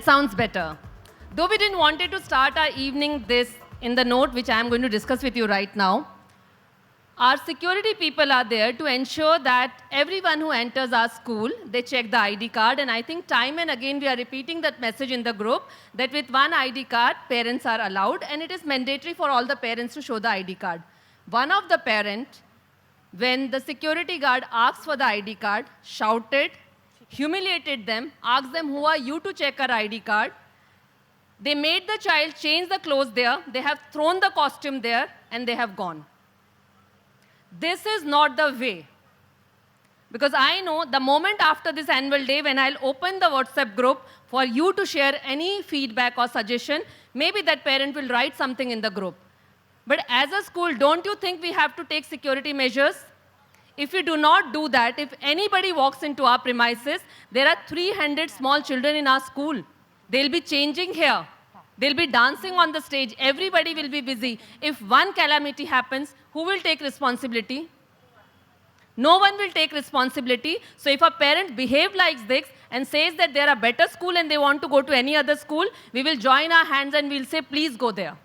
sounds better. Though we didn't wanted to start our evening this in the note which I am going to discuss with you right now, our security people are there to ensure that everyone who enters our school, they check the ID card. And I think time and again we are repeating that message in the group that with one ID card, parents are allowed, and it is mandatory for all the parents to show the ID card. One of the parent, when the security guard asked for the ID card, shouted, humiliated them, asked them, who are you to check our ID card? They made the child change the clothes there, they have thrown the costume there, and they have gone. This is not the way. Because I know the moment after this annual day, when I'll open the WhatsApp group for you to share any feedback or suggestion, maybe that parent will write something in the group. But as a school, don't you think we have to take security measures? If we do not do that, if anybody walks into our premises, there are 300 small children in our school. They'll be changing here. They'll be dancing on the stage. Everybody will be busy. If one calamity happens, who will take responsibility? No one will take responsibility. So if a parent behaves like this and says that they're a better school and they want to go to any other school, we will join our hands and we'll say, please go there.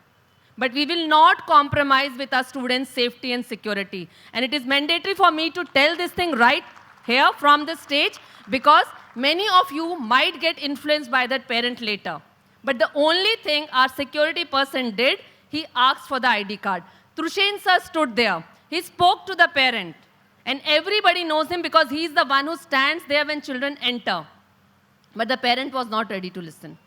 But we will not compromise with our students' safety and security. And it is mandatory for me to tell this thing right here from the stage, because many of you might get influenced by that parent later. But the only thing our security person did, he asked for the ID card. Trushen sir stood there. He spoke to the parent. And everybody knows him because he is the one who stands there when children enter. But the parent was not ready to listen.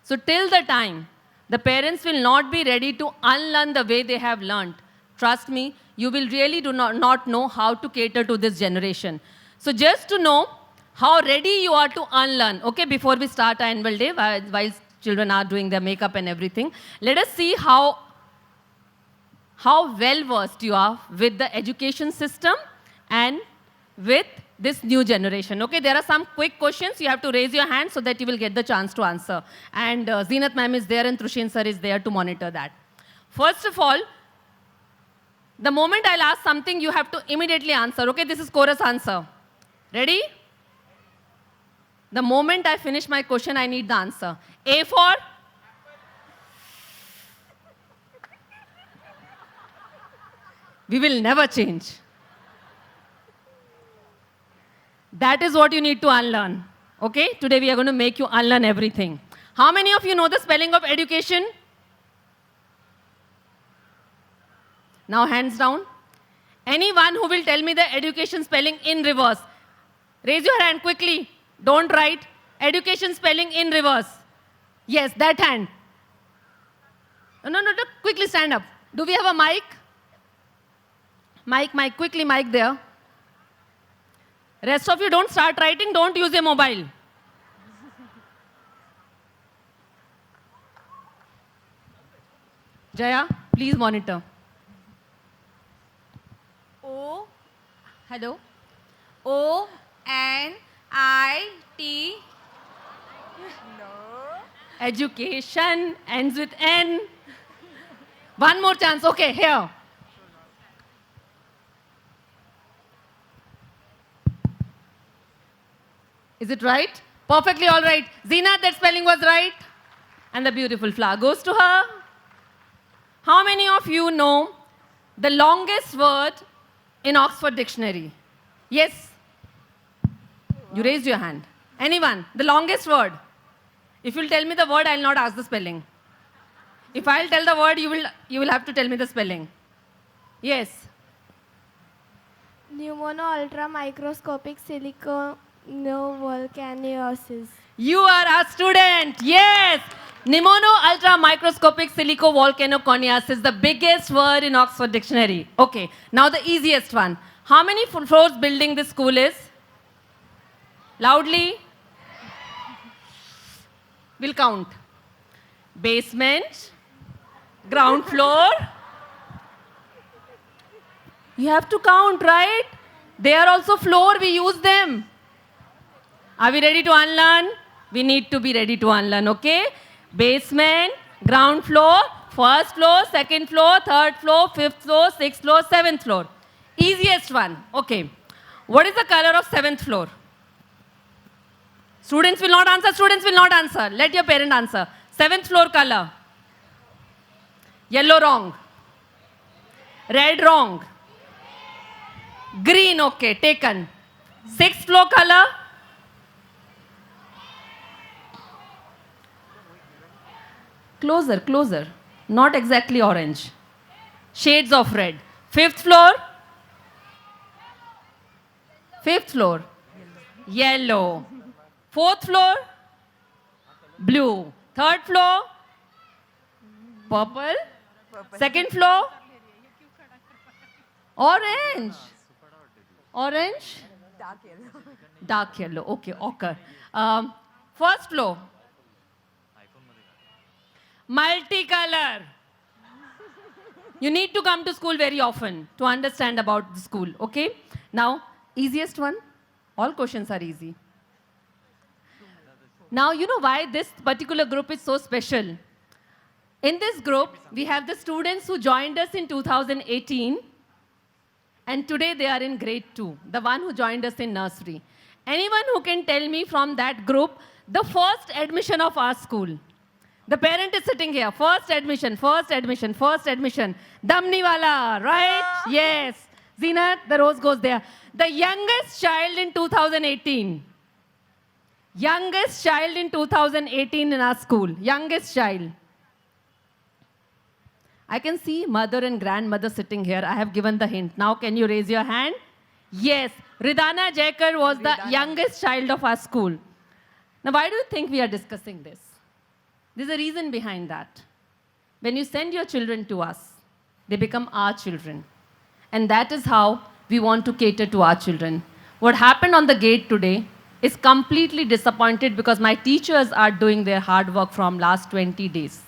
So till the time, the parents will not be ready to unlearn the way they have learned. Trust me, you will really not know how to cater to this generation. So just to know how ready you are to unlearn, okay, before we start our annual day, while children are doing their makeup and everything, let us see how well-versed you are with the education system and with this new generation. Okay, there are some quick questions. You have to raise your hand so that you will get the chance to answer. And Zeenat ma'am is there and Trushen sir is there to monitor that. First of all, the moment I'll ask something, you have to immediately answer. Okay, this is chorus answer. Ready? The moment I finish my question, I need the answer. A for? We will never change. That is what you need to unlearn. Okay? Today we are going to make you unlearn everything. How many of you know the spelling of education? Now hands down. Anyone who will tell me the education spelling in reverse? Raise your hand quickly. Don't write. Education spelling in reverse. Yes, that hand. No. Quickly stand up. Do we have a mic? Mic, quickly mic there. Rest of you don't start writing, don't use a mobile. Jaya, please monitor. O, Hello. O, N, I, T. Education ends with N. One more chance. Okay, here. Is it right? Perfectly all right. Zina, that spelling was right. And the beautiful flower goes to her. How many of you know the longest word in Oxford Dictionary? Yes? You raised your hand. Anyone? The longest word? If you'll tell me the word, I'll not ask the spelling. If I'll tell the word, you will have to tell me the spelling. Yes? Pneumono-ultramicroscopic silicovolcanosis. You are a student. Yes. Pneumono-ultramicroscopic silicovolcanoconiosis, the biggest word in Oxford Dictionary. Okay. Now the easiest one. How many floors building this school is? Loudly. We'll count. Basement. Ground floor. You have to count, right? They are also floor. We use them. Are we ready to unlearn? We need to be ready to unlearn, okay? Basement, ground floor, first floor, second floor, third floor, fifth floor, sixth floor, seventh floor. Easiest one. Okay. What is the color of seventh floor? Students will not answer. Students will not answer. Let your parent answer. 7th floor color. Yellow wrong. Red wrong. Green okay. Taken. 6th floor color. Closer, closer. Not exactly orange. Shades of red. 5th floor. 5th floor. Yellow. 4th floor. Blue. 3rd floor. Purple. 2nd floor. Orange. Orange. Dark yellow. Okay, ochre. 1st floor. Multicolor. You need to come to school very often to understand about the school, okay? Now, easiest one. All questions are easy. Now, you know why this particular group is so special? In this group, we have the students who joined us in 2018, and today they are in grade 2, the one who joined us in nursery. Anyone who can tell me from that group the first admission of our school? The parent is sitting here. First admission, first admission, first admission. Damniwala, right? Yes. Zinat, the rose goes there. The youngest child in 2018. Youngest child in 2018 in our school. Youngest child. I can see mother and grandmother sitting here. I have given the hint. Now can you raise your hand? Yes. Ridana Jaikar was the youngest child of our school. Now why do you think we are discussing this? There's a reason behind that. When you send your children to us, they become our children. And that is how we want to cater to our children. What happened on the gate today is completely disappointed because my teachers are doing their hard work from last 20 days.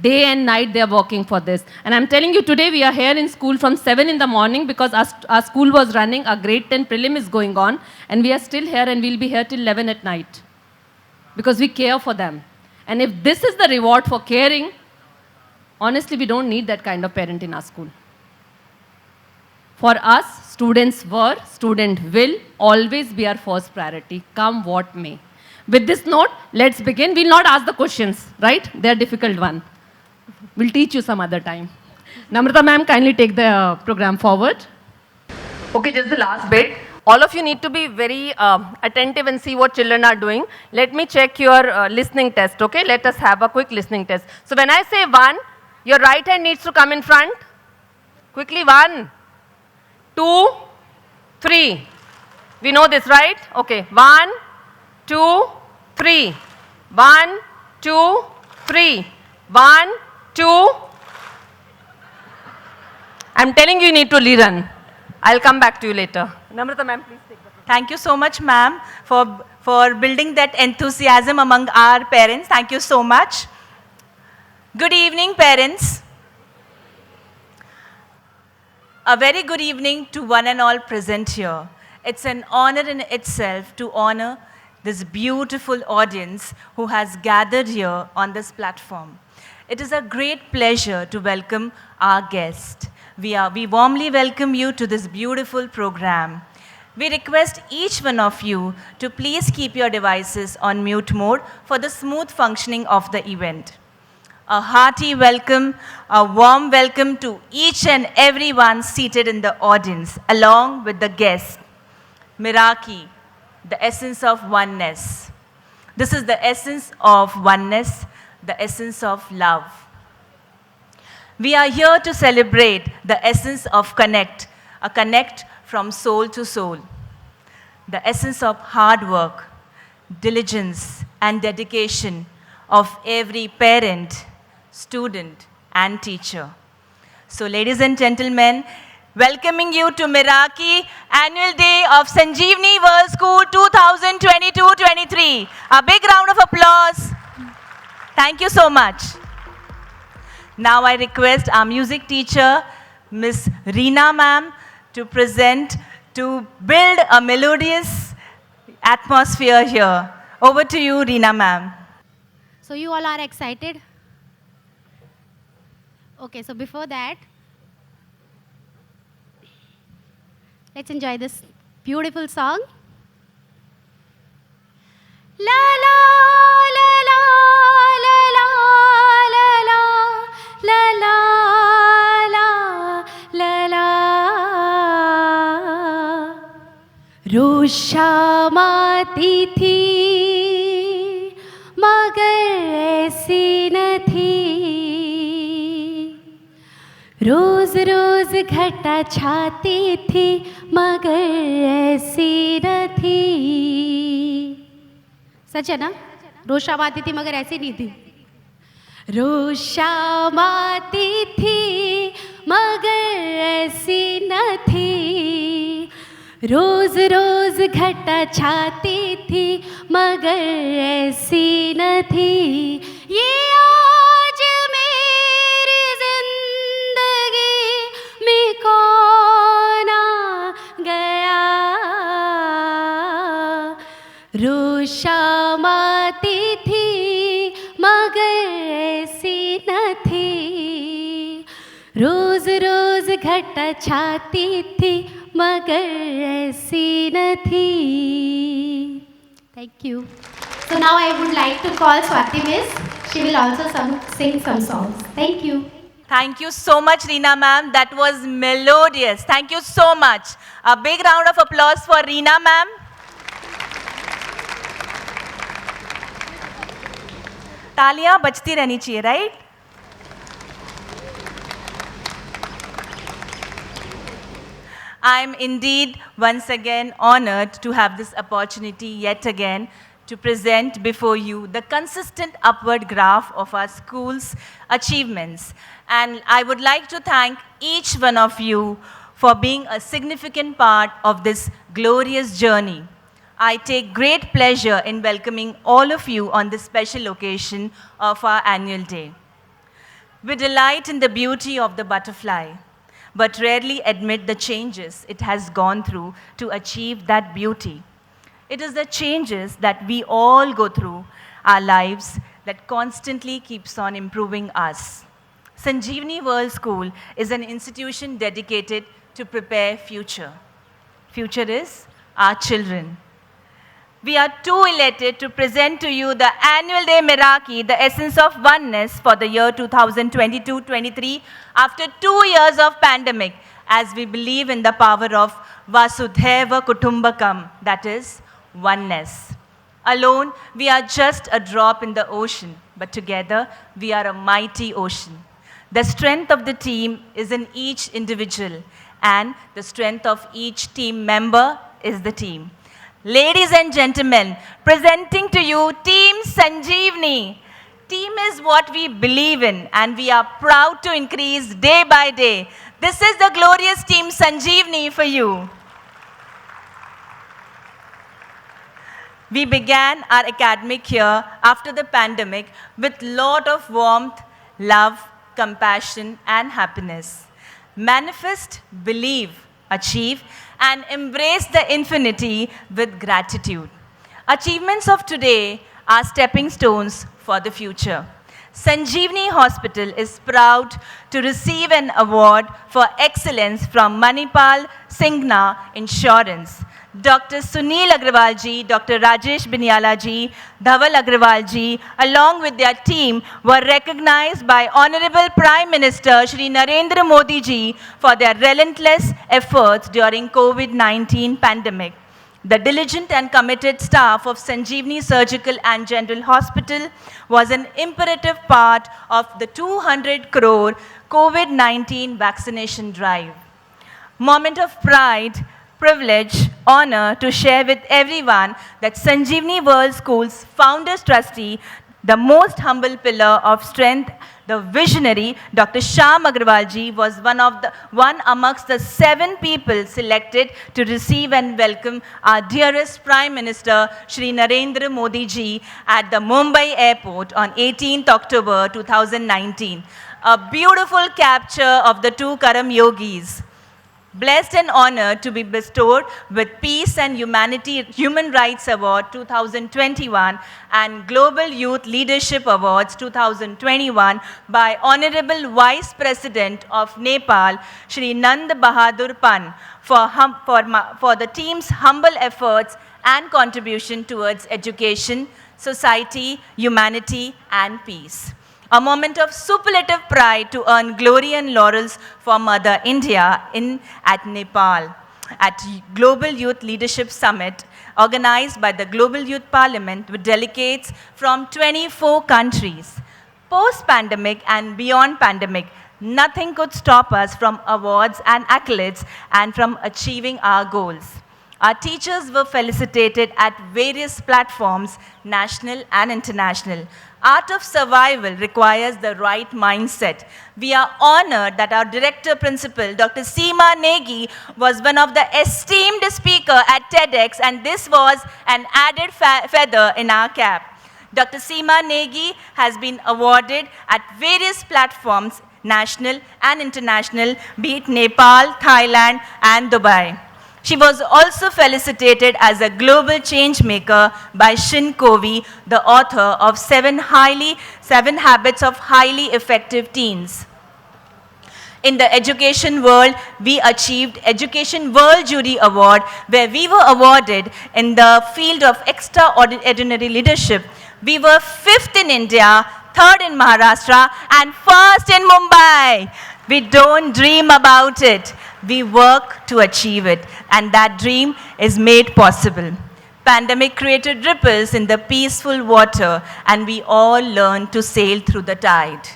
Day and night they are working for this. And I'm telling you, today we are here in school from 7 in the morning because our school was running, our grade 10 prelim is going on, and we are still here and we'll be here till 11 at night because we care for them. And if this is the reward for caring, honestly, we don't need that kind of parent in our school. For us, students were, student will always be our first priority, come what may. With this note, let's begin. We'll not ask the questions, right? They're difficult one. We'll teach you some other time. Namrata ma'am, kindly take the program forward. Okay, just the last bit. All of you need to be very attentive and see what children are doing. Let me check your listening test, okay? Let us have a quick listening test. So when I say 1, your right hand needs to come in front. Quickly, 1, 2, 3. We know this, right? Okay, 1, 2, 3. 1, 2, 3. 1, 2. I'm telling you, you need to rerun. I'll come back to you later. Namrata ma'am, please take the. Thank you so much, ma'am, for building that enthusiasm among our parents. Thank you so much. Good evening, parents. A very good evening to one and all present here. It's an honor in itself to honor this beautiful audience who has gathered here on this platform. It is a great pleasure to welcome our guest. We warmly welcome you to this beautiful program. We request each one of you to please keep your devices on mute mode for the smooth functioning of the event. A hearty welcome, a warm welcome to each and everyone seated in the audience, along with the guests. Miraki, the essence of oneness. This is the essence of oneness, the essence of love. We are here to celebrate the essence of connect, a connect from soul to soul. The essence of hard work, diligence, and dedication of every parent, student, and teacher. So, ladies and gentlemen, welcoming you to Miraki Annual Day of Sanjeevani World School 2022-23. A big round of applause. Thank you so much. Now I request our music teacher, Miss Reena ma'am, to build a melodious atmosphere here. Over to you, Reena ma'am. So you all are excited? Okay, so before that, let's enjoy this beautiful song. La la la la la la la la la la la la la. रोज शाम आती थी मगर ऐसी न थी. रोज रोज घटा छाती थी मगर ऐसी न थी. सच है ना? रोज शाम आती थी मगर ऐसी नहीं थी. रोज शाम आती थी मगर ऐसी न थी. रोज रोज घटा छाती थी मगर ऐसी न थी. ये आज मेरी जिंदगी में कौन आ गया. रोज शाम आती थी मगर ऐसी न थी. रोज रोज घटा छाती थी मगर ऐसी न थी. Thank you. So now I would like to call Swati Miss. She will also sing some songs. Thank you. Thank you so much, Reena ma'am. That was melodious. Thank you so much. A big round of applause for Reena ma'am. तालियां बजती रहनी चाहिए, right? I am indeed once again honored to have this opportunity yet again to present before you the consistent upward graph of our school's achievements. And I would like to thank each one of you for being a significant part of this glorious journey. I take great pleasure in welcoming all of you on this special occasion of our annual day. We delight in the beauty of the butterfly, but rarely admit the changes it has gone through to achieve that beauty. It is the changes that we all go through our lives that constantly keeps on improving us. Sanjeevani World School is an institution dedicated to prepare future. Future is our children. We are too elated to present to you the annual day Miraki, the essence of oneness for the year 2022-23 after 2 years of pandemic, as we believe in the power of Vasudhaiva Kutumbakam, that is, oneness. Alone, we are just a drop in the ocean, but together, we are a mighty ocean. The strength of the team is in each individual, and the strength of each team member is the team. Ladies and gentlemen, presenting to you Team Sanjeevani. Team is what we believe in, and we are proud to increase day by day. This is the glorious Team Sanjeevani for you. We began our academic year after the pandemic with lot of warmth, love, compassion, and happiness. Manifest, believe, achieve, and embrace the infinity with gratitude. Achievements of today are stepping stones for the future. Sanjeevani Hospital is proud to receive an award for excellence from Manipal Singna Insurance. Dr. Sunil Agrawal ji, Dr. Rajesh Binyala ji, Dhaval Agrawal ji, along with their team, were recognized by Honorable Prime Minister Shri Narendra Modi ji for their relentless efforts during COVID-19 pandemic. The diligent and committed staff of Sanjeevani Surgical and General Hospital was an imperative part of the 200 crore COVID-19 vaccination drive. Moment of pride, privilege, honor to share with everyone that Sanjeevani World School's Founders Trustee, the most humble pillar of strength, the visionary Dr. Shyam Agrawal ji was one amongst the 7 people selected to receive and welcome our dearest Prime Minister Shri Narendra Modi ji at the Mumbai airport on 18th October 2019. A beautiful capture of the two Karam Yogis. Blessed and honored to be bestowed with Peace and Human Rights Award 2021 and Global Youth Leadership Awards 2021 by Honorable Vice President of Nepal, Shri Nand Bahadur Pan, for the team's humble efforts and contribution towards education, society, humanity, and peace. A moment of superlative pride to earn glory and laurels for Mother India at Nepal at Global Youth Leadership Summit organized by the Global Youth Parliament with delegates from 24 countries. Post-pandemic and beyond pandemic, nothing could stop us from awards and accolades and from achieving our goals. Our teachers were felicitated at various platforms, national and international. Art of survival requires the right mindset. We are honored that our director principal, Dr. Seema Negi, was one of the esteemed speaker at TEDx, and this was an added feather in our cap. Dr. Seema Negi has been awarded at various platforms, national and international, be it Nepal, Thailand, and Dubai. She was also felicitated as a global change maker by Shin Covey, the author of 7 Habits of Highly Effective Teens. In the education world, we achieved Education World Jury Award, where we were awarded in the field of extraordinary leadership. We were 5th in India, 3rd in Maharashtra, and 1st in Mumbai. We don't dream about it. We work to achieve it, and that dream is made possible. Pandemic created ripples in the peaceful water, and we all learned to sail through the tide.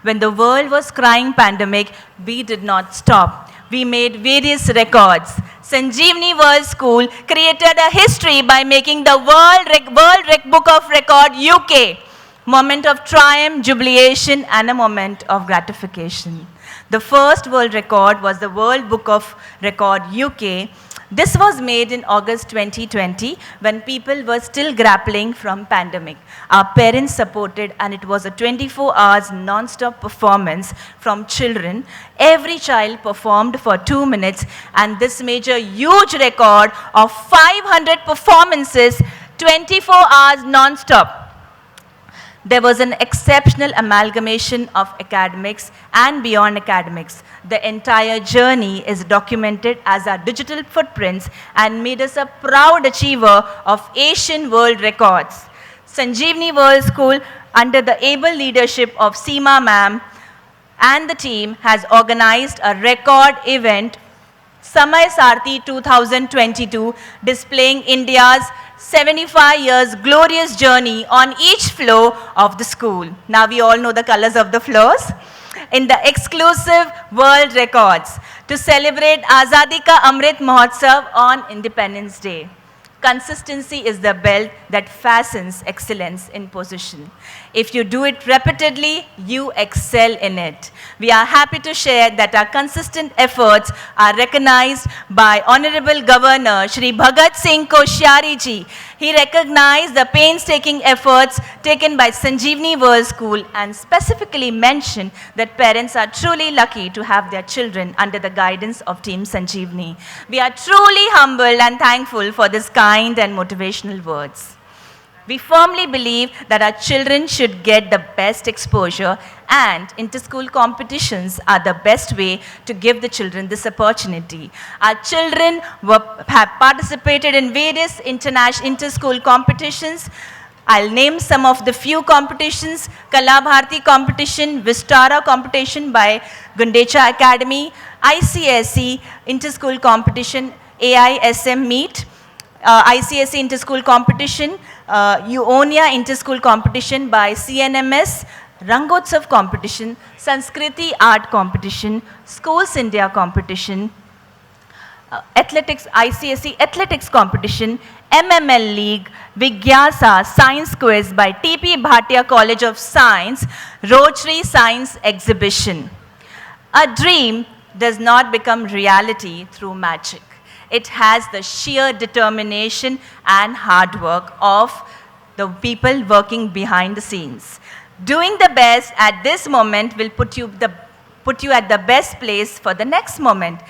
When the world was crying pandemic, we did not stop. We made various records. Sanjeevani World School created a history by making the World Book of Record UK. Moment of triumph, jubilation, and a moment of gratification. The first world record was the World Book of Record UK. This was made in August 2020 when people were still grappling from pandemic. Our parents supported, and it was a 24 hours non-stop performance from children. Every child performed for 2 minutes, and this made a huge record of 500 performances, 24 hours non-stop. There was an exceptional amalgamation of academics and beyond academics. The entire journey is documented as our digital footprints and made us a proud achiever of Asian world records. Sanjeevani World School, under the able leadership of Seema ma'am and the team, has organized a record event, Samay Sarthi 2022, displaying India's 75 years glorious journey on each floor of the school. Now we all know the colors of the floors. In the exclusive world records to celebrate Azadi Ka Amrit Mahotsav on Independence Day. Consistency is the belt that fastens excellence in position. If you do it repeatedly, you excel in it. We are happy to share that our consistent efforts are recognized by Honorable Governor Shri Bhagat Singh Koshyari ji. He recognized the painstaking efforts taken by Sanjeevani World School and specifically mentioned that parents are truly lucky to have their children under the guidance of Team Sanjeevani. We are truly humbled and thankful for this kind and motivational words. We firmly believe that our children should get the best exposure, and inter-school competitions are the best way to give the children this opportunity. Our children have participated in various inter-school competitions. I'll name some of the few competitions: Kala Bharti competition, Vistara competition by Gundecha Academy, ICSE inter-school competition, AISM meet, ICSE inter-school competition, Euonia inter-school competition by CNMS, Rangotsav competition, Sanskriti art competition, Schools India competition, athletics, ICSE athletics competition, MML League, Vigyasa Science Quiz by TP Bhatia College of Science, Rotary Science Exhibition. A dream does not become reality through magic. It has the sheer determination and hard work of the people working behind the scenes. Doing the best at this moment will put you at the best place for the next moment.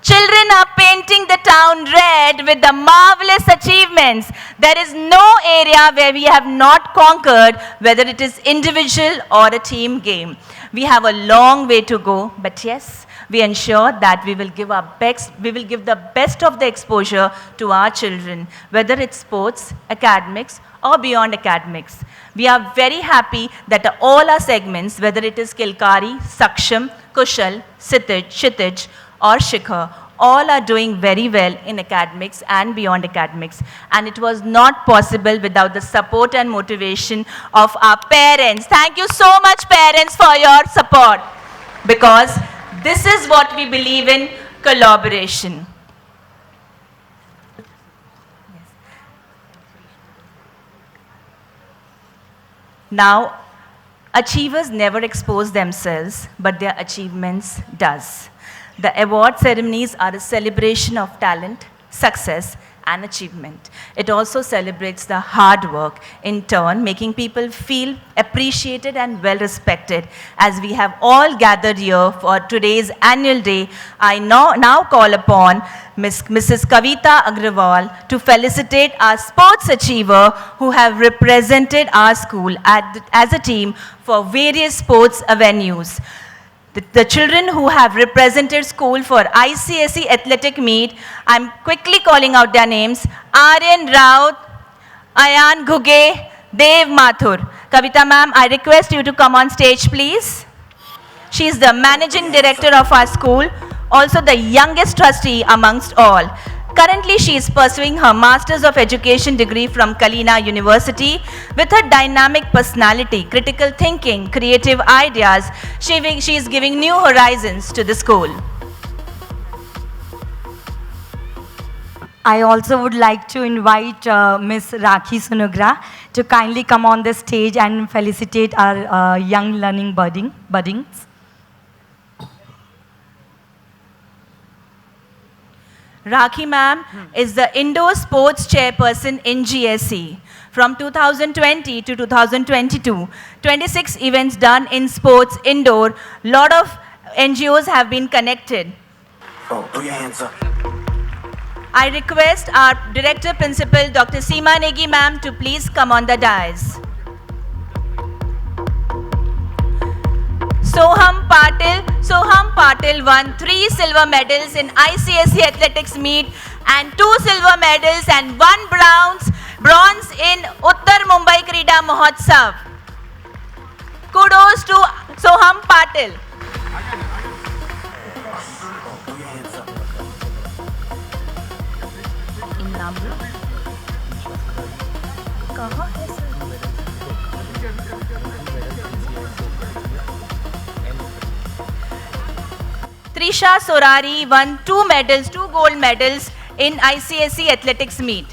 Children are painting the town red with the marvelous achievements. There is no area where we have not conquered, whether it is individual or a team game. We have a long way to go, but yes, we ensure that we will give the best of the exposure to our children, whether it's sports, academics, or beyond academics. We are very happy that all our segments, whether it is Kilkari, Saksham, Kushal, Kshitij, or Shikhar, all are doing very well in academics and beyond academics. And it was not possible without the support and motivation of our parents. Thank you so much, parents, for your support. Because this is what we believe in, collaboration. Now, achievers never expose themselves, but their achievements does. The award ceremonies are a celebration of talent, success, and achievement. It also celebrates the hard work, in turn making people feel appreciated and well respected. As we have all gathered here for today's annual day, I now call upon Mrs. Kavita Agrawal to felicitate our sports achiever who have represented our school as a team for various sports avenues. The children who have represented school for ICSE athletic meet, I'm quickly calling out their names: Aryan Raut, Ayan Ghuge, Dev Mathur. Kavita ma'am, I request you to come on stage, please. She is the managing director of our school, also the youngest trustee amongst all. Currently, she is pursuing her Masters of Education degree from Kalina University. With her dynamic personality, critical thinking, creative ideas, she is giving new horizons to the school. I also would like to invite Ms. Rakhi Sunugra to kindly come on the stage and felicitate our young learning buddings. Rakhi ma'am is the indoor sports chairperson in GSE. From 2020 to 2022, 26 events done in sports indoor. Lot of NGOs have been connected. Oh, put your hands up. I request our Director Principal, Dr. Seema Negi ma'am, to please come on the dais. Soham Patil won 3 silver medals in ICSE athletics meet and 2 silver medals and 1 bronze in Uttar Mumbai Krida Mahotsav. Kudos to Soham Patil. In number? कहाँ है sir? Trisha Sorari won 2 gold medals in ICSE athletics meet.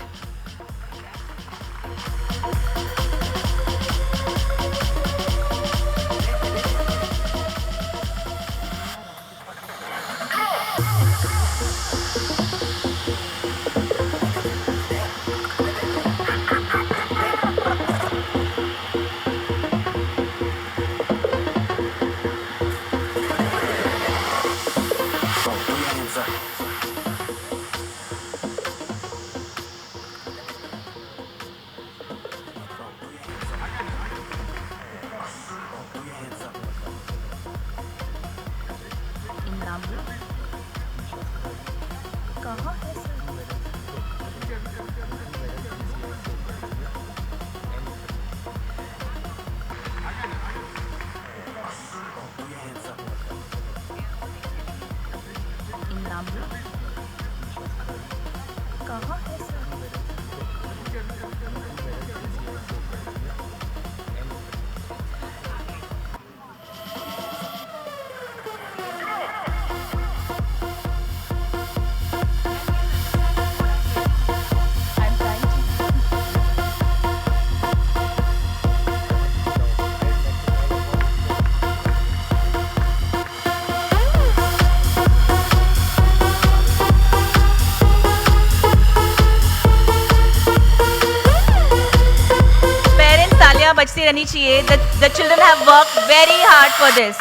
बचती रहनी चाहिए. The children have worked very hard for this.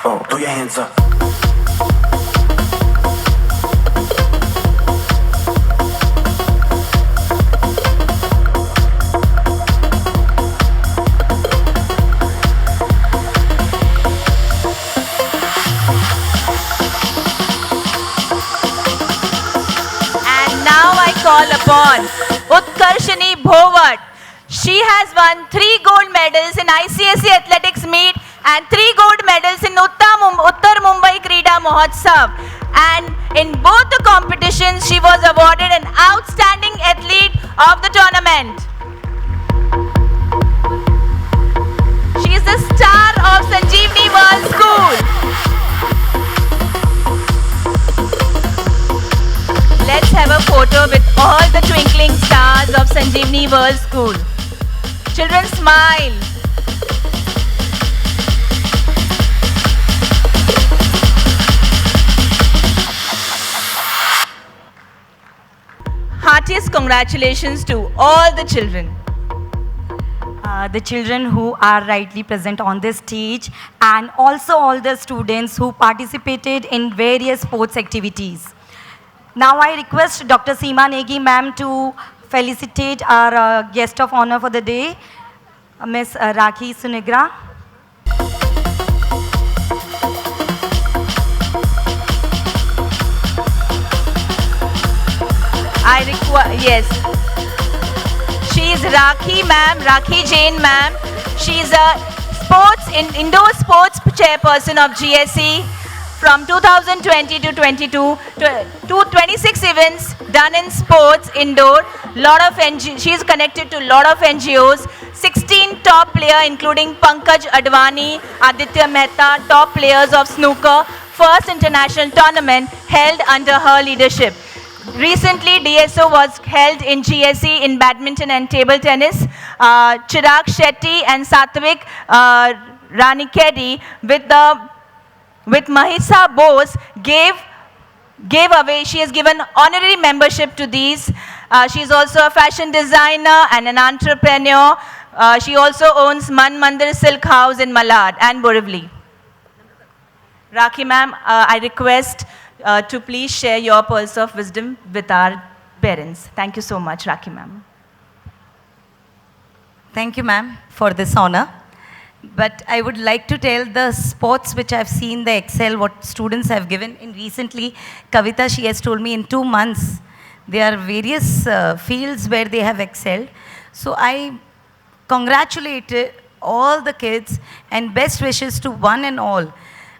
Oh, put your hands up. call upon Utkarshini Bhovat. She has won 3 gold medals in ICSE athletics meet and 3 gold medals in Uttar Mumbai Krida Mahotsav. And in both the competitions, she was awarded an outstanding athlete of the tournament. She is the star of Sanjeevani World School. Let's have a photo with all the twinkling stars of Sanjeevani World School. Children, smile. Heartiest congratulations to all the children. The children who are rightly present on this stage, and also all the students who participated in various sports activities. Now I request Dr. Seema Negi ma'am to felicitate our guest of honor for the day, Ms. Rakhi Sunegra. Yes. She is Rakhi ma'am, Rakhi Jain ma'am. She is a indoor sports chairperson of GSE from 2020 to 22 to 26 events done in sports indoor. She is connected to a lot of NGOs. 16 top players including Pankaj Advani, Aditya Mehta, top players of snooker. First international tournament held under her leadership. Recently, DSO was held in GSE in badminton and table tennis. Chirag Shetty and Satvik Ranikedi with Mahisa Bose gave away. She has given honorary membership to these. She is also a fashion designer and an entrepreneur. She also owns Man Mandir Silk House in Malad and Borivali. Rakhi ma'am, I request to please share your pearls of wisdom with our parents. Thank you so much, Rakhi ma'am. Thank you, ma'am, for this honor. But I would like to tell the sports which I've seen the excel, what students have given. In recently, Kavita, she has told me in 2 months, there are various fields where they have excelled. So I congratulate all the kids and best wishes to one and all.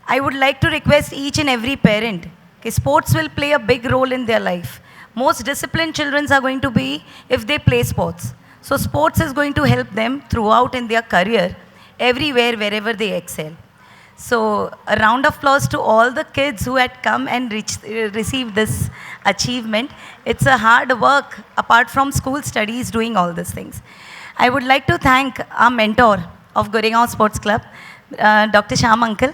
I would like to request each and every parent, okay, sports will play a big role in their life. Most disciplined children are going to be if they play sports. So sports is going to help them throughout in their career, everywhere, wherever they excel. So a round of applause to all the kids who had come and received this achievement. It's a hard work apart from school studies doing all these things. I would like to thank our mentor of Goregaon Sports Club, Dr. Shyam Uncle,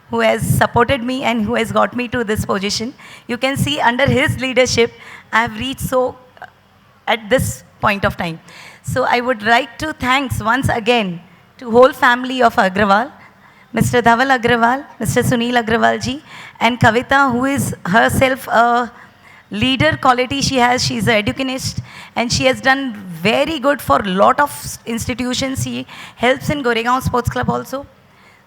who has supported me and who has got me to this position. You can see under his leadership, I have reached so at this point of time. So I would like to thanks once again to whole family of Agrawal, Mr. Dhaval Agrawal, Mr. Sunil Agrawal ji, and Kavita, who is herself a leader quality she has. She's an educationist and she has done very good for a lot of institutions. She helps in Goregaon Sports Club also.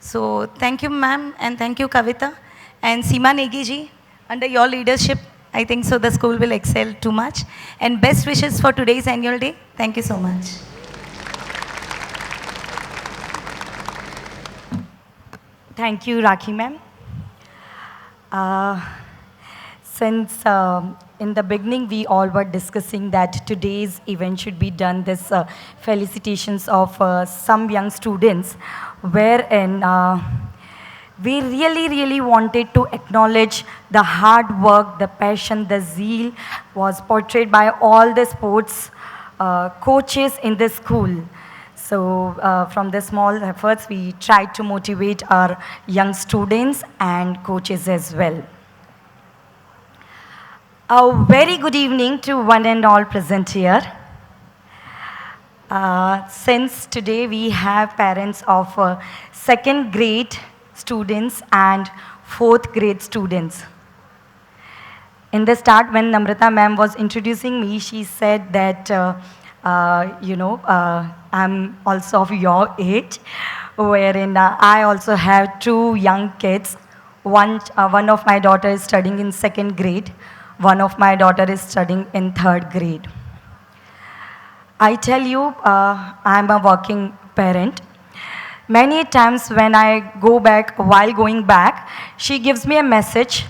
So thank you, ma'am, and thank you, Kavita. And Seema Negi ji, under your leadership, I think so the school will excel too much. And best wishes for today's annual day. Thank you so much. Thank you, Rakhi ma'am. Since in the beginning we all were discussing that today's event should be done, this felicitations of some young students, wherein we really wanted to acknowledge the hard work, the passion, the zeal was portrayed by all the sports coaches in the school. So from the small efforts, we tried to motivate our young students and coaches as well. A very good evening to one and all present here. Since today we have parents of second grade students and fourth grade students. In the start, when Namrata ma'am was introducing me, she said that, I'm also of your age, wherein I also have two young kids. One of my daughters is studying in second grade. One of my daughter is studying in 3rd grade. I tell you, I'm a working parent. Many times when I go back, while going back, she gives me a message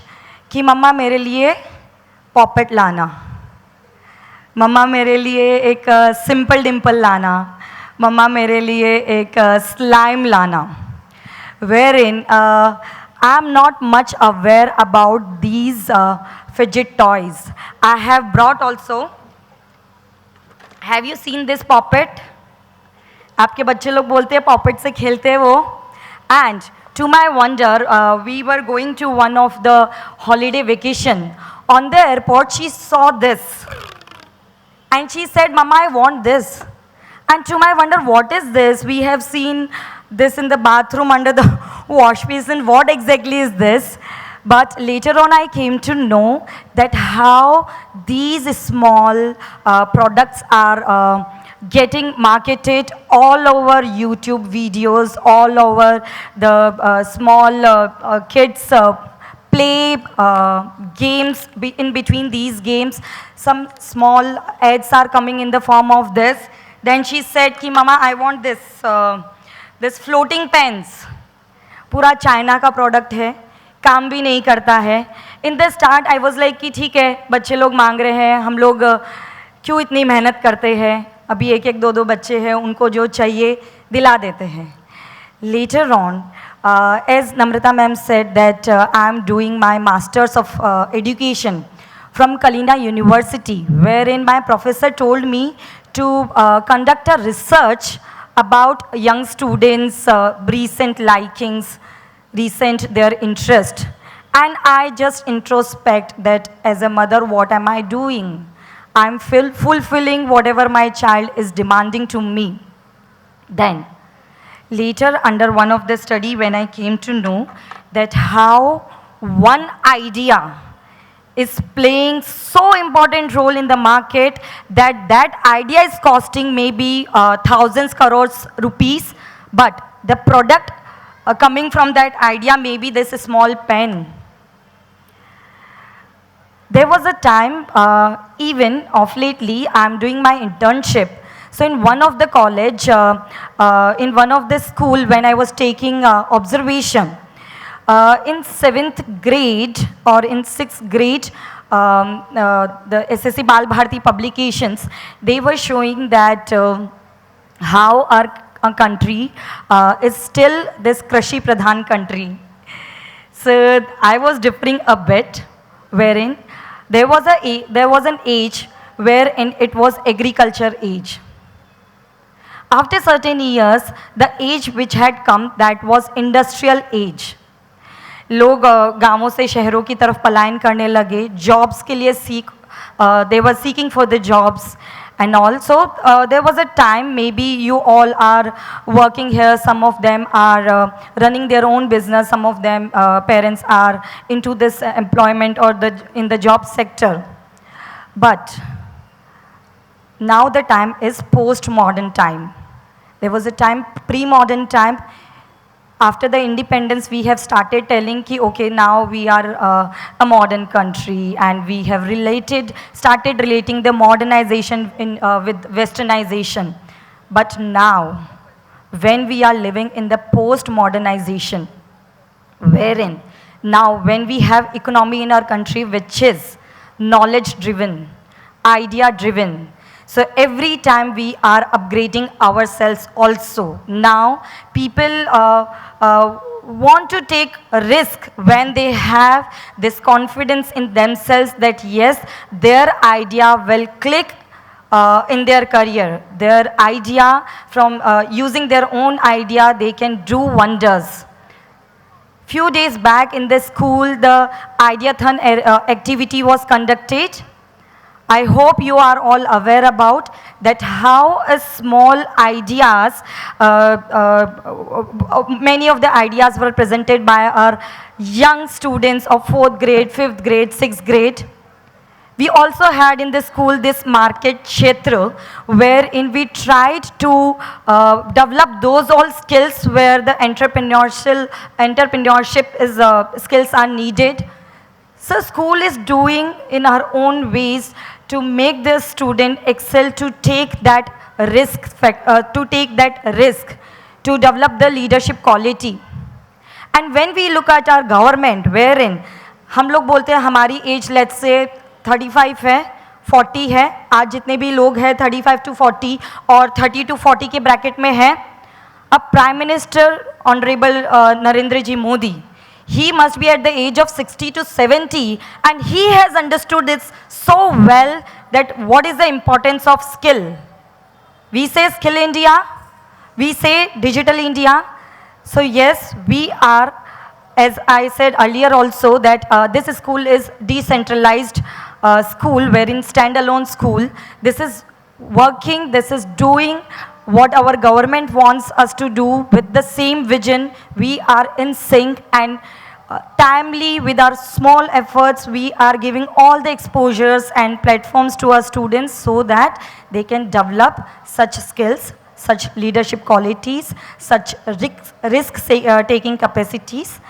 कि मम्मा मेरे लिए पॉपेट लाना, मम्मा मेरे लिए एक simple Dimple लाना, मम्मा मेरे लिए एक स्लाइम लाना. Wherein I'm not much aware about these fidget toys. I have brought also. Have you seen this puppet? आपके बच्चे लोग बोलते हैं puppet से खेलते हैं वो. And to my wonder, we were going to one of the holiday vacation. On the airport, she saw this. And she said, Mama, I want this. And to my wonder, what is this? We have seen this in the bathroom under the wash basin. What exactly is this? But later on, I came to know that how these small products are getting marketed all over YouTube videos, all over the small kids play games. In between these games, some small ads are coming in the form of this. Then she said, Ki Mama, I want this, this floating pens. पूरा China का product है, काम भी नहीं करता है. In the start I was like कि ठीक है, बच्चे लोग मांग रहे हैं, हम लोग क्यों इतनी मेहनत करते हैं, अभी एक एक दो दो बच्चे हैं, उनको जो चाहिए दिला देते हैं. Later on, as Namrata ma'am said that I am doing my Masters of Education from Kalina University, wherein my professor told me to conduct a research about young students' recent likings, recent their interest. And I just introspect that as a mother, what am I doing? I'm fulfilling whatever my child is demanding to me. Then, later under one of the study, when I came to know that how one idea is playing so important role in the market that that idea is costing maybe thousands crores rupees, but the product coming from that idea maybe this small pen. There was a time, even of lately, I'm doing my internship. So in one of the college, in one of the school, when I was taking observation, in 7th grade or in 6th grade, the SSC Bal Bharati publications, they were showing that how our country is still this Krashi Pradhan country. So I was differing a bit, wherein there was an age wherein it was agriculture age. After certain years, the age which had come, that was industrial age. लोग गांवों से शहरों की तरफ पलायन करने लगे, jobs के लिए they were seeking for the jobs. And also, there was a time, maybe you all are working here, some of them are running their own business, some of them parents are into this employment or in the job sector. But now the time is post-modern time. There was a time, pre-modern time. After the independence, we have started telling ki, okay, now we are a modern country, and we have started relating the modernization with westernization. But now, when we are living in the post-modernization, wherein now when we have economy in our country which is knowledge-driven, idea-driven, so every time we are upgrading ourselves also. Now people want to take a risk when they have this confidence in themselves that yes, their idea will click in their career. Their idea, from using their own idea, they can do wonders. Few days back in the school, the Ideathon activity was conducted. I hope you are all aware about that how small ideas, many of the ideas were presented by our young students of 4th grade, 5th grade, 6th grade. We also had in the school this market kshetra, wherein we tried to develop those all skills where the entrepreneurship skills are needed. So school is doing in our own ways to make the student excel to take that risk to develop the leadership quality. And when we look at our government, wherein हम लोग बोलते हैं हमारी as let's say 35 है 40 है, आज जितने भी लोग हैं 35 to 40 और 30 to 40 के ब्रैकेट में हैं. अब prime minister honourable Narendra ji Modi, he must be at the age of 60 to 70 and he has understood this so well that what is the importance of skill. We say skill India, we say digital India. So yes, we are, as I said earlier also, that this school is decentralized school, wherein standalone school. This is working, this is doing what our government wants us to do with the same vision. We are in sync and timely with our small efforts, we are giving all the exposures and platforms to our students so that they can develop such skills, such leadership qualities, such risk-taking capacities.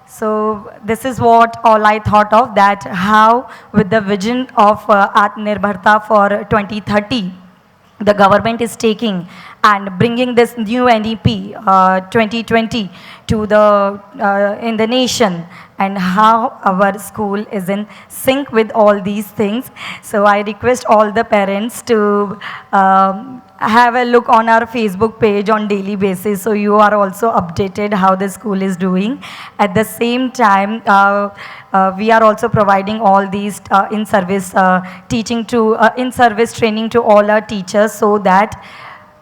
So this is what all I thought of, that how with the vision of Atmanirbharta for 2030, the government is taking and bringing this new NEP 2020 to in the nation, and how our school is in sync with all these things. So I request all the parents to have a look on our Facebook page on daily basis, so you are also updated how the school is doing. At the same time, we are also providing all these in-service teaching to in-service training to all our teachers, so that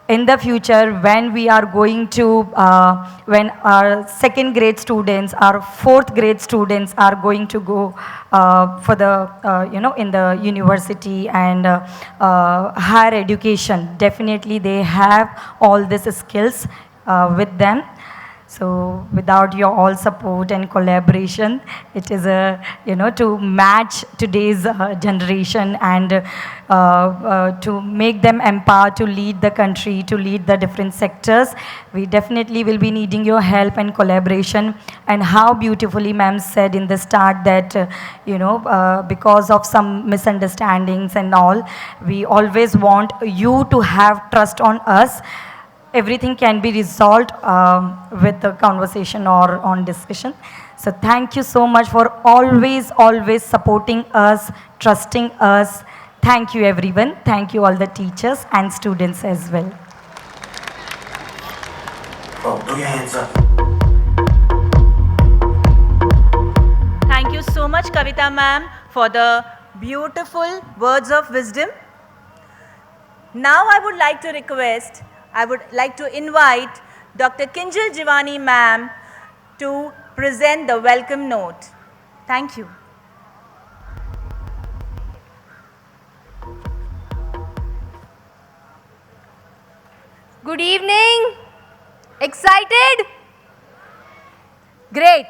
in the future, when we are going to, when our second grade students, our fourth grade students are going to go for the, in the university and higher education, definitely they have all these skills with them. So without your all support and collaboration, it is to match today's generation and to make them empowered to lead the country, to lead the different sectors. We definitely will be needing your help and collaboration. And how beautifully ma'am said in the start that, because of some misunderstandings and all, we always want you to have trust on us. Everything can be resolved with the conversation or on discussion. So thank you so much for always supporting us, trusting us. Thank you everyone. Thank you all the teachers and students as well. Oh, throw your hands up. Thank you so much, Kavita ma'am, for the beautiful words of wisdom. Now I would like to invite Dr. Sanjeevani ma'am to present the welcome note. Thank you. Good evening. Excited? Great.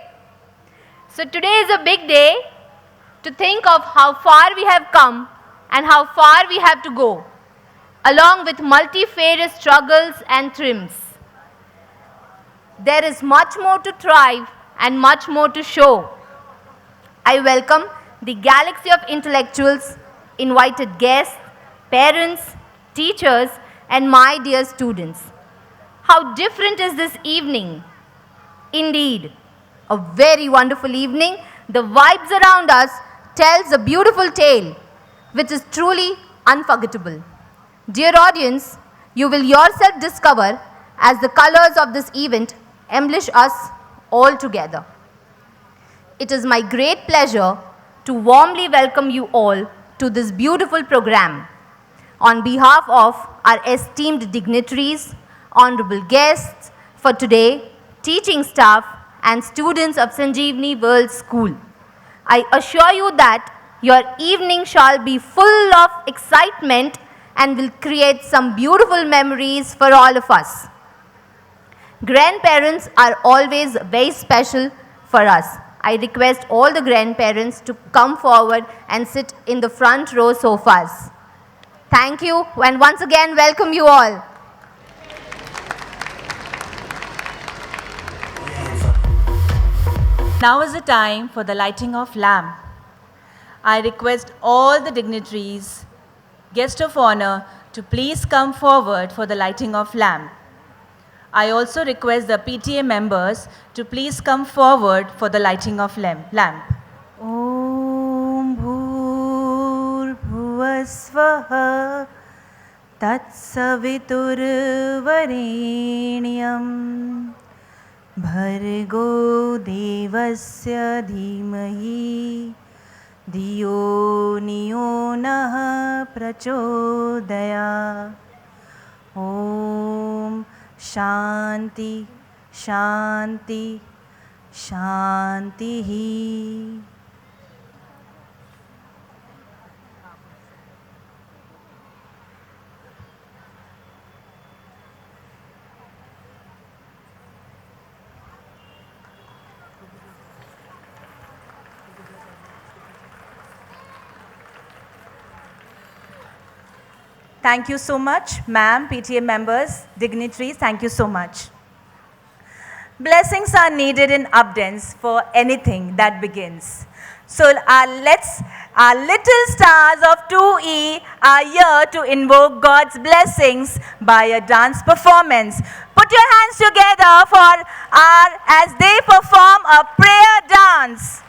So today is a big day to think of how far we have come and how far we have to go, along with multifarious struggles and trims. There is much more to thrive and much more to show. I welcome the galaxy of intellectuals, invited guests, parents, teachers, and my dear students. How different is this evening? Indeed, a very wonderful evening. The vibes around us tells a beautiful tale, which is truly unforgettable. Dear audience, you will yourself discover as the colors of this event embellish us all together. It is my great pleasure to warmly welcome you all to this beautiful program. On behalf of our esteemed dignitaries, honorable guests for today, teaching staff and students of Sanjeevani World School, I assure you that your evening shall be full of excitement and will create some beautiful memories for all of us. Grandparents are always very special for us. I request all the grandparents to come forward and sit in the front row sofas. Thank you, and once again welcome you all. Now is the time for the lighting of lamp. I request all the dignitaries, guests of honor, to please come forward for the lighting of lamp. I also request the PTA members to please come forward for the lighting of lamp. Om Bhur Bhuvasvaha Tatsaviturvarenyam Bhargo Devasya Dhimahi Dhiyo Niyo Nah Prachodaya. Om Shanti Shanti Shanti. Thank you so much, ma'am, PTA members, dignitaries, thank you so much. Blessings are needed in abundance for anything that begins. So our little stars of 2E are here to invoke God's blessings by a dance performance. Put your hands together as they perform a prayer dance.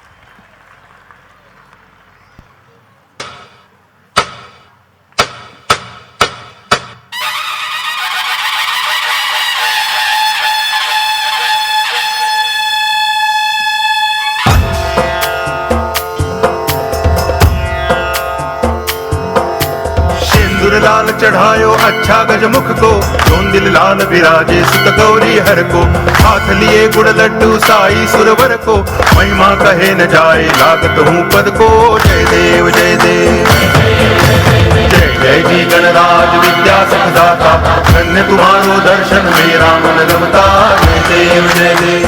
लाल चढ़ायो अच्छा गजमुख को, जोंदिल लाल विराजे सुत गौरी हर को। हाथ लिए गुड़ लड्डू साई सुरवर को, महिमा कहे न जाए लागत हूँ पद को। जय देव जय देव जय जय जी गणराज विद्या सुखदाता, धन्य तुम्हारो दर्शन मेरा मन रमता। जय देव जय देव।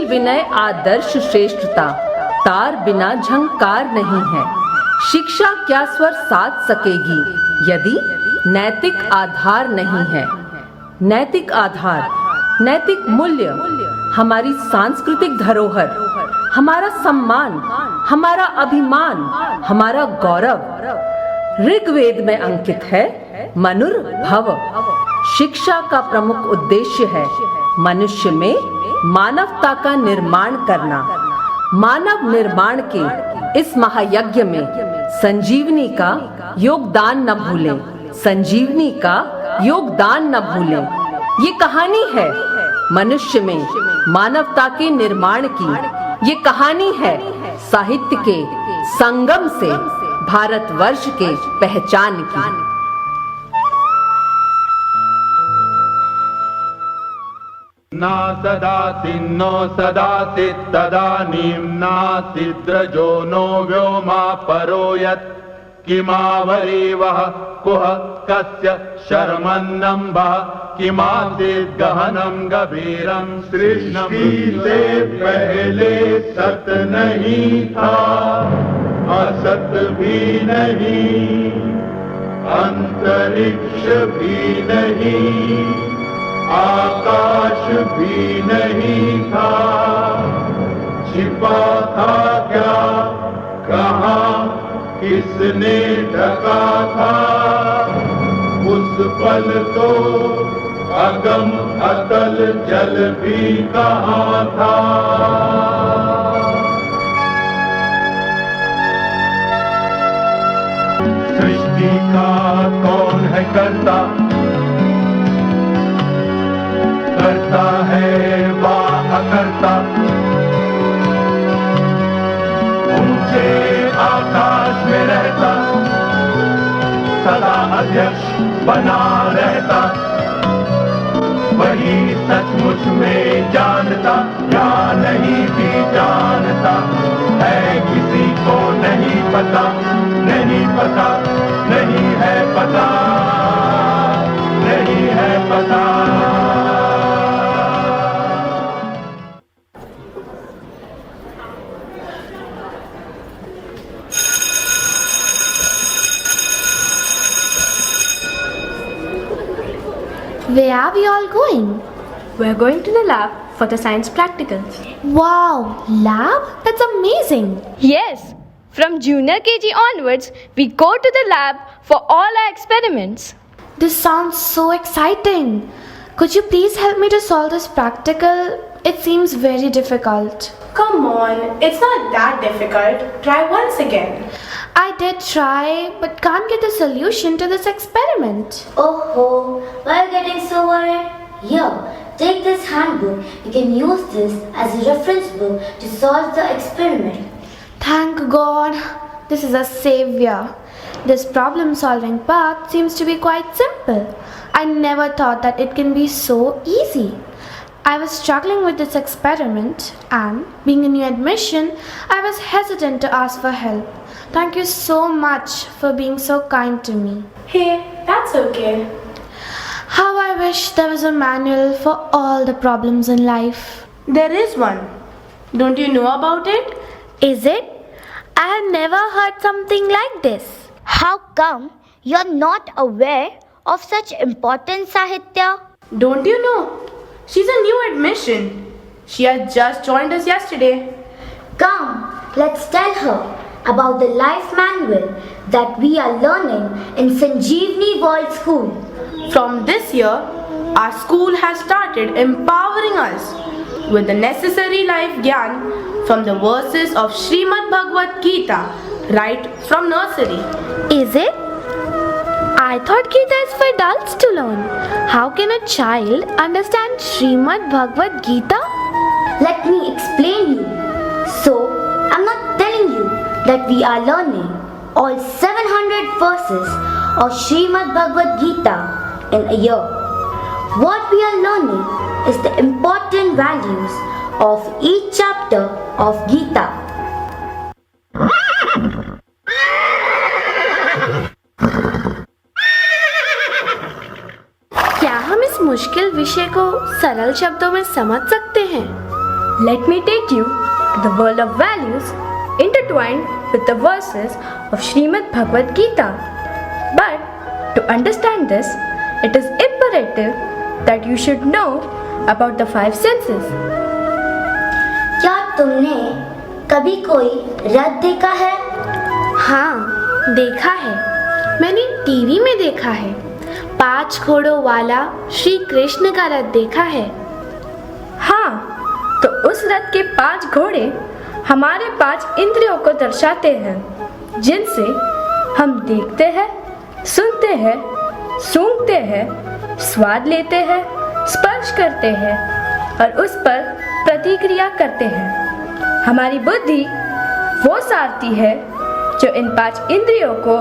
विनय आदर्श श्रेष्ठता, तार बिना झंकार नहीं है। शिक्षा क्या स्वर साध सकेगी यदि नैतिक आधार नहीं है। नैतिक आधार नैतिक मूल्य, हमारी सांस्कृतिक धरोहर, हमारा सम्मान, हमारा अभिमान, हमारा गौरव ऋग्वेद में अंकित है मनुर्भव। शिक्षा का प्रमुख उद्देश्य है मनुष्य में मानवता का निर्माण करना। मानव निर्माण के इस महायज्ञ में संजीवनी का योगदान न भूलें, संजीवनी का योगदान न भूलें। ये कहानी है मनुष्य में मानवता के निर्माण की। ये कहानी है साहित्य के संगम से भारतवर्ष के पहचान की। ना सदासि नो सदासि तदानीं नासिद्रजो नो व्योमा परो यत् किमावरी वह कुह कस्य शर्मन्नम्बः किमासीत् गहनं गभीरं सृष्टि से पहले सत नहीं था, असत भी नहीं, अंतरिक्ष भी नहीं, आकाश भी नहीं था। छिपा था क्या, कहाँ, किसने ढका था? उस पल तो अगम अतल जल भी कहाँ था। सृष्टि का कौन है करता, करता है वा अकर्ता। ऊंचे आकाश में रहता, सदा अध्यक्ष बना रहता। वही सचमुच में जानता या नहीं भी जानता है, किसी को नहीं पता, नहीं पता, नहीं है पता, नहीं है पता। Where are we all going? We're going to the lab for the science practicals. Wow, lab? That's amazing. Yes, from junior KG onwards, we go to the lab for all our experiments. This sounds so exciting. Could you please help me to solve this practical? It seems very difficult. Come on, it's not that difficult. Try once again. I did try, but can't get the solution to this experiment. Oh, why are you getting so worried? Here, take this handbook. You can use this as a reference book to solve the experiment. Thank God, this is a savior. This problem solving part seems to be quite simple. I never thought that it can be so easy. I was struggling with this experiment and, being a new admission, I was hesitant to ask for help. Thank you so much for being so kind to me. Hey, that's okay. How I wish there was a manual for all the problems in life. There is one. Don't you know about it? Is it? I have never heard something like this. How come you're not aware of such important Sahitya? Don't you know? She's a new admission. She has just joined us yesterday. Come, let's tell her about the life manual that we are learning in Sanjeevani World School. From this year, our school has started empowering us with the necessary life gyan from the verses of Srimad Bhagavad Gita right from nursery. Is it? I thought Gita is for adults to learn. How can a child understand Srimad Bhagavad Gita? Let me explain you. So, I'm not telling you that we are learning all 700 verses of Srimad Bhagavad Gita in a year. What we are learning is the important values of each chapter of Gita. क्या हम इस मुश्किल विषय को सरल शब्दों में समझ सकते हैं? Let me take you to the world of values intertwined with the verses of Srimad Bhagavad Gita. But to understand this, it is imperative that you should know about the five senses. क्या तुमने कभी कोई रथ देखा है? हाँ, देखा है। मैंने टीवी में देखा है। 5 घोड़ों वाला श्री कृष्ण का रथ देखा है। हाँ, तो उस रथ के 5 घोड़े हमारे 5 इंद्रियों को दर्शाते हैं, जिनसे हम देखते हैं, सुनते हैं, सूंघते हैं, स्वाद लेते हैं, स्पर्श करते हैं और उस पर प्रतिक्रिया करते हैं। हमारी बुद्धि वो सारथी है जो इन 5 इंद्रियों को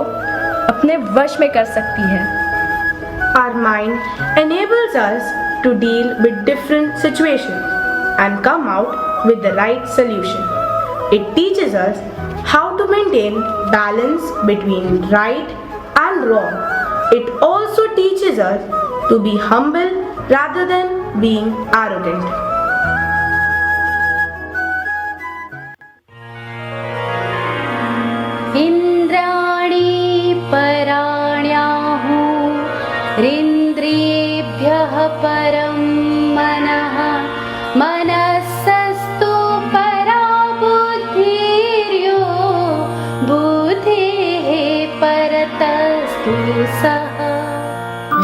अपने वश में कर सकती है। Our mind enables us to deal with different situations and come out with the right solution. It teaches us how to maintain balance between right and wrong. It also teaches us to be humble rather than being arrogant. इन्द्राणि पराण्याहुरिन्द्रियेभ्यः परं मनः मनस्सस्तु परा बुद्धिर्यो बुद्धेः परतस्तु सः।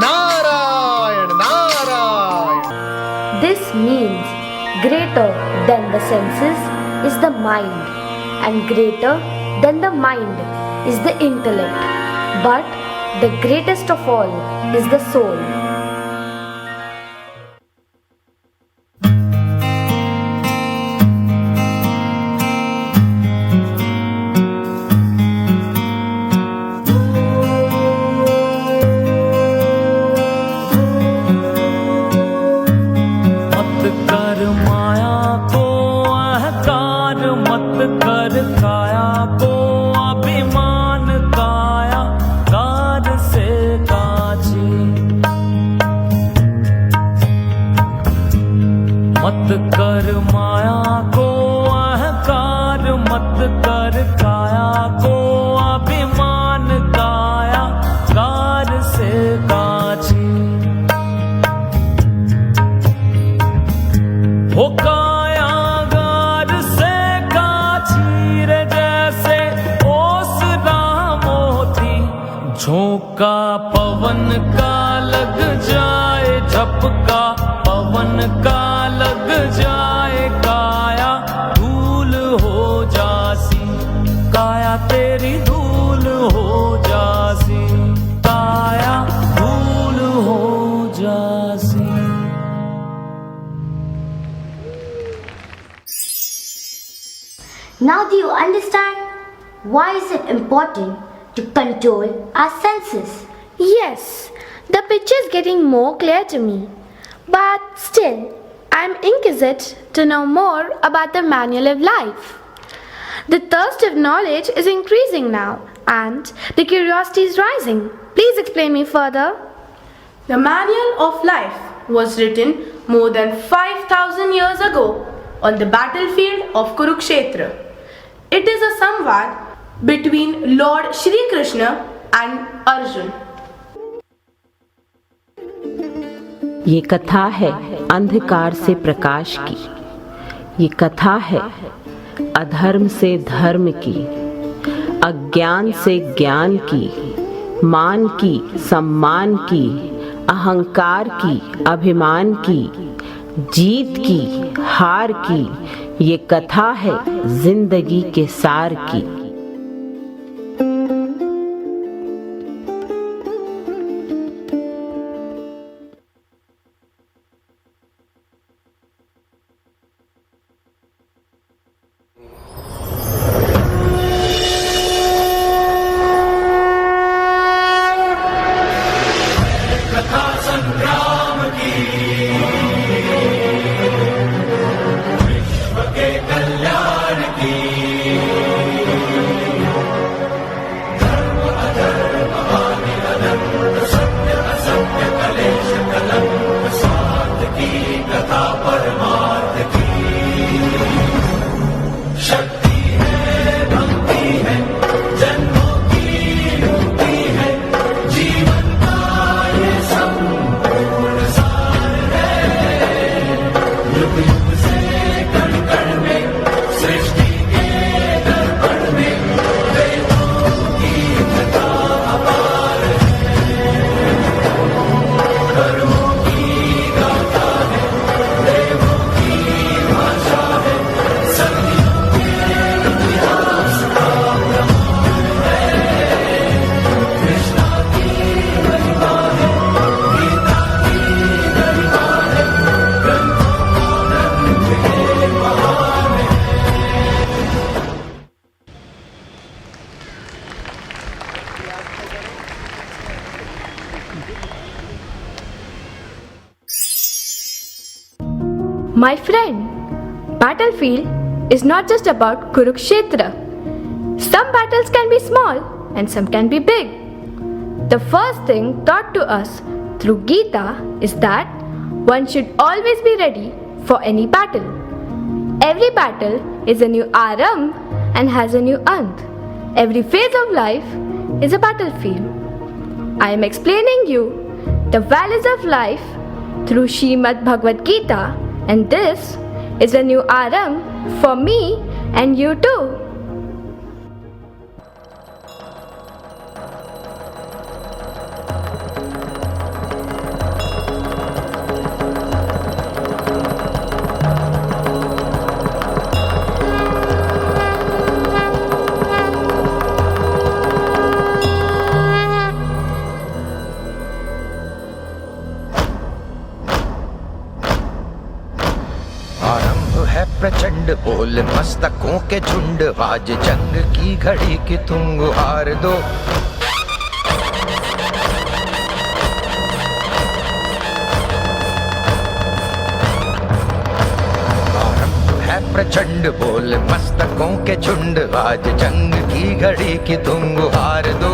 Narayan Narayan. This means greater than the senses is the mind, and greater than the mind is the intellect, but the greatest of all is the soul. मत कर माया को अहंकार, मत कर काया को अभिमान, काया कार से काची हो, काया गार से काची रे, जैसे ओसरा मोती झोंका पवन का लग जाए, झपका पवन का लग जाए, काया धूल हो जासी, काया तेरी धूल हो जासी, काया धूल हो जासी। Now do you understand why is it important to control our senses? Yes, the picture is getting more clear to me. But still, I am inquisitive to know more about the manual of life. The thirst of knowledge is increasing now, and the curiosity is rising. Please explain me further. The manual of life was written more than 5,000 years ago on the battlefield of Kurukshetra. It is a samvad between Lord Shri Krishna and Arjun. ये कथा है अंधकार से प्रकाश की, ये कथा है अधर्म से धर्म की, अज्ञान से ज्ञान की, मान की सम्मान की, अहंकार की अभिमान की, जीत की हार की। ये कथा है जिंदगी के सार की। My friend, battlefield is not just about Kurukshetra. Some battles can be small and some can be big. The first thing taught to us through Gita is that one should always be ready for any battle. Every battle is a new Arambh and has a new Ant. Every phase of life is a battlefield. I am explaining you the values of life through Srimad Bhagavad Gita, and this is a new Arambh for me and you too. प्रचंड बोल मस्तकों के झुंड, आज जंग की घड़ी की तुम गुहार दो। आरंभ है प्रचंड बोल मस्तकों के झुंड, आज जंग की घड़ी की तुम गुहार दो।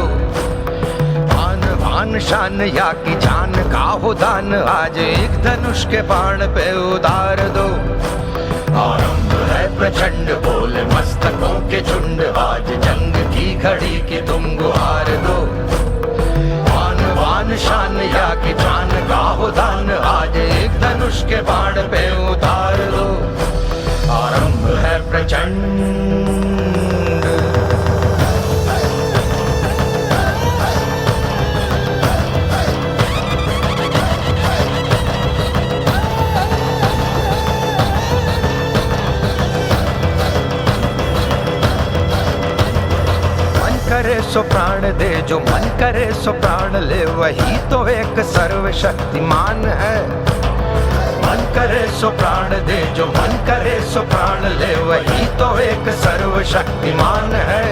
आन बान शान या की जान का हो दान, आज एक धनुष के बाण पे उतार दो। आरंभ है प्रचंड बोल मस्तकों के झुंड, आज जंग की घड़ी की तुम गुहार दो। आन बान शान या की जान का हो दान, आज एक धनुष के बाण पे उतार दो। आरंभ है प्रचंड। करे सो प्राण दे, जो मन करे सो प्राण ले, वही तो एक सर्वशक्तिमान है। मन करे सो प्राण दे, जो मन करे सो प्राण ले, वही तो एक सर्वशक्तिमान है।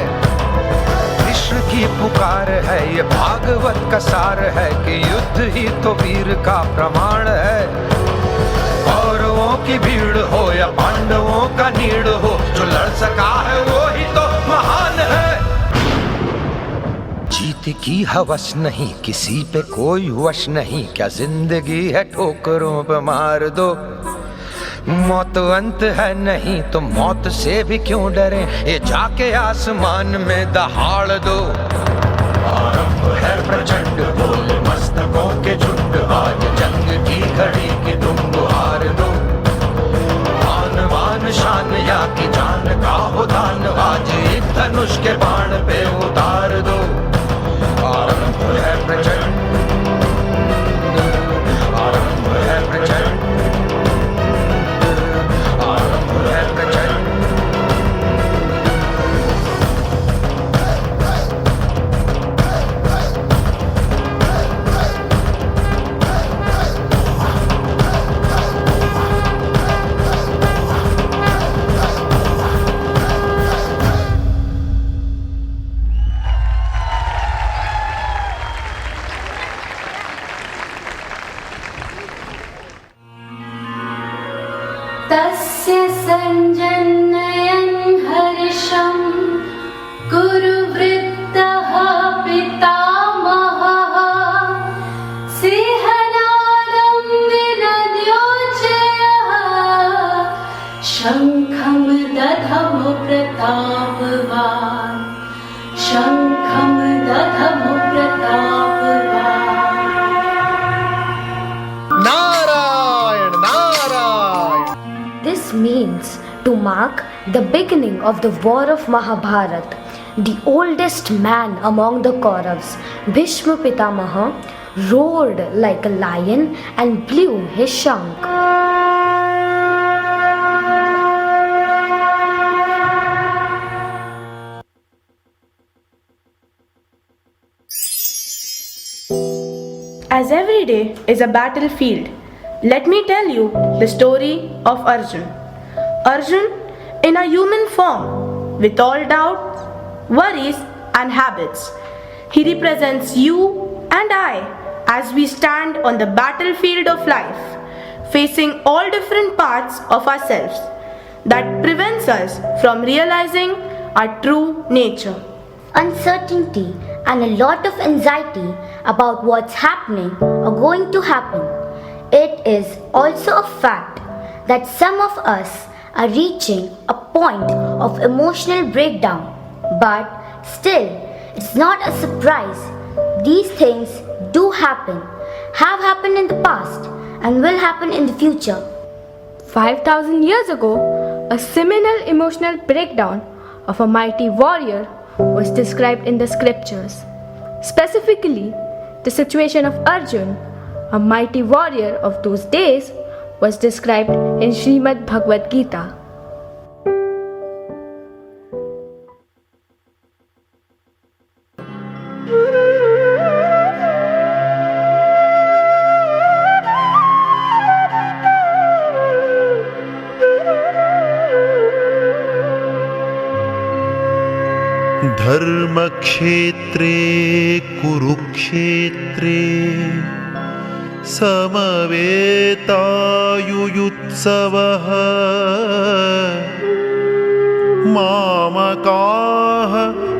कृष्ण की पुकार है, ये भागवत का सार है, कि युद्ध ही तो वीर का प्रमाण है। कौरवों की भीड़ हो या पांडवों का नीड़ हो, जो लड़ सका है वो ही तो महान है। जीत की हवस नहीं, किसी पे कोई वश नहीं, क्या जिंदगी है ठोकरों पे मार दो। मौत अंत है नहीं तो मौत से भी क्यों डरे, ये जाके आसमान में दहाड़ दो। आरंभ है प्रचंड बोल मस्तकों के झुंड, आज जंग की घड़ी की तुम गुहार दो। आन बान शान या की जान का हो दान, आज एक धनुष के बाण पे उतार दो। आरंभ है प्रचंड, आरंभ है प्रचंड, आरंभ है प्रचंड। तस्य सञ्जनयन् हर्षं कुरुवृद्धः पितामहः, सिंहनादं विनद्योच्चयः, शङ्खं दधमु प्रतापवान्, शङ्खं दधमु प्रतापवान्। Narayan Narayan. This means to mark the beginning of the war of Mahabharata. The oldest man among the Kauravas, Bhishma Pitamaha, roared like a lion and blew his shankh. As every day is a battlefield, let me tell you the story of Arjun. Arjun in a human form, with all doubts, worries and habits. He represents you and I as we stand on the battlefield of life. facing all different parts of ourselves that prevents us from realizing our true nature. Uncertainty and a lot of anxiety about what's happening or going to happen. It is also a fact that some of us are reaching a point of emotional breakdown, but still, it's not a surprise. These things do happen, have happened in the past, and will happen in the future. 5,000 years ago, a seminal emotional breakdown of a mighty warrior was described in the scriptures. Specifically, the situation of Arjun, a mighty warrior of those days, was described in Srimad Bhagavad Gita. धर्मक्षेत्रे कुरुक्षेत्रे समवेतायुयुत्सवः मामकाः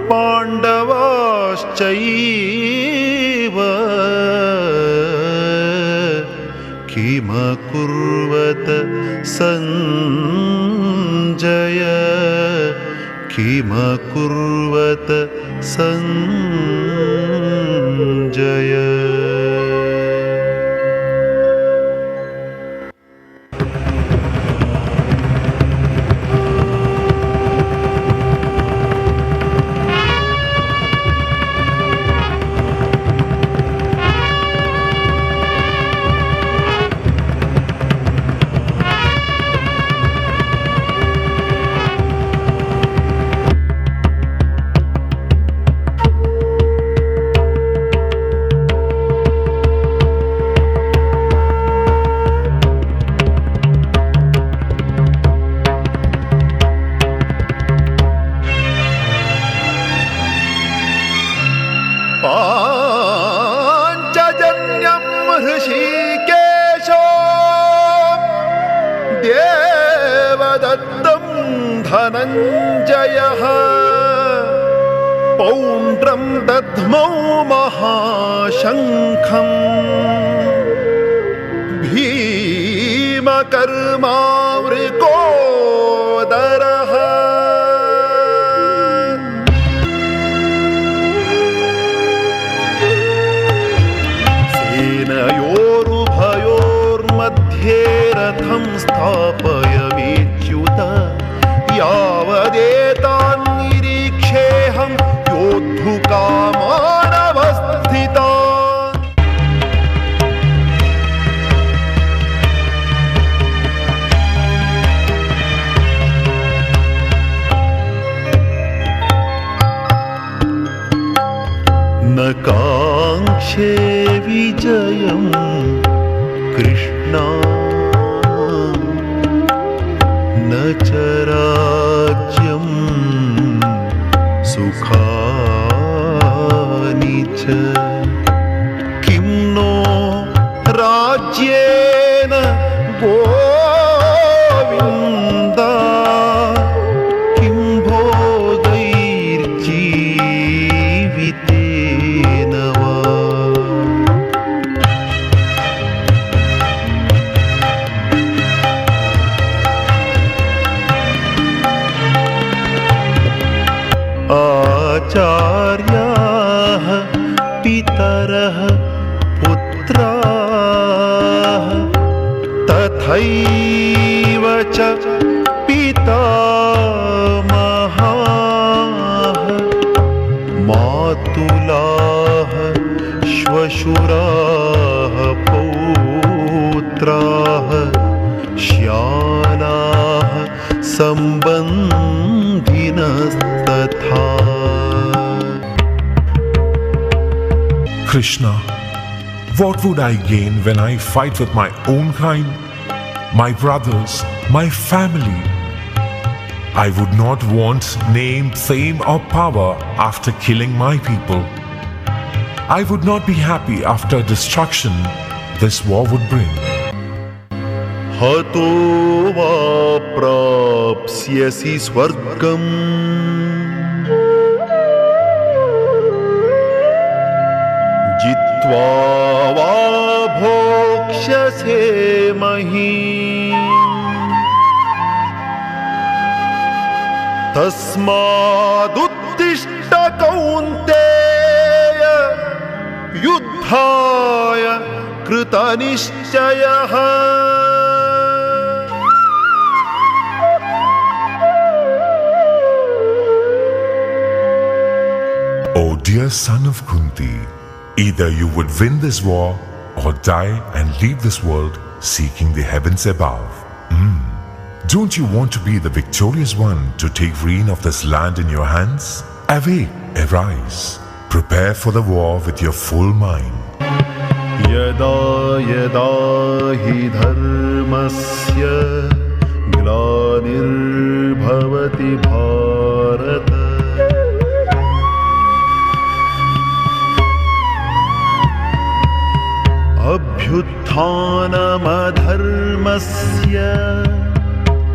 पाण्डवाश्चैव किमकुर्वत सञ्जय किमकुर्वत सञ्जय। पाञ्चजन्यं ऋषिकेशो देवदत्तं धनञ्जयः पौण्ड्रं दद्मौ महाशङ्खम् भीमकर्मावृकोदरः सेनयोरुभयोर्मध्ये रथं स्थापयामीच्युत यावदेतान्निरीक्षेऽहं योद्धुकामानवस्थितान्। न काङ्क्षे विजयं कृष्णा न च राज्यं सुखानि च किं no राज्येन Govind किं भोगैर्जीवितेन वा। आचार्याः पितरः पुत्राः तथैव च पितामहाः मातुलाः श्वशुराः पौत्राः श्यालाः सम्बन्धिनस्तथा। Krishna, what would I gain when I fight with my own kind, my brothers, my family? I would not want name, fame or power after killing my people. I would not be happy after destruction this war would bring. हतो वा प्राप्स्यसि स्वर्गम् जित्वा वा भोक्ष्यसे महीम् तस्मादुत्तिष्ठ कौन्तेय युद्धाय कृतनिश्चयः O dear son of Kunti, either you would win this war or die and leave this world seeking the heavens above. Don't you want to be the victorious one to take reign of this land in your hands? Awake, arise. Prepare for the war with your full mind. यदा यदा हि धर्मस्य ग्लानिर्भवति भारत अभ्युत्थानमधर्मस्य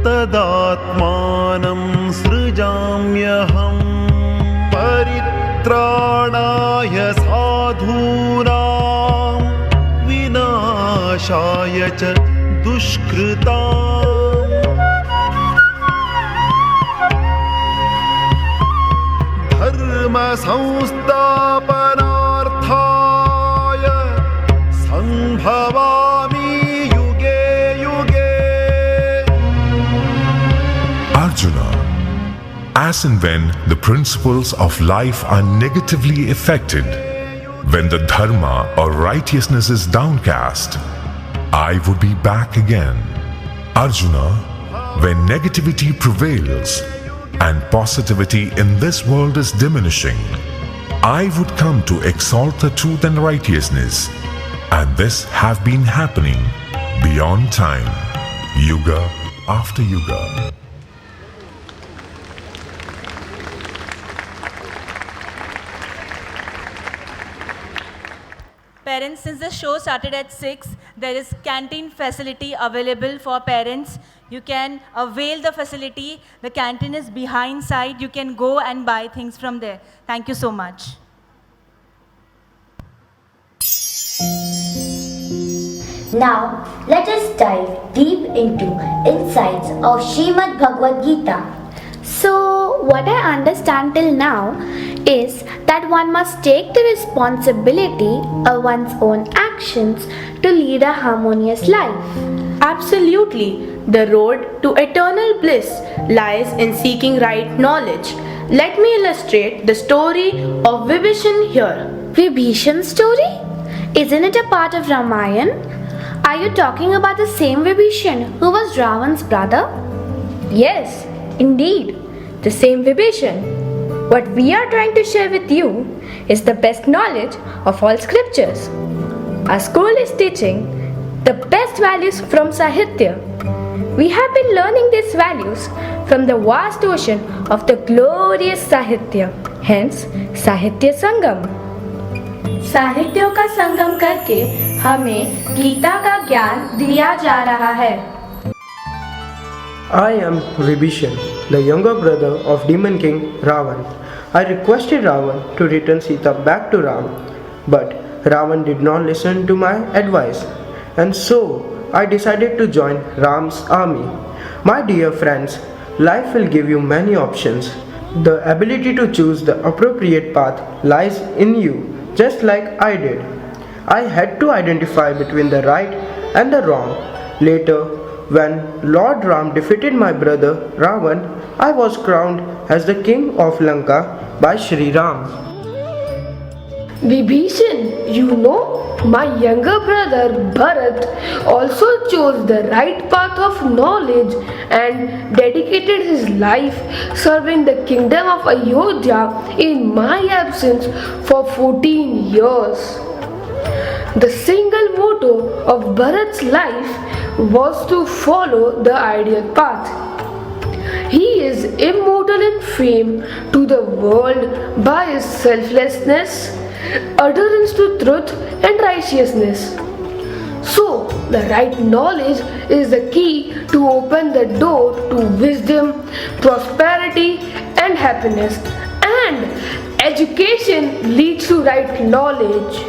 तदात्मानं सृजाम्यहम् परित्राणाय साधूनां विनाशाय च दुष्कृताम् धर्म संस्थापनार्थाय संभवामि युगे युगे. Arjuna, as and when the principles of life are negatively affected, when the dharma or righteousness is downcast, I would be back again. Arjuna, when negativity prevails and positivity in this world is diminishing, I would come to exalt the truth and righteousness, and this have been happening beyond time, yuga after yuga. Parents, since the show started at 6, there is canteen facility available for parents. You can avail the facility. The canteen is behind side. You can go and buy things from there. Thank you so much. Now, let us dive deep into insights of Srimad Bhagavad Gita. So, what I understand till now is that one must take the responsibility of one's own actions to lead a harmonious life. Absolutely. The road to eternal bliss lies in seeking right knowledge. Let me illustrate the story of Vibhishan here. Vibhishan's story? Isn't it a part of Ramayana? Are you talking about the same Vibhishan who was Ravan's brother? Yes, indeed, the same Vibhishan. What we are trying to share with you is the best knowledge of all scriptures. Our school is teaching the best values from Sahitya. We have been learning these values from the vast ocean of the glorious Sahitya, hence Sahitya Sangam. साहित्यों का संगम करके हमें गीता का ज्ञान दिया जा रहा है. I am Vibhishan, the younger brother of Demon King Ravan. I requested Ravan to return Sita back to Ram, but Ravan did not listen to my advice, and so I decided to join Ram's army. My dear friends, life will give you many options. The ability to choose the appropriate path lies in you, just like I did. I had to identify between the right and the wrong. Later, when Lord Ram defeated my brother Ravan, I was crowned as the king of Lanka by Shri Ram. Vibhishan, you know, my younger brother Bharat also chose the right path of knowledge and dedicated his life serving the kingdom of Ayodhya in my absence for 14 years. The single motto of Bharat's life was to follow the ideal path. He is immortal in fame to the world by his selflessness, adherence to truth and righteousness. So, the right knowledge is the key to open the door to wisdom, prosperity, and happiness. And education leads to right knowledge.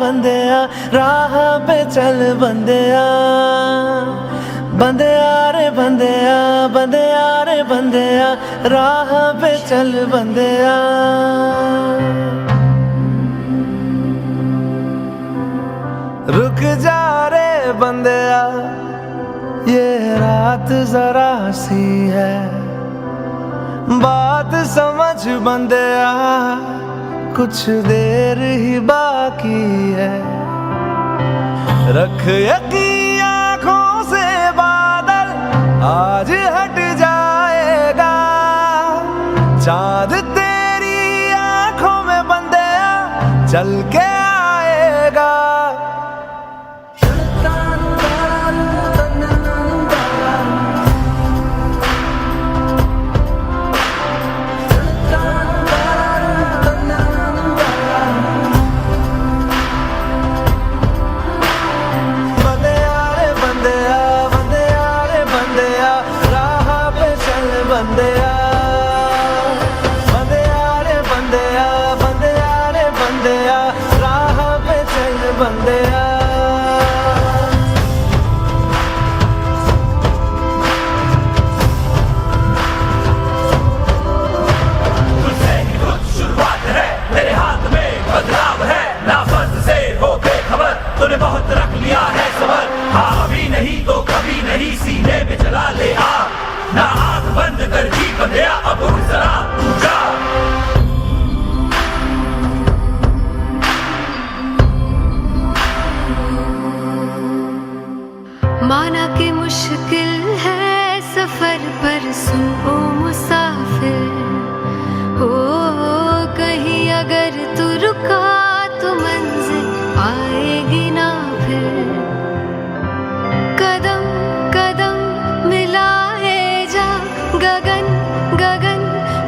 बंदिया राह पे चल बंदिया बंदिया रे बंदिया बंदिया रे बंदिया राह पे चल बंदिया रुक जा रे बंदिया ये रात जरा सी है बात समझ बंदिया कुछ देर ही बाकी है रख यकीन आँखों से बादल आज हट जाएगा चाँद तेरी आँखों में बंदिया चल के आएगा बंदिया बंदिया रे बंदिया बंदिया रे बंदिया राह पे चल बंदिया तुझसे ही कुछ शुरुआत है तेरे हाथ में बदलाव है ना फर्ज से हो बेखबर तूने बहुत रख लिया है सबर हाँ अभी नहीं तो कभी नहीं सीने में चला ले आ ना आँख बंद कर जी बंदिया अब उठ जरा तू जा माना कि मुश्किल है सफर पर सुन ओ मुसाफिर हो कहीं अगर तू रुका तो मंजिल आएगी ना फिर कदम कदम मिलाए जा गगन गगन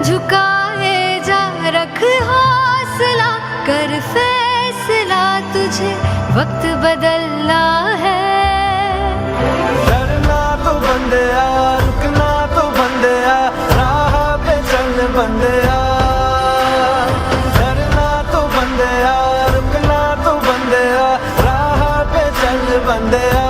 झुकाए जा रख हौसला कर फैसला तुझे वक्त बदलना है डरना तो बंदिया रुकना तो बंदिया राह पे चल बंदिया डरना तो बंदिया रुकना तो बंदिया राह पे चल बंदिया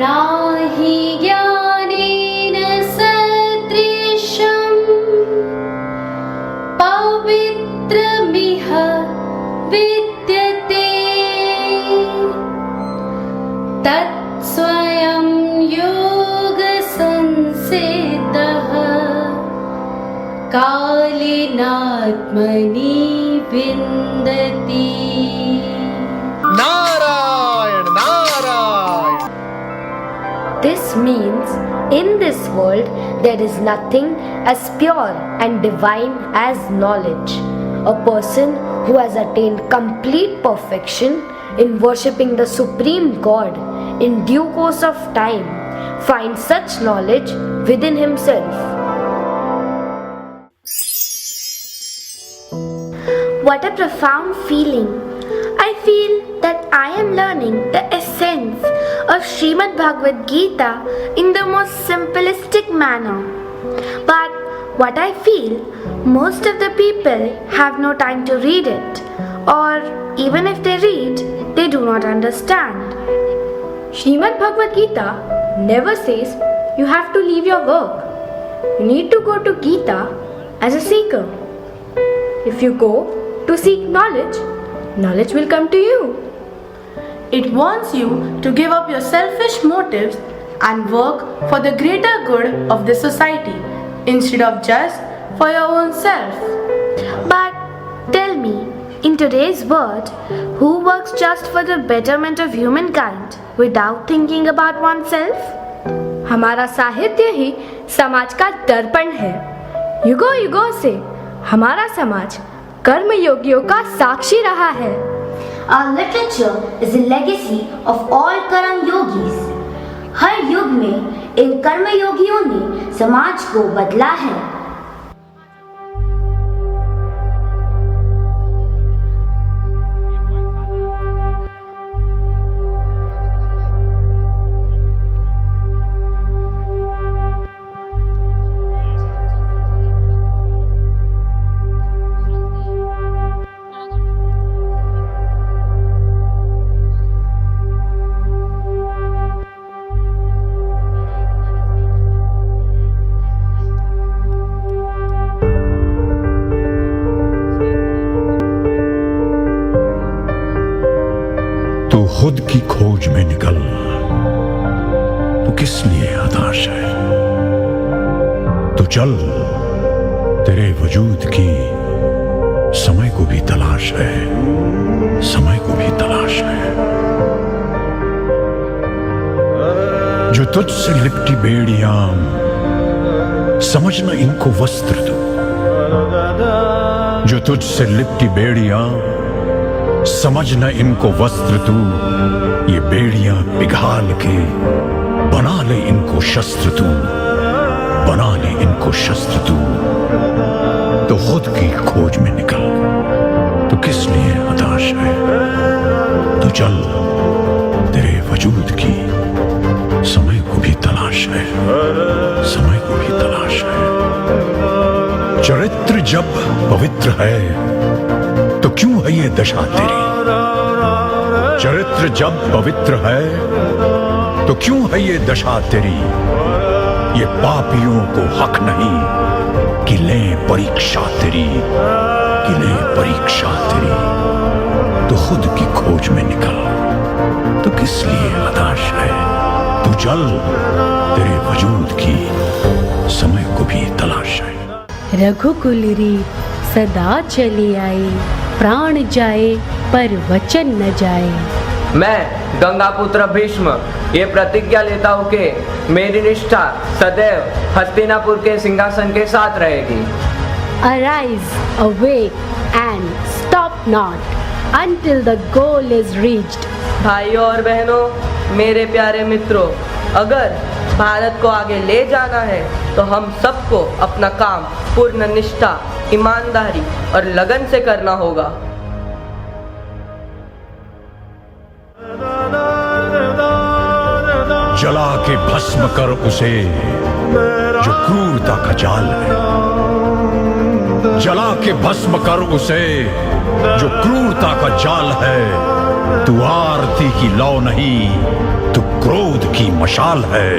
नाहि ज्ञानेन सदृशं पवित्रमिह विद्यते तत्स्वयं योगसंसिद्धः कालेनात्मनि विन्दति Narayan Narayan This means in this world there is nothing as pure and divine as knowledge. A person who has attained complete perfection in worshipping the Supreme God in due course of time finds such knowledge within himself. What a profound feeling. I feel that I am learning the essence of Srimad Bhagavad Gita in the most simplistic manner. But what I feel, most of the people have no time to read it, or even if they read, they do not understand. Srimad Bhagavad Gita never says you have to leave your work. You need to go to Gita as a seeker. If you go to seek knowledge, knowledge will come to you. It wants you to give up your selfish motives and work for the greater good of the society instead of just for your own self. But tell me, in today's world, who works just for the betterment of humankind without thinking about oneself? हमारा साहित्य ही समाज का दर्पण है। युगों युगों से हमारा समाज कर्म योगियों का साक्षी रहा है। Our literature is a legacy of all कर्म yogis. हर युग में इन कर्म योगियों ने समाज को बदला है। खुद की खोज में निकल, तो किस लिए हताश है? तो चल, तेरे वजूद की समय को भी तलाश है, समय को भी तलाश है। जो तुझसे लिपटी बेड़ियां, समझ न इनको वस्त्र तू। जो तुझसे लिपटी बेड़ियां, समझ न इनको वस्त्र तू। ये बेड़ियां पिघाल के बना ले इनको शस्त्र तू, बना ले इनको शस्त्र तू। तो खुद की खोज में निकल, तो किस लिए हताश है? तो चल, तेरे वजूद की समय को भी तलाश है, समय को भी तलाश है। चरित्र जब पवित्र है, तो क्यों है ये दशा तेरी? चरित्र जब पवित्र है, तो क्यों है ये दशा तेरी? ये पापियों को हक नहीं कि लें परीक्षा तेरी, कि लें परीक्षा तेरी। तो खुद की खोज में निकल, तो किस लिए हताश है? तू चल, तेरे वजूद की समय को भी तलाश है। रघुकुल रीत सदा चली आई, प्राण जाए पर वचन न जाए। मैं गंगापुत्र भीष्म ये प्रतिज्ञा लेता हूँ कि मेरी निष्ठा सदैव हस्तिनापुर के सिंहासन के साथ रहेगी। Arise, awake and stop not until the goal is reached. भाइयों और बहनों, मेरे प्यारे मित्रों, अगर भारत को आगे ले जाना है तो हम सबको अपना काम पूर्ण निष्ठा, ईमानदारी और लगन से करना होगा। जला के भस्म कर उसे जो क्रूरता का जाल है, जला के भस्म कर उसे जो क्रूरता का जाल है। तू आरती की लौ नहीं, तू क्रोध की मशाल है,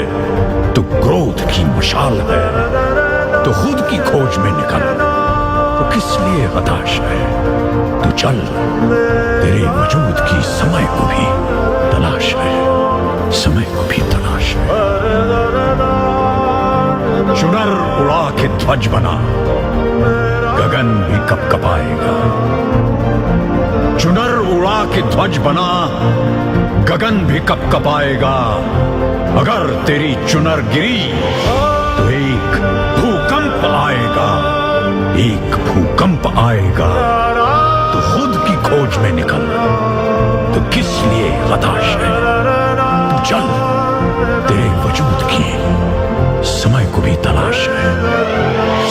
तू क्रोध की मशाल है। तो खुद की खोज में निकल, तो किस लिए हताश है? तू चल, तेरे वजूद की समय को भी तलाश है, समय को भी तलाश है। चुनर उड़ा के ध्वज बना, गगन भी कपकपाएगा। चुनर उड़ा के ध्वज बना, गगन भी कपकपाएगा। अगर तेरी चुनर गिरी तो एक भूकंप आएगा, एक भूकंप आएगा। तो खुद की खोज में निकल, तो किस लिए हताश है? तो चल, तेरे वजूद की समय को भी तलाश है,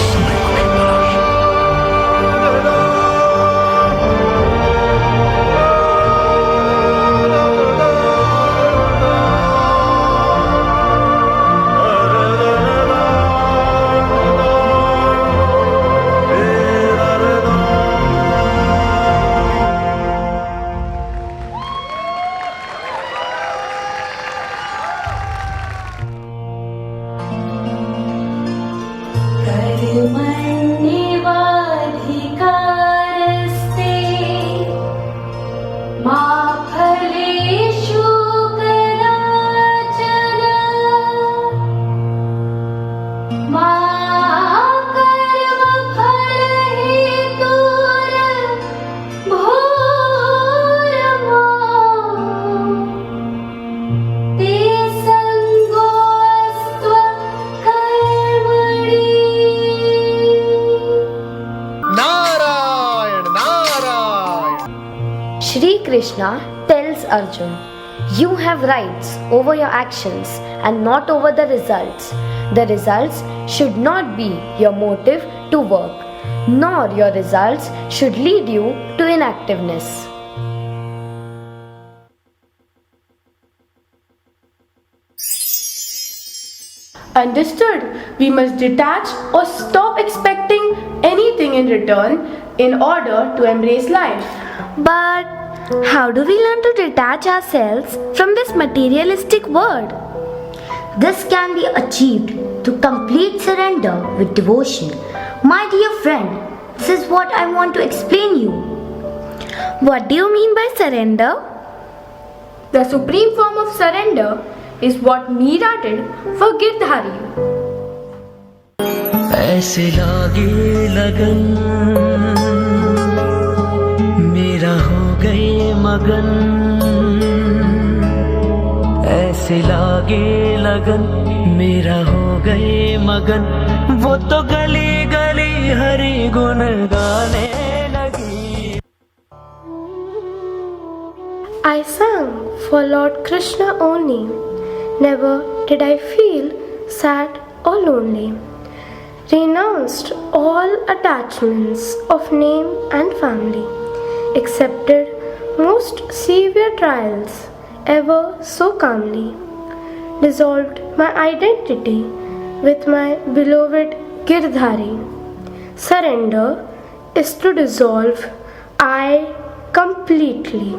समय को भी तलाश है। Krishna tells Arjun, you have rights over your actions and not over the results. The results should not be your motive to work, nor your results should lead you to inactiveness. Understood. We must detach or stop expecting anything in return in order to embrace life. But how do we learn to detach ourselves from this materialistic world? This can be achieved through complete surrender with devotion. My dear friend, this is what I want to explain you. What do you mean by surrender? The supreme form of surrender is what Meera did for Girdhari. ऐसे लागे लगन मेरा हो गए मगन ऐसे लागे लगन मेरा हो गए मगन वो तो गली गली हरि गुण गाने लगी. I sang for Lord Krishna only. Never did I feel sad or lonely. Renounced all attachments of name and family. Accepted most severe trials ever so calmly. Dissolved my identity with my beloved Girdhari. Surrender is to dissolve I completely.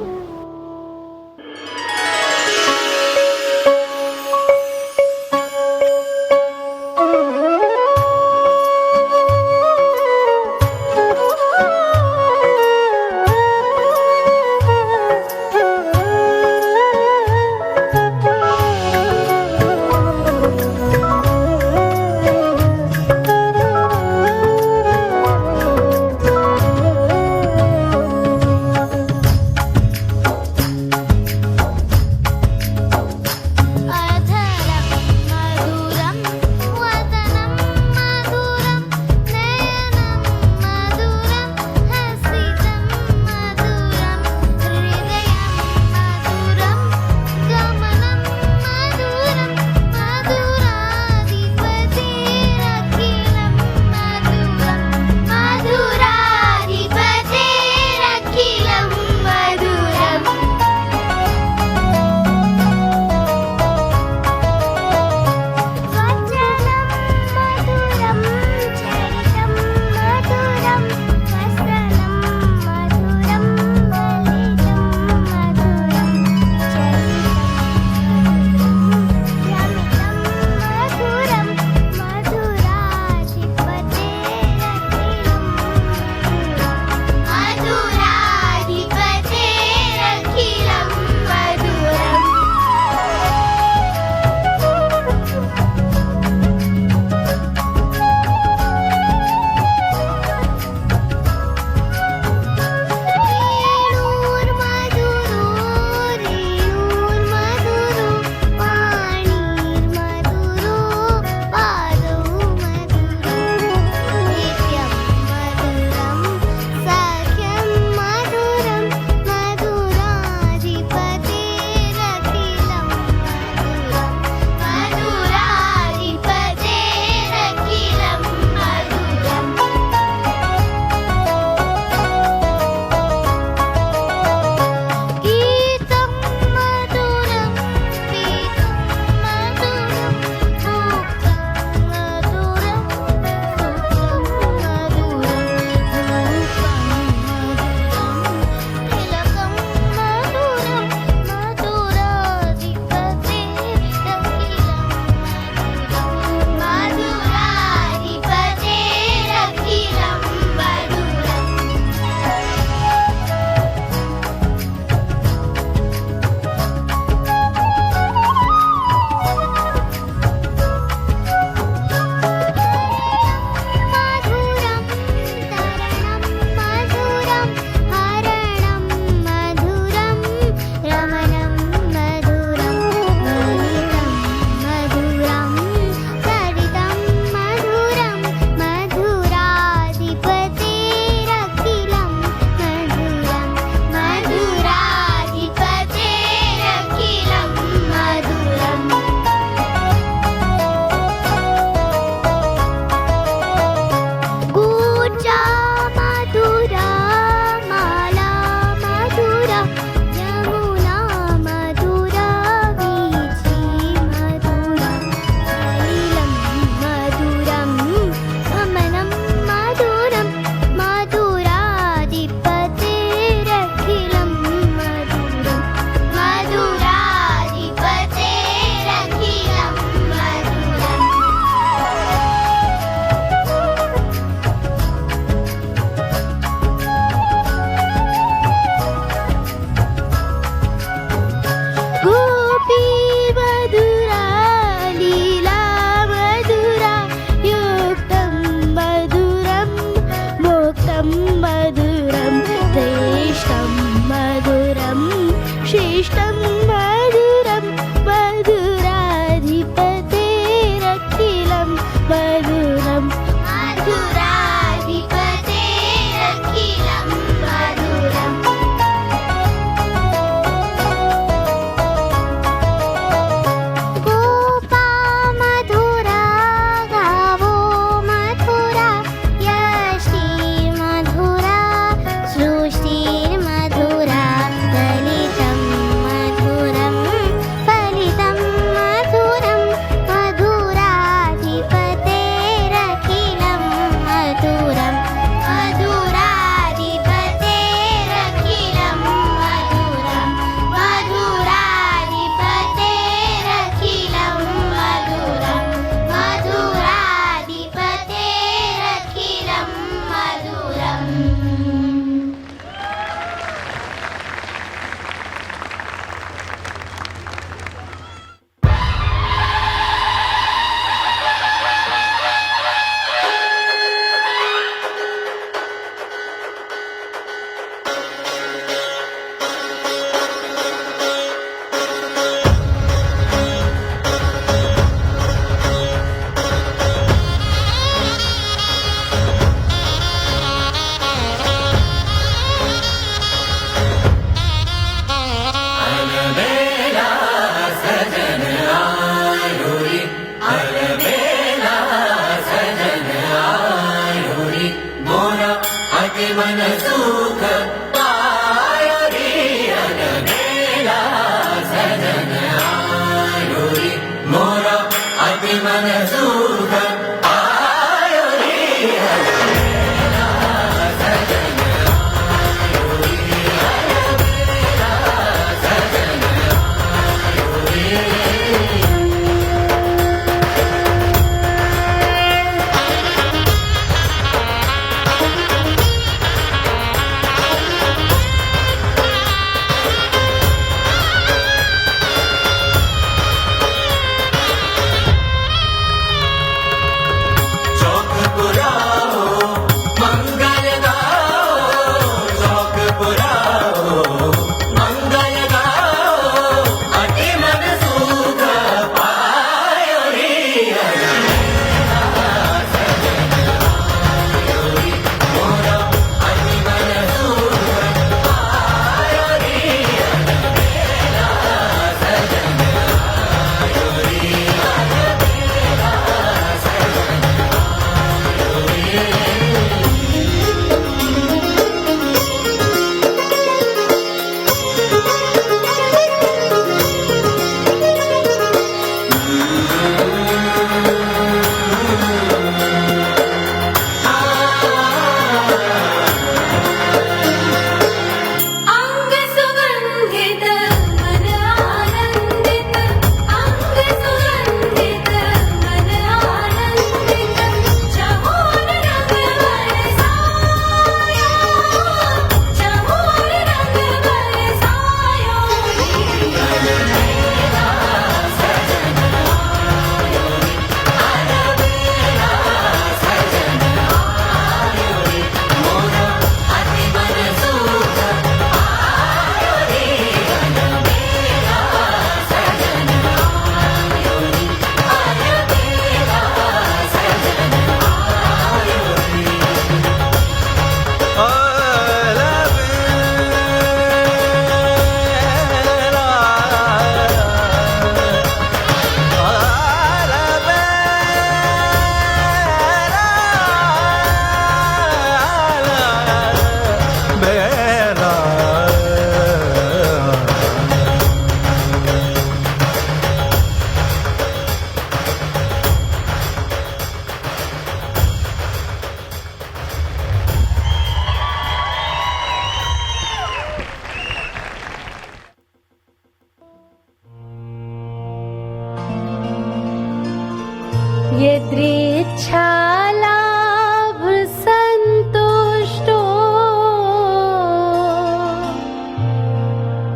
यदृच्छालाभ सन्तुष्टो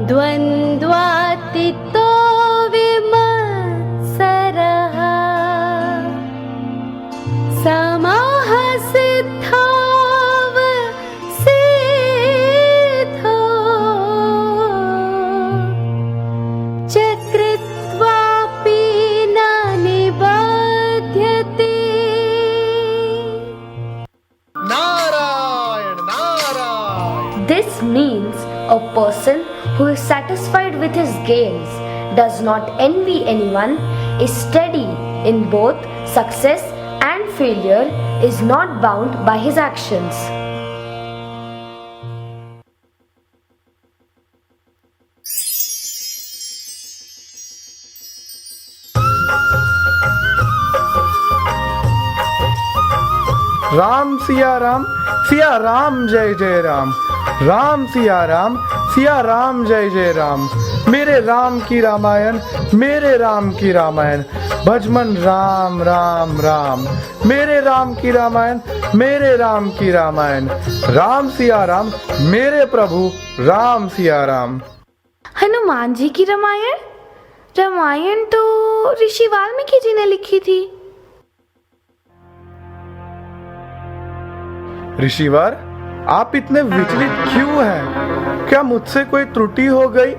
द्वन्द्वातीतो विमत्सरः समः सिद्धावसिद्धो चकृत्वापि न निबध्यते। Narayan Narayan. This means a person who is satisfied with his gains, does not envy anyone, is steady in both success and failure, is not bound by his actions. Ram Siya Ram जय जय राम सिया राम जय जय राम। मेरे राम की रामायण भजमन राम राम राम। मेरे राम की रामायण राम सिया राम मेरे प्रभु राम सिया राम। हनुमान जी की रामायण तो ऋषि वाल्मीकि जी ने लिखी थी। ऋषिवर, आप इतने विचलित क्यों हैं? क्या मुझसे कोई त्रुटि हो गई?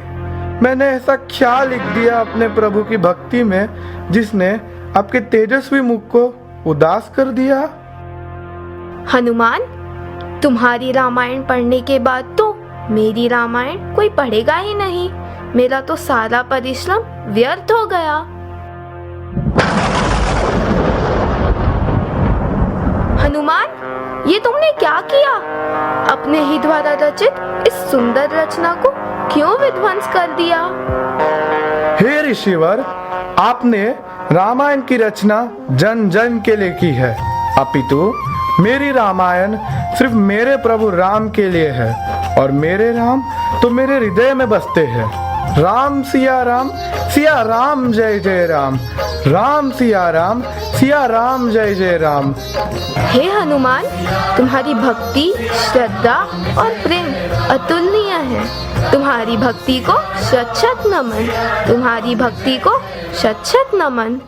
मैंने ऐसा क्या लिख दिया अपने प्रभु की भक्ति में जिसने आपके तेजस्वी मुख को उदास कर दिया? हनुमान, तुम्हारी रामायण पढ़ने के बाद तो मेरी रामायण कोई पढ़ेगा ही नहीं। मेरा तो सारा परिश्रम व्यर्थ हो गया। हनुमान, ये तुमने क्या किया? अपने ही द्वारा रचित इस सुंदर रचना को क्यों विध्वंस कर दिया? हे ऋषिवर, आपने रामायण की रचना जन जन के लिए की है, अपितु मेरी रामायण सिर्फ मेरे प्रभु राम के लिए है और मेरे राम तो मेरे हृदय में बसते हैं। राम सिया राम जय जय राम, राम सिया राम जय जय राम। हे हनुमान, तुम्हारी भक्ति, श्रद्धा और प्रेम अतुलनीय है। तुम्हारी भक्ति को शत शत नमन, तुम्हारी भक्ति को शत शत नमन।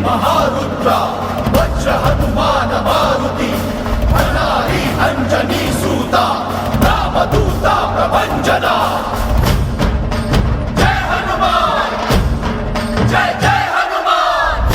महारुद्रा वज्र हनुमान मारुति अनारी अंजनी सूता रामदूता प्रभंजना। जय हनुमान, जय जय हनुमान।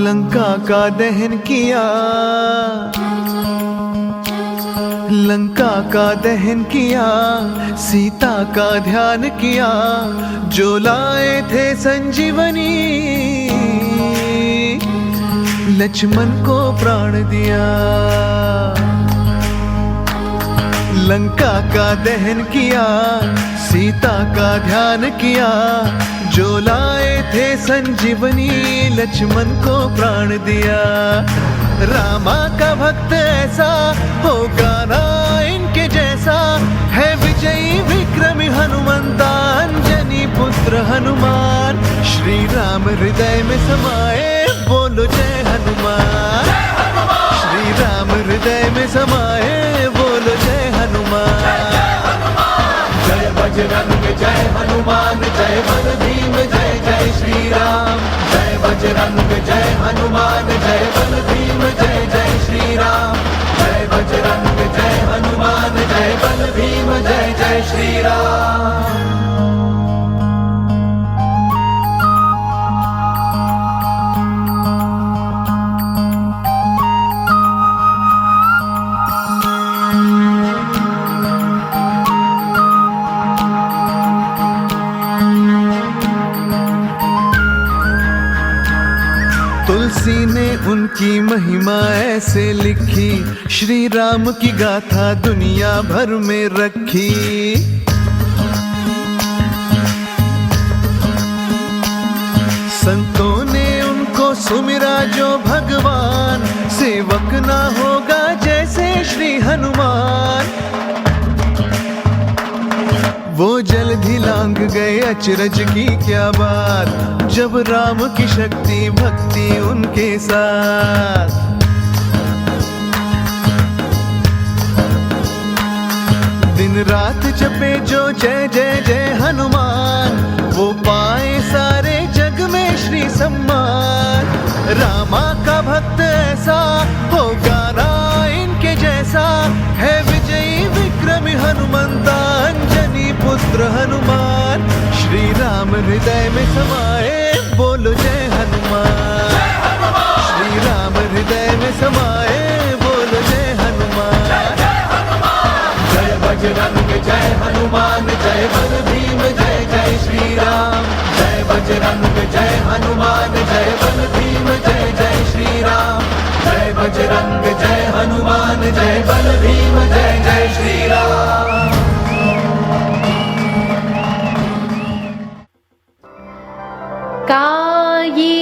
लंका का दहन किया, लंका का दहन किया, सीता का ध्यान किया, जो लाए थे संजीवनी, लक्ष्मण को प्राण दिया। लंका का दहन किया, सीता का ध्यान किया, जो लाए थे संजीवनी, लक्ष्मण को प्राण दिया। रामा का भक्त ऐसा होगा ना इनके जैसा, है विजयी विक्रमी हनुमंता, अंजनी पुत्र हनुमान। श्री राम हृदय में समाए, बोलो जय हनुमान। श्री राम हृदय में समाए, बोलो जय हनुमान। जय बजरंग जय हनुमान, जय बल भीम जय जय श्री राम। जय बजरंग जय हनुमान, जय बल भीम जय जय श्री राम। जय बजरंग जय हनुमान, जय बल भीम जय जय श्री राम। तुलसी ने उनकी महिमा ऐसे लिखी, श्री राम की गाथा दुनिया भर में रखी। संतों ने उनको सुमिरा, जो भगवान सेवक ना होगा जैसे श्री हनुमान। वो जल्दी लांग गए अचरज की क्या बात, जब राम की शक्ति भक्ति उनके साथ। दिन रात जपे जो जय जय जय हनुमान, वो पाए सारे जग में श्री सम्मान। रामा का भक्त ऐसा होगा ना इनके जैसा, है विजयी विक्रमी हनुमंता, अंजनी पुत्र हनुमान। श्री राम हृदय में समाए, बोलो जय हनुमान। श्री राम हृदय में समाए, बोलो जय हनुमान। जय बजरंग जय हनुमान, जय बल भीम जय जय श्री राम। जय बजरंग जय हनुमान, जय बल भीम जय जय श्री राम। जय बजरंग जय हनुमान, जय बल भीम जय जय श्री राम। काये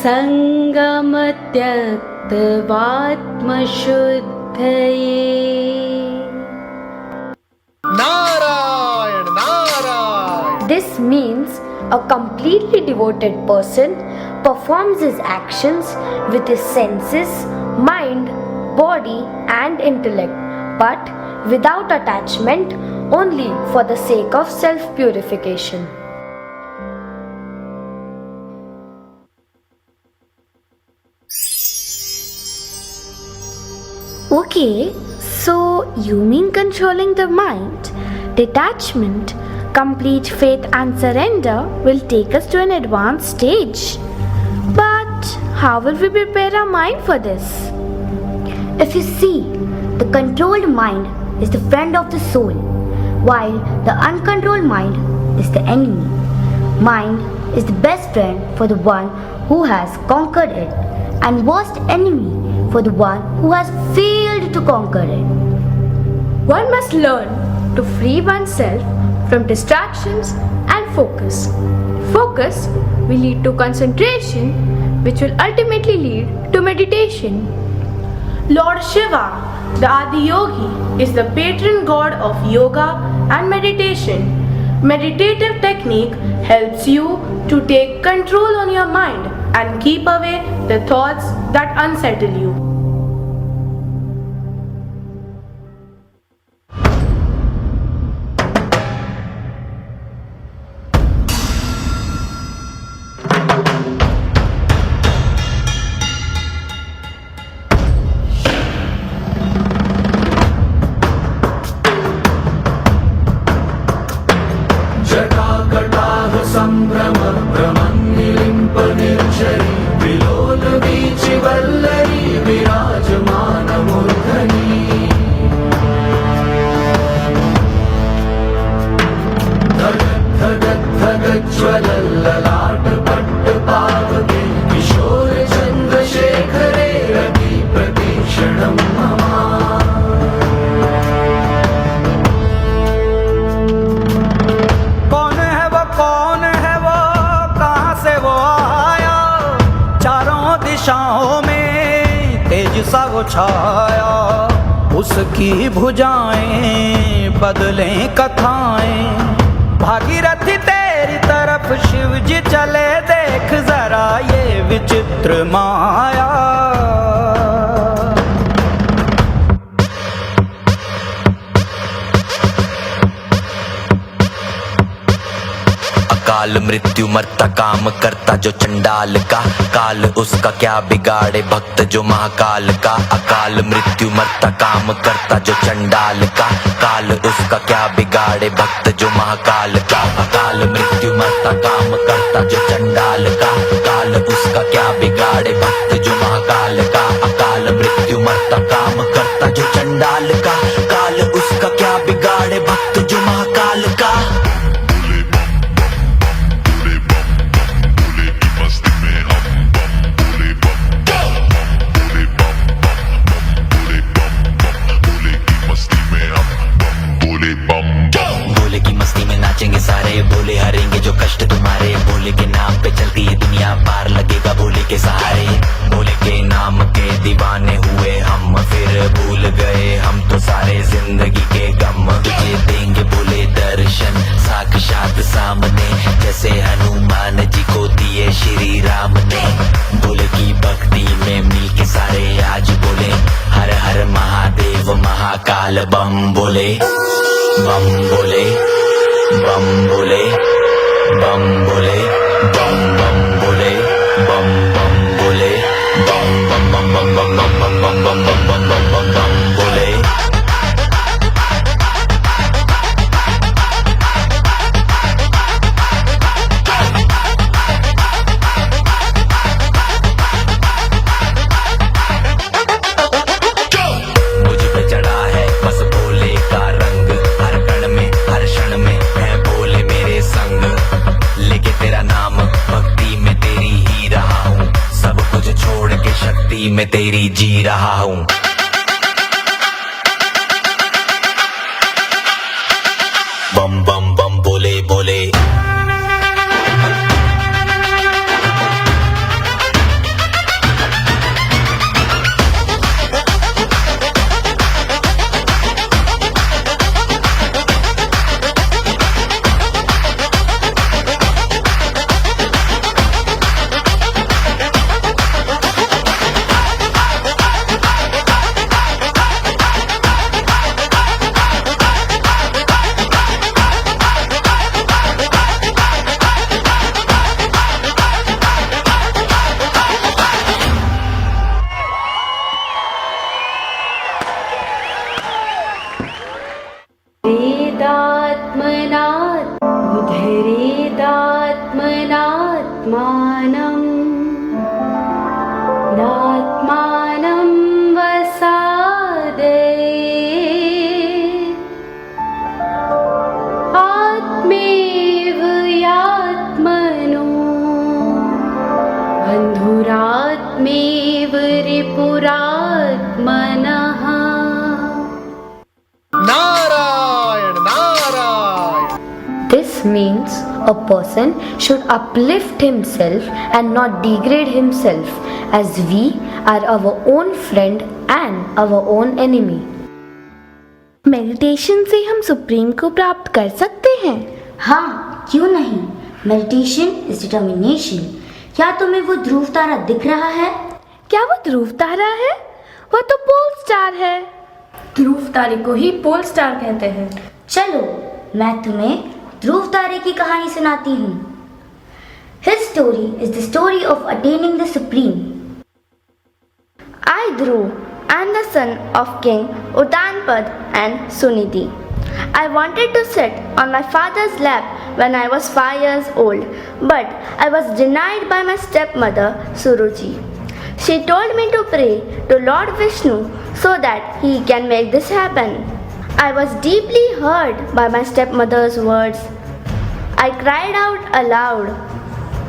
संगम त्यक्तवात्मशुद्धये। Narayan Narayan. This means a completely devoted person performs his actions with his senses, mind, body, and intellect, but without attachment, only for the sake of self-purification. Okay, so you mean controlling the mind, detachment, complete faith and surrender will take us to an advanced stage. But how will we prepare our mind for this? If you see, the controlled mind is the friend of the soul, while the uncontrolled mind is the enemy. Mind is the best friend for the one who has conquered it, and worst enemy for the one who has failed to conquer it. One must learn to free oneself from distractions and focus. Focus will lead to concentration, which will ultimately lead to meditation. Lord Shiva, the Adiyogi, is the patron god of yoga and meditation. Meditative technique helps you to take control on your mind and keep away the thoughts that unsettle you. जटाकटाह संभ्रम भ्रमन्निलिम्प निर्झरी विलोल वीचि वल्लरी विराजमान मूर्धनि धगत् धगत् धगज्ज्वल ललाट पट्ट पावके किशोर चन्द्रशेखरे रति प्रतीक्षणं मम दिशाओं में तेज सा वो छाया, उसकी भुजाएं बदलें कथाएं। भागीरथी तेरी तरफ शिव जी चले, देख जरा ये विचित्र माया। काल मृत्यु मरता काम करता जो चंडाल का, काल उसका क्या बिगाड़े भक्त जो महाकाल का। अकाल मृत्यु मरता काम करता जो चंडाल का, काल उसका क्या बिगाड़े भक्त जो महाकाल का। अकाल मृत्यु मरता काम करता जो चंडाल का, काल उसका क्या बिगाड़े भक्त जो महाकाल का। अकाल मृत्यु मरता काम करता जो चंडाल का, काल उसका क्या बिगाड़े भक्त जो महाकाल का। भोले की मस्ती में नाचेंगे सारे, भोले हरेंगे जो कष्ट तुम्हारे। भोले के नाम पे चलती है दुनिया, पार लगेगा भोले के सहारे। भोले के नाम के दीवाने हुए हम, फिर भूल गए हम तो सारे जिंदगी के गम। तुझे देंगे भोले दर्शन साक्षात सामने, जैसे हनुमान जी को दिए श्री राम ने। भोले की भक्ति में मिलके सारे आज बोले, हर हर महादेव महाकाल बम बोले। बम बोले बम बोले बम बोले बम बम बोले बम बम बोले बम बम बम बम बम बम बम बम बम बम बम बम बम बोले। मैं तेरी जी रहा हूँ। बम बम बम बोले बोले। This means a person should uplift himself and not degrade himself, as we are our own friend and our own enemy. Meditation से हम सुप्रीम को प्राप्त कर सकते हैं? हाँ, क्यों नहीं? Meditation is determination. क्या तुम्हें वो ध्रुव तारा दिख रहा है? क्या वो ध्रुव तारा है? वो तो पोल स्टार है। ध्रुव तारे को ही पोल स्टार कहते हैं। चलो, मैं तुम्हें ध्रुव तारे की कहानी सुनाती हूँ। His story is the story of attaining the supreme. I, Dhruv, am the son of King Udanpad and Suniti. I wanted to sit on my father's lap when I was 5 years old, but I was denied by my stepmother Suruchi. She told me to pray to Lord Vishnu so that he can make this happen. I was deeply hurt by my stepmother's words. I cried out aloud.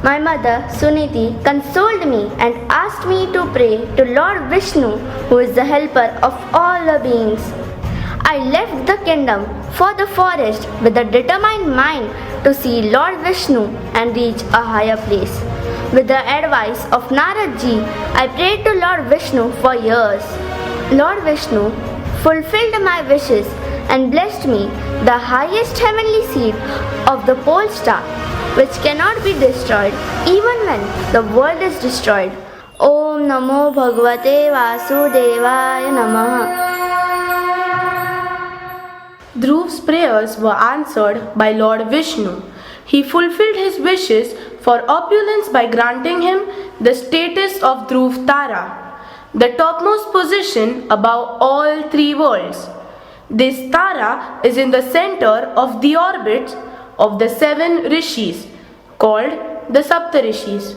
My mother, Suniti, consoled me and asked me to pray to Lord Vishnu, who is the helper of all the beings. I left the kingdom for the forest with a determined mind to see Lord Vishnu and reach a higher place. With the advice of Narad Ji, I prayed to Lord Vishnu for years. Lord Vishnu fulfilled my wishes and blessed me the highest heavenly seat of the pole star, which cannot be destroyed even when the world is destroyed. Om Namo Bhagavate Vasudevaya Namaha. Dhruv's prayers were answered by Lord Vishnu. He fulfilled his wishes for opulence by granting him the status of Dhruv Tara, the topmost position above all three worlds. This Tara is in the center of the orbits of the 7 rishis, called the Saptarishis.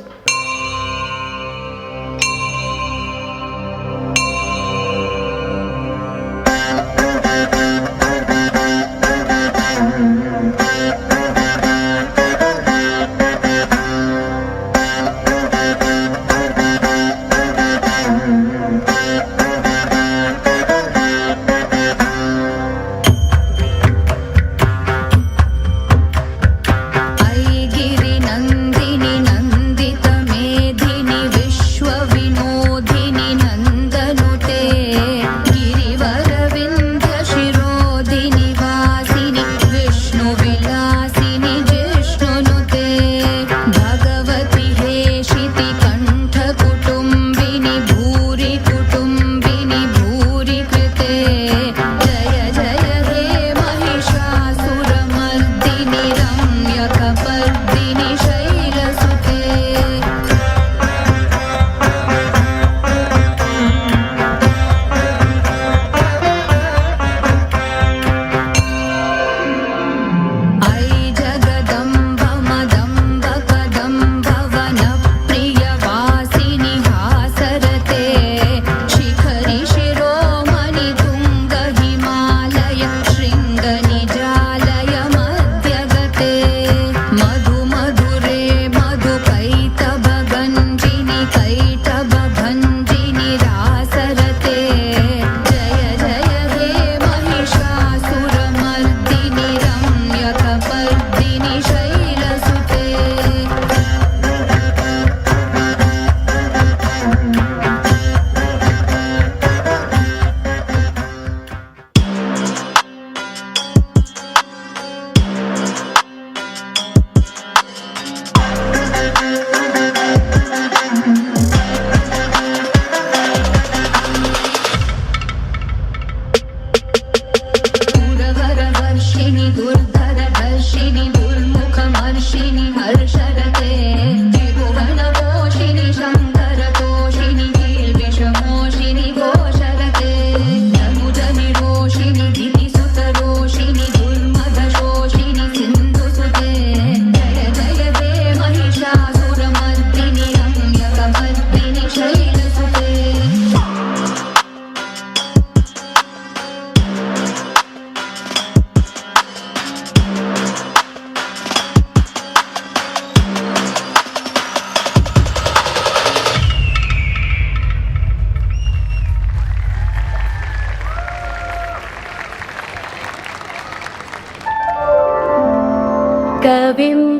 Giri Nandini Nandita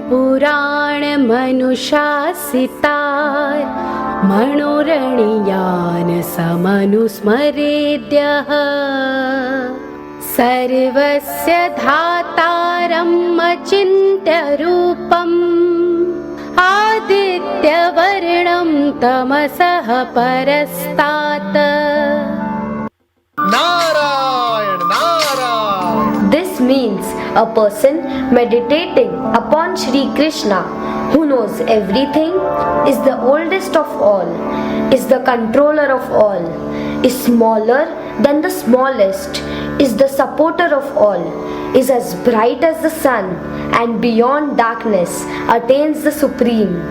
पुराण मनुशासितार मनोरणीयान समनुस्मरेद्यः सर्वस्य धातारम् अचिन्त्य रूपम् आदित्यवर्णं तमसः परस्तात् Narayan Narayan. This means a person meditating upon Shri Krishna, who knows everything, is the oldest of all, is the controller of all, is smaller than the smallest, is the supporter of all, is as bright as the sun, and beyond darkness attains the supreme.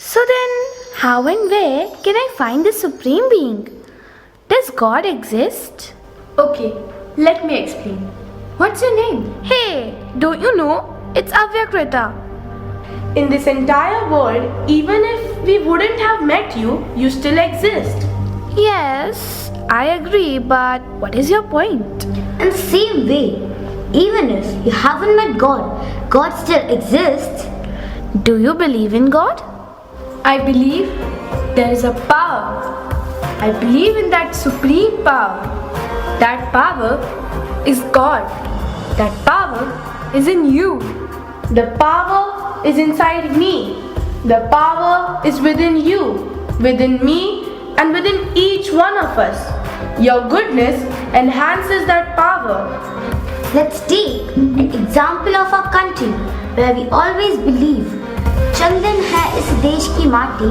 So then, how and where can I find the Supreme Being? Does God exist? Okay, let me explain. What's your name? Hey, don't you know? It's Avyakrita. In this entire world, even if we wouldn't have met you, you still exist. Yes, I agree, but what is your point? In the same way, even if you haven't met God, God still exists. Do you believe in God? I believe there is a power. I believe in that supreme power. That power is God. That power is in you. The power is inside me. The power is within you, within me, and within each one of us. Your goodness enhances that power. Let's take an example of our country where we always believe चंदन है इस देश की माटी,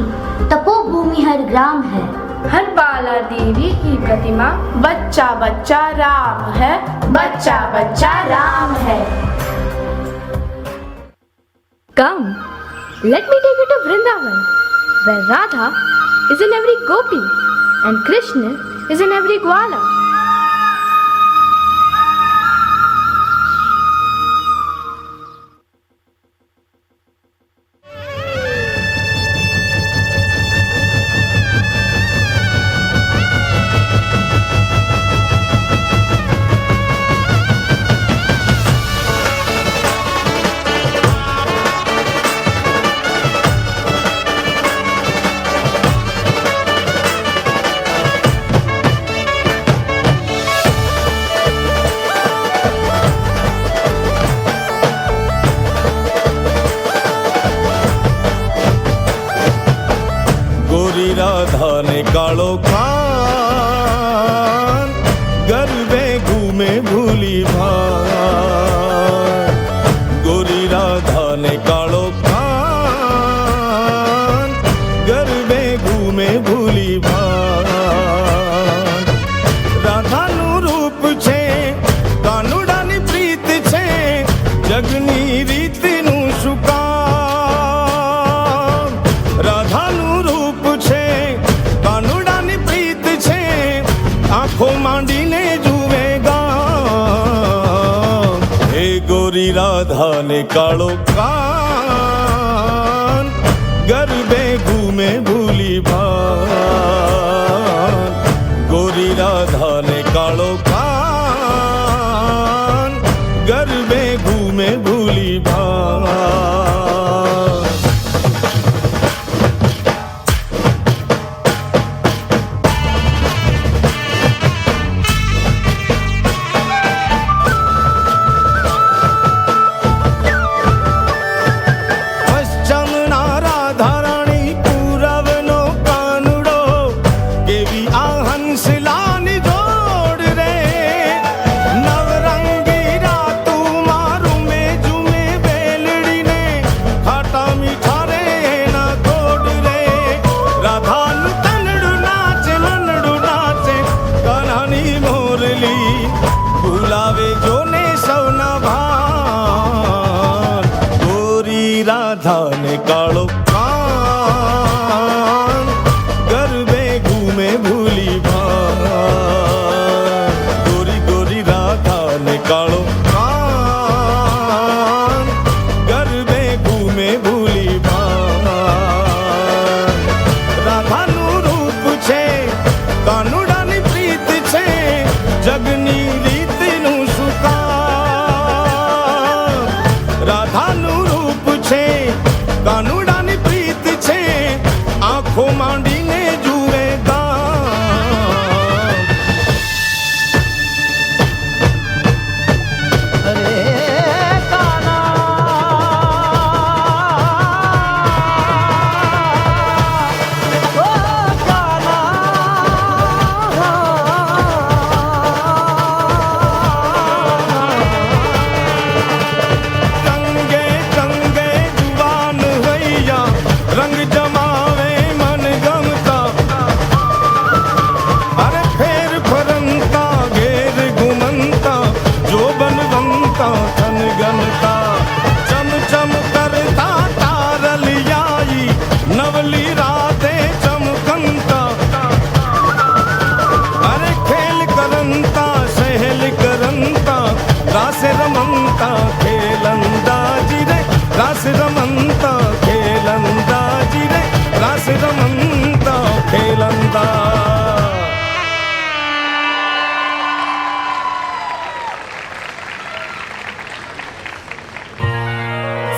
तपोभूमि हर ग्राम है, हर बाला देवी की प्रतिमा, बच्चा बच्चा राम है, बच्चा बच्चा राम है. Come, let me take you to Vrindavan, where Radha is in every gopi and Krishna is in every gwala. गोरी राधा ने कालो खान गरबे घूमे भूली भान. गोरी राधा ने कालो खान गरबे घूमे भूली भान. राधा नु रूप छे कानुडानी प्रीत छे जगनी रीति नु शुकाम. राधा आँखों मांडी ने जुएगा. हे गोरी राधा ने कालो कान गरबे घूमे भूली भान. गोरी राधा ने कालो कान गरबे घूमे भूली भान. राधा ने कालो कान गरबे घूमे भूली भान. गोरी गोरी राधा ने कालो कान गरबे घूमे भूली भान. राधा नु रूप छे कानुडानी प्रीत छे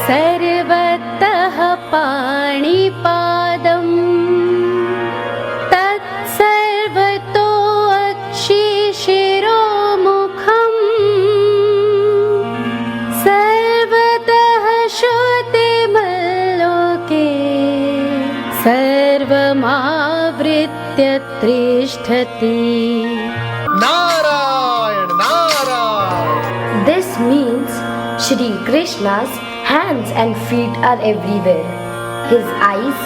सर्वतः पाणिपादम् तत्सर्वतो अक्षिशिरोमुखम् सर्वतः श्रुतिमल्लोके सर्वमावृत्य तिष्ठति. Narayan Narayan. This means Shri Krishna's hands and feet are everywhere. His eyes,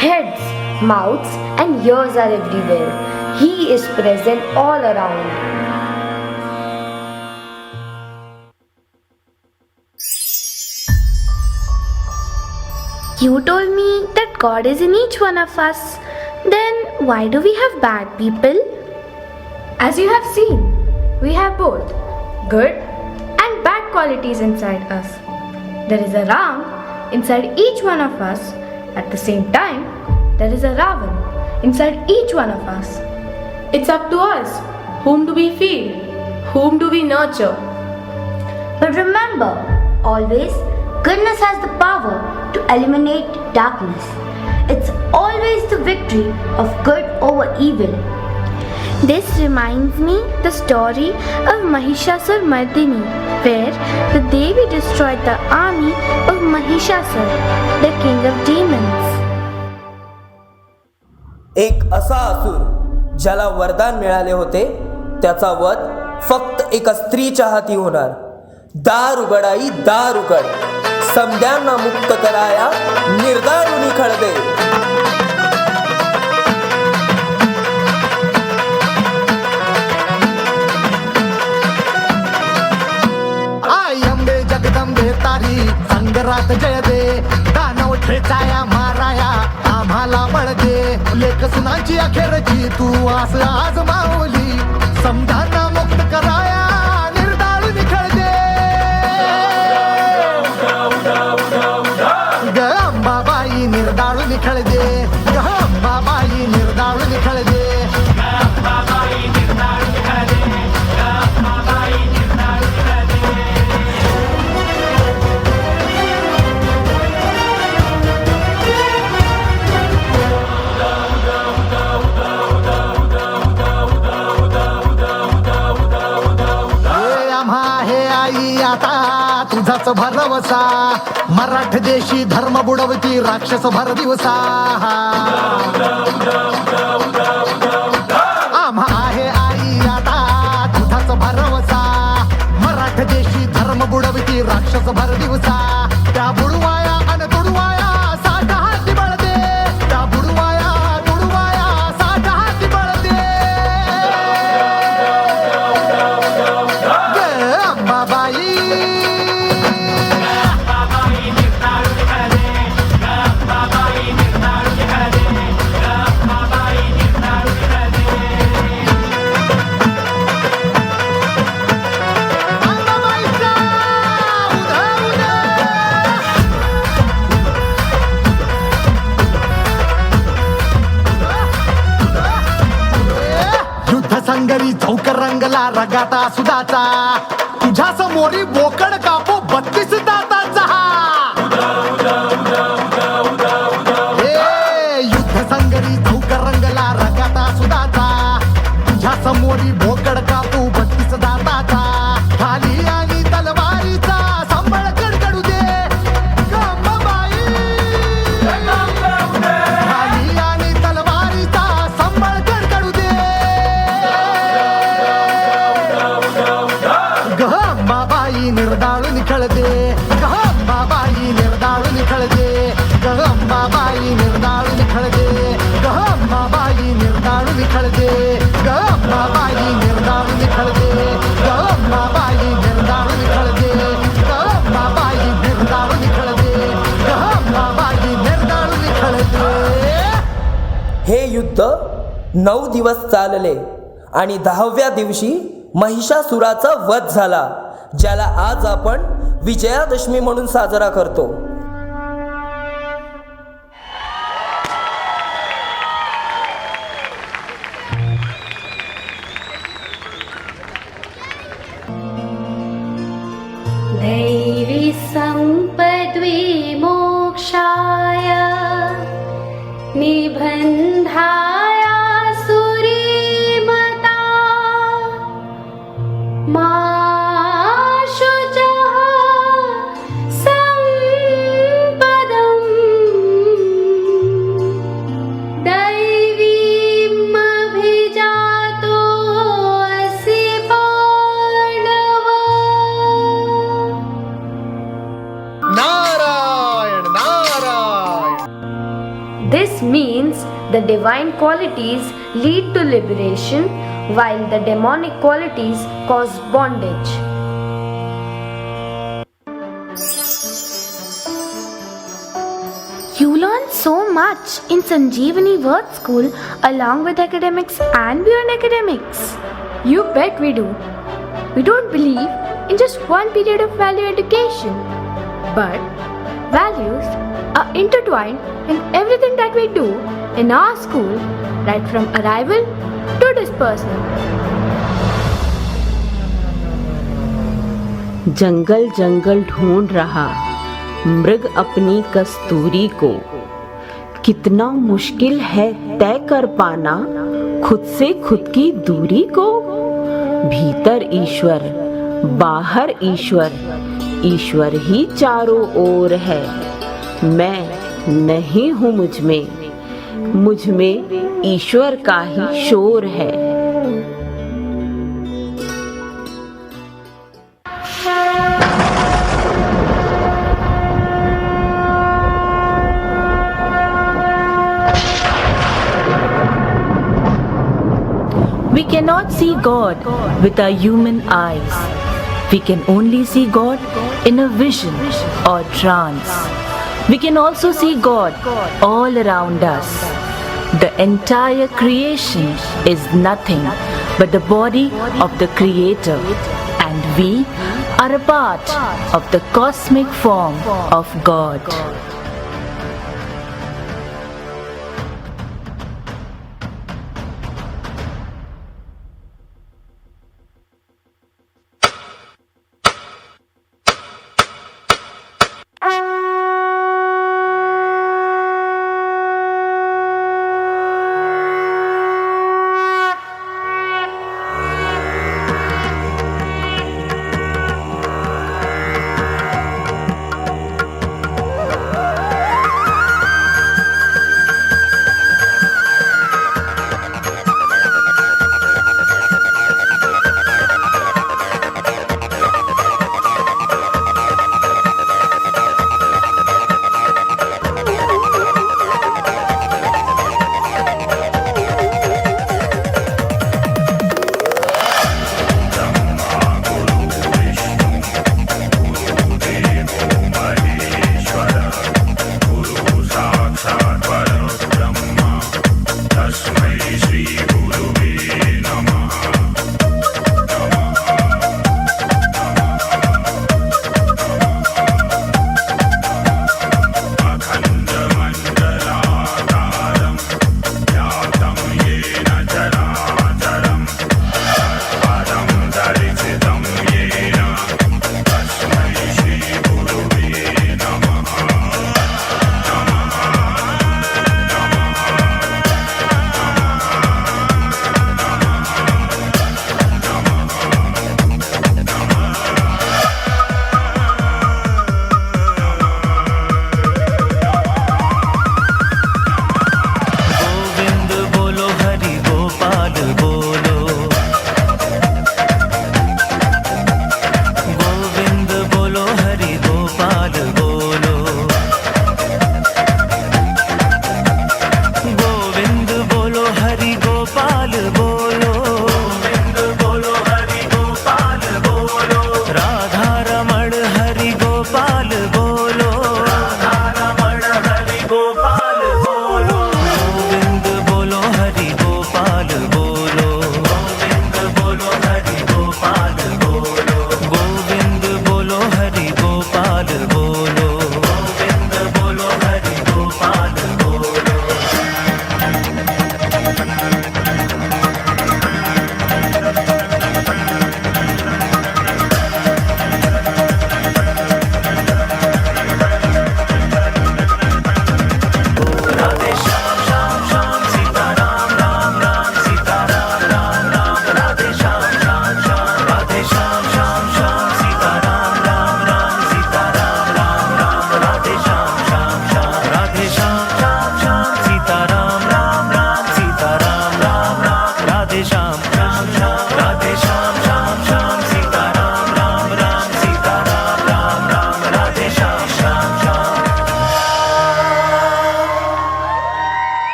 heads, mouths and ears are everywhere. He is present all around. You told me that God is in each one of us. Then why do we have bad people? As you have seen, we have both good and bad qualities inside us. There is a Ram inside each one of us. At the same time, there is a Ravan inside each one of us. It's up to us. Whom do we feed? Whom do we nurture? But remember, always, goodness has the power to eliminate darkness. It's always the victory of good over evil. This reminds me the story of Mahishasur-Mardini, where the Devi destroyed the army of Mahishasur, the king of demons. एक असा असुर ज्याला वरदान मिळाले होते, त्याचा वध फक्त एका स्त्रीच्या हाती होणार. दार उघडाई दार उघड, समद्यांना मुक्त कराया निर्दारुनी खळदे. जगदंबे तारी संगरात जय दे, दानव ठेचाया माराया आम्हाला बळ दे. लेख सुनाची अखेरची तू आस आज माऊली, समजांना मुक्त कराया निर्दाळून निखळ दे. ग अंबाबाई निर्दाळून निखळ दे, ग अंबाबाई निर्दाळून निखळ दे. तुझाच भरवसा मराठ देशी धर्म बुडवती राक्षस भर दिवसा. आम्हा आहे आई आता तुझाच भरवसा मराठ देशी धर्म बुडवती राक्षस भर दिवसा. त्या बुडवाया अन तुडवाया साठ हाती बळ दे, त्या बुडवाया तुडवाया साठ हाती बळ दे. अंबाबाई संगरी चौक रंगला रगाता सुदाचा, तुझ्या समोरी बोकड कापो 32 दाताचा. युद्ध संगरी चौक रंगला रगाता सुदाचा, तुझ्या समोरी बोकड कापो 32 दाताचा. खाली आणि तलवारीचा सांभाळ कडकडू दे गंबाबाई. खाली आणि तलवारीचा सांभाळ कडकडू दे. गंबाबाई निर्दाळून निखळ दे, गंबाबाई निर्दाळून निखळ दे, गंबाबाई निर्दाळून निखळ दे, गंबाबाई निर्दाळून निखळ दे, गंबाबाई निर्दाळून निखळ दे, गंबाबाई निर्दाळून निखळ दे, गंबाबाई निर्दाळून निखळ दे, गंबाबाई निर्दाळून निखळ दे. हे युद्ध 9 दिवस चालले आणि 10व्या दिवशी महिषासुराचा वध झाला, ज्याला आज आपण विजयादशमी म्हणून साजरा करतो. दैवी संपद्वी माशुचः सम्पदम् दैवीमभिजातोऽसि Pandava. Narayan Narayan. This means the divine qualities lead to liberation while the demonic qualities cause bondage. You learn so much in Sanjeevani Word School along with academics and beyond academics. You bet we do. We don't believe in just one period of value education, but values are intertwined in everything that we do in our school, right from arrival to dispersal. जंगल जंगल ढूंढ रहा मृग अपनी कस्तूरी को, कितना मुश्किल है तय कर पाना खुद से खुद की दूरी को। भीतर ईश्वर बाहर ईश्वर, ईश्वर ही चारों ओर है। मैं नहीं हूँ मुझ में ईश्वर का ही शोर है। We cannot see God with our human eyes. We can only see God in a vision or trance. We can also see God all around us. The entire creation is nothing but the body of the Creator, and we are a part of the cosmic form of God.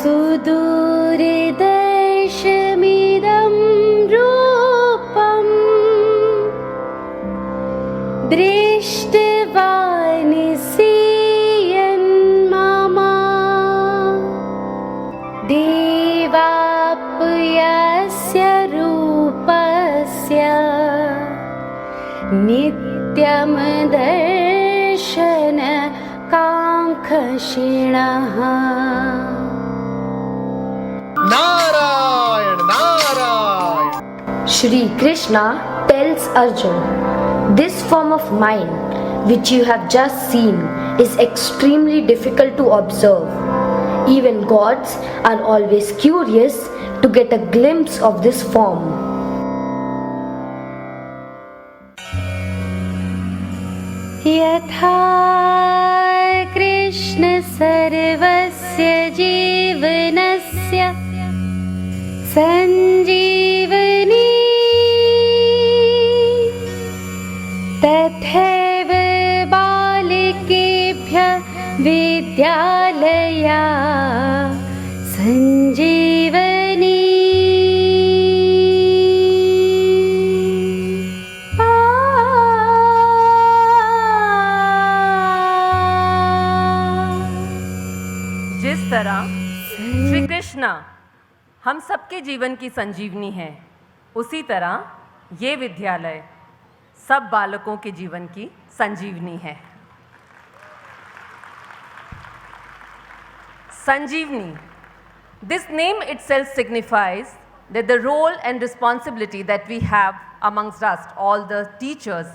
सुदूरदर्शमिदं रूपम् दृष्टवानिसीयन् मम देवाप्यस्य रूपस्य नित्यं दर्शनकाङ्क्षिणः Narayan Narayan Shri Krishna tells Arjun, this form of mine which you have just seen is extremely difficult to observe. Even gods are always curious to get a glimpse of this form. यथा कृष्ण सर्वस्य जीवनस्य सञ्जीवनी तथैव बालिकेभ्यः विद्यालया सञ्जीवनी जिस तरह श्री कृष्ण हम सबके जीवन की संजीवनी है, उसी तरह ये विद्यालय सब बालकों के जीवन की संजीवनी है। Sanjeevani. This name itself signifies that the role and responsibility that we have amongst us, all the teachers,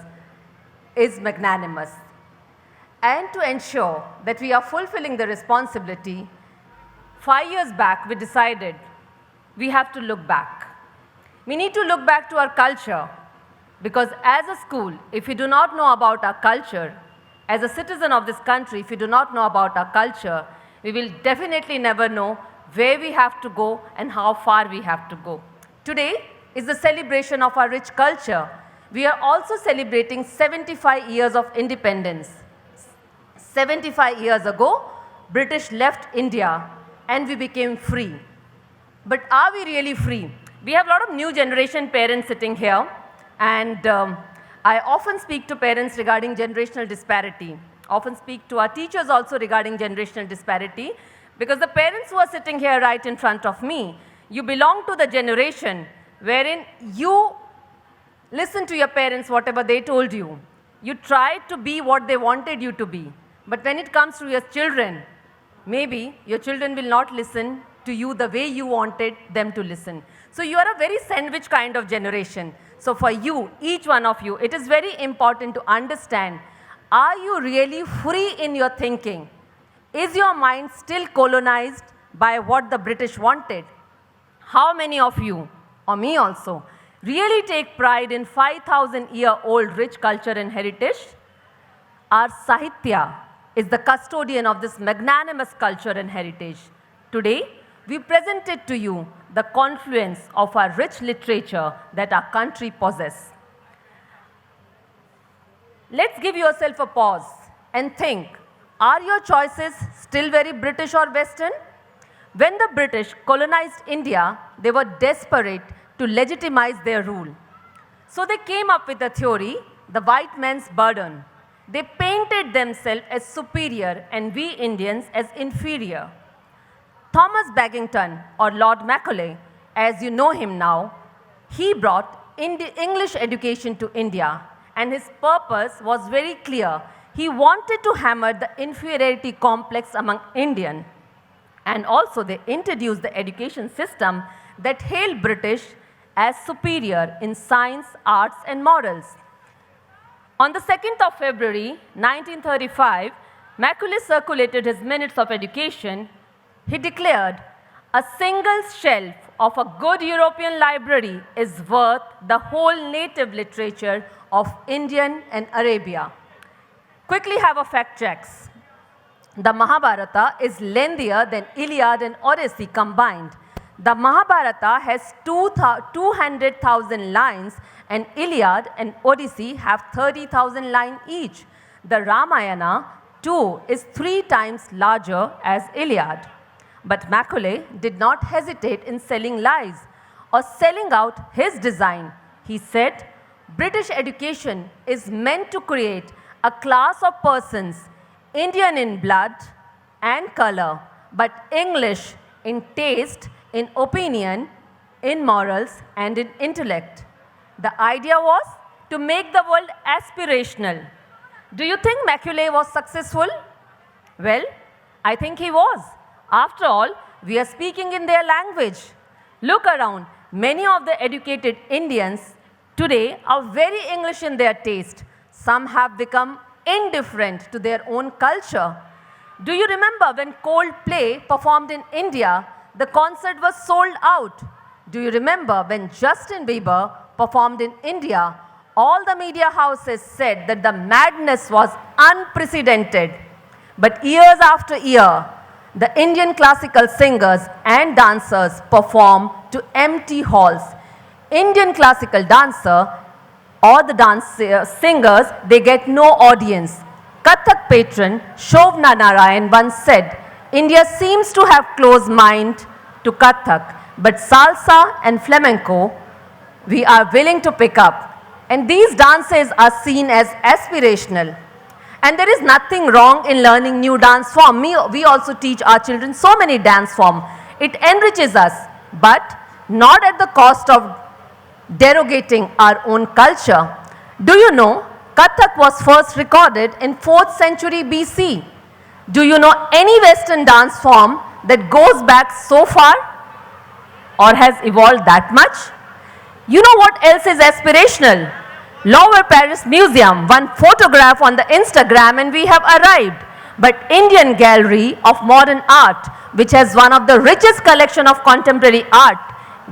is magnanimous. And to ensure that we are fulfilling the responsibility, 5 years back we decided we have to look back. We need to look back to our culture, because as a school, if you do not know about our culture, as a citizen of this country, if you do not know about our culture, we will definitely never know where we have to go and how far we have to go. Today is the celebration of our rich culture. We are also celebrating 75 years of independence. 75 years ago, British left India and we became free. But are we really free? We have a lot of new generation parents sitting here, and I often speak to parents regarding generational disparity. Often speak to our teachers also regarding generational disparity, because the parents who are sitting here right in front of me, you belong to the generation wherein you listen to your parents, whatever they told you. You tried to be what they wanted you to be. But when it comes to your children, maybe your children will not listen to you the way you wanted them to listen. So you are a very sandwich kind of generation. So for you, each one of you, it is very important to understand, are you really free in your thinking? Is your mind still colonized by what the British wanted? How many of you, or me also, really take pride in 5,000-year-old rich culture and heritage? Our Sahitya is the custodian of this magnanimous culture and heritage. Today, we presented to you the confluence of our rich literature that our country possesses. Let's give yourself a pause and think, are your choices still very British or Western? When the British colonized India, they were desperate to legitimize their rule. So they came up with a theory, the white man's burden. They painted themselves as superior and we Indians as inferior. Thomas Baggington, or Lord Macaulay, as you know him now, he brought English education to India, and his purpose was very clear. He wanted to hammer the inferiority complex among Indians. And also they introduced the education system that hailed British as superior in science, arts, and morals. On the 2nd of February 1935, Macaulay circulated his minutes of education. He declared, a single shelf of a good European library is worth the whole native literature of Indian and Arabia. Quickly have a fact checks. The Mahabharata is lengthier than Iliad and Odyssey combined. The Mahabharata has 200,000 lines, and Iliad and Odyssey have 30,000 lines each. The Ramayana, too, is 3 times larger as Iliad. But Macaulay did not hesitate in selling lies or selling out his design. He said, British education is meant to create a class of persons, Indian in blood and color, but English in taste, in opinion, in morals, and in intellect. The idea was to make the world aspirational. Do you think Macaulay was successful? Well, I think he was. After all, we are speaking in their language. Look around. Many of the educated Indians today are very English in their taste. Some have become indifferent to their own culture. Do you remember when Coldplay performed in India, the concert was sold out? Do you remember when Justin Bieber performed in India, all the media houses said that the madness was unprecedented? But years after year, the Indian classical singers and dancers perform to empty halls. Indian classical dancer or the singers, they get no audience. Kathak patron Shobna Narayan once said, India seems to have closed mind to Kathak, but salsa and flamenco we are willing to pick up. And these dances are seen as aspirational. And there is nothing wrong in learning new dance form. We also teach our children so many dance form. It enriches us, but not at the cost of derogating our own culture. Do you know Kathak was first recorded in 4th century BC? Do you know any Western dance form that goes back so far or has evolved that much? You know what else is aspirational? Lower Paris Museum, one photograph on the Instagram and we have arrived. But Indian Gallery of Modern Art, which has one of the richest collection of contemporary art,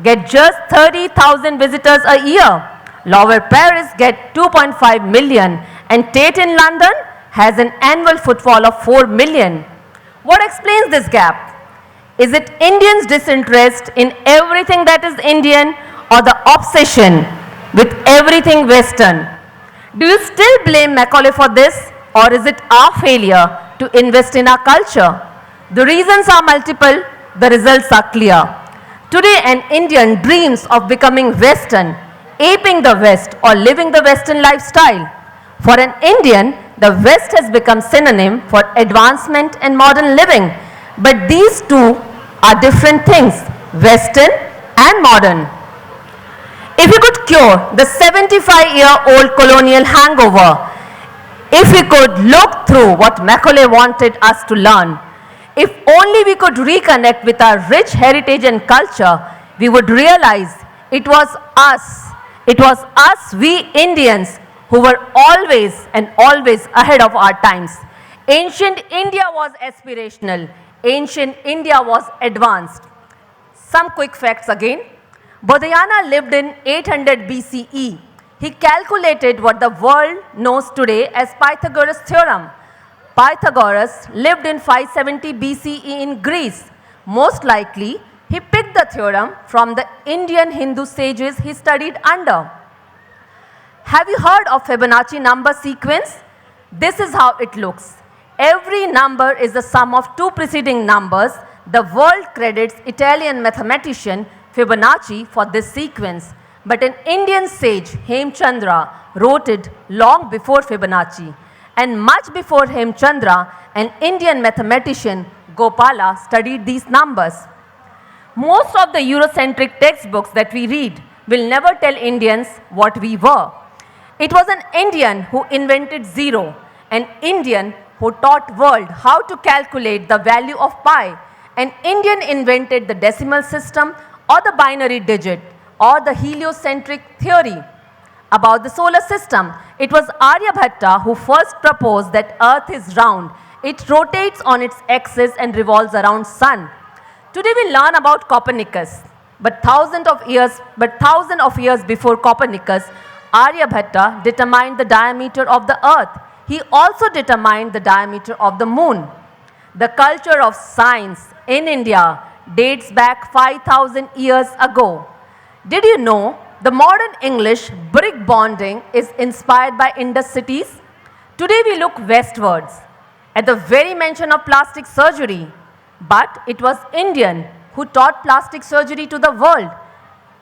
get just 30,000 visitors a year. Lower Paris get 2.5 million and Tate in London has an annual footfall of 4 million. What explains this gap? Is it Indians' disinterest in everything that is Indian or the obsession with everything Western? Do you still blame Macaulay for this, or is it our failure to invest in our culture? The reasons are multiple, the results are clear. Today an Indian dreams of becoming Western, aping the West or living the Western lifestyle. For an Indian, the West has become synonym for advancement and modern living. But these two are different things, Western and modern. If we could cure the 75-year-old colonial hangover, if we could look through what Macaulay wanted us to learn, if only we could reconnect with our rich heritage and culture, we would realize it was us, we Indians, who were always and always ahead of our times. Ancient India was aspirational. Ancient India was advanced. Some quick facts again. Bodhayana lived in 800 BCE. He calculated what the world knows today as Pythagoras' theorem. Pythagoras lived in 570 BCE in Greece. Most likely, he picked the theorem from the Indian Hindu sages he studied under. Have you heard of Fibonacci number sequence? This is how it looks. Every number is the sum of two preceding numbers. The world credits Italian mathematician Fibonacci for this sequence. But an Indian sage, Hemchandra, wrote it long before Fibonacci. And much before Hemchandra, an Indian mathematician, Gopala, studied these numbers. Most of the Eurocentric textbooks that we read will never tell Indians what we were. It was an Indian who invented zero, an Indian who taught world how to calculate the value of pi. An Indian invented the decimal system or the binary digit or the heliocentric theory. About the solar system, it was Aryabhatta who first proposed that Earth is round. It rotates on its axis and revolves around sun. Today we learn about Copernicus, but thousands of years before Copernicus, Aryabhatta determined the diameter of the Earth. He also determined the diameter of the moon. The culture of science in India dates back 5,000 years ago. Did you know the modern English brick bonding is inspired by Indus cities? Today we look westwards. At the very mention of plastic surgery, but it was Indian who taught plastic surgery to the world.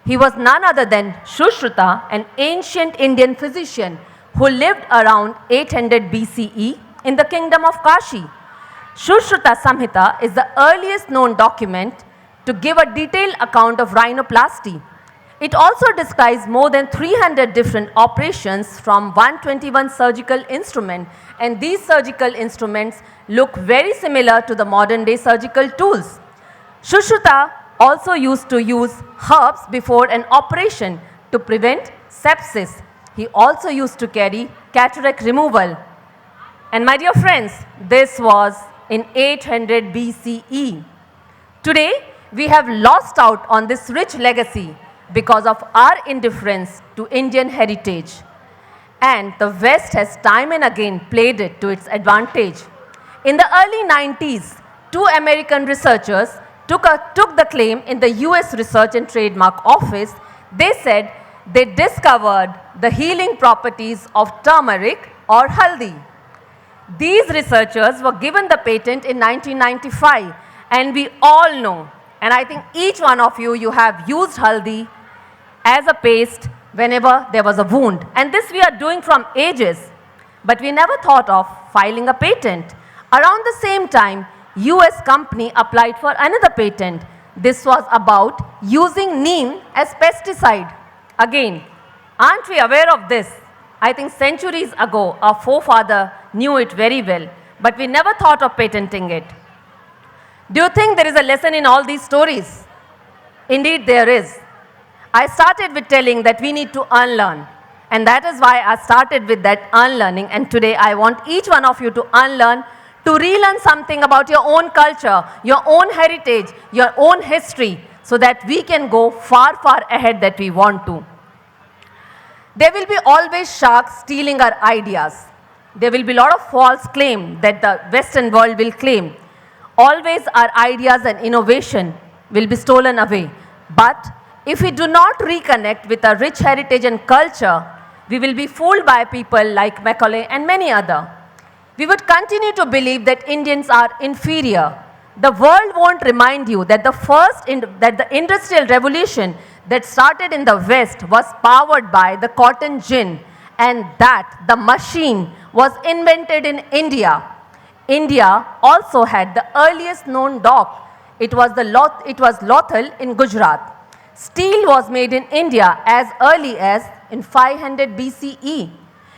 He was none other than Sushruta, an ancient Indian physician who lived around 800 BCE in the kingdom of Kashi. Sushruta Samhita is the earliest known document to give a detailed account of rhinoplasty. It also describes more than 300 different operations from 121 surgical instruments, and these surgical instruments look very similar to the modern day surgical tools. Sushruta also used to use herbs before an operation to prevent sepsis. He also used to carry cataract removal. And my dear friends, this was in 800 BCE. Today, we have lost out on this rich legacy because of our indifference to Indian heritage. And the West has time and again played it to its advantage. In the early 90s, two American researchers took the claim in the US Research and Trademark Office. They said they discovered the healing properties of turmeric or haldi. These researchers were given the patent in 1995, and we all know, and I think each one of you have used haldi as a paste whenever there was a wound. And this we are doing from ages, but we never thought of filing a patent. Around the same time, US company applied for another patent. This was about using neem as pesticide. Again, aren't we aware of this? I think centuries ago, our forefather knew it very well, but we never thought of patenting it. Do you think there is a lesson in all these stories? Indeed, there is. I started with telling that we need to unlearn, and that is why I started with that unlearning, and today I want each one of you to unlearn, to relearn something about your own culture, your own heritage, your own history, so that we can go far, far ahead that we want to. There will be always sharks stealing our ideas. There will be a lot of false claim that the Western world will claim. Always our ideas and innovation will be stolen away. But if we do not reconnect with our rich heritage and culture, we will be fooled by people like Macaulay and many other. We would continue to believe that Indians are inferior. The world won't remind you that the industrial revolution that started in the West was powered by the cotton gin, and that the machine was invented in India. India also had the earliest known dock. It was Lothal in Gujarat. Steel was made in India as early as in 500 BCE.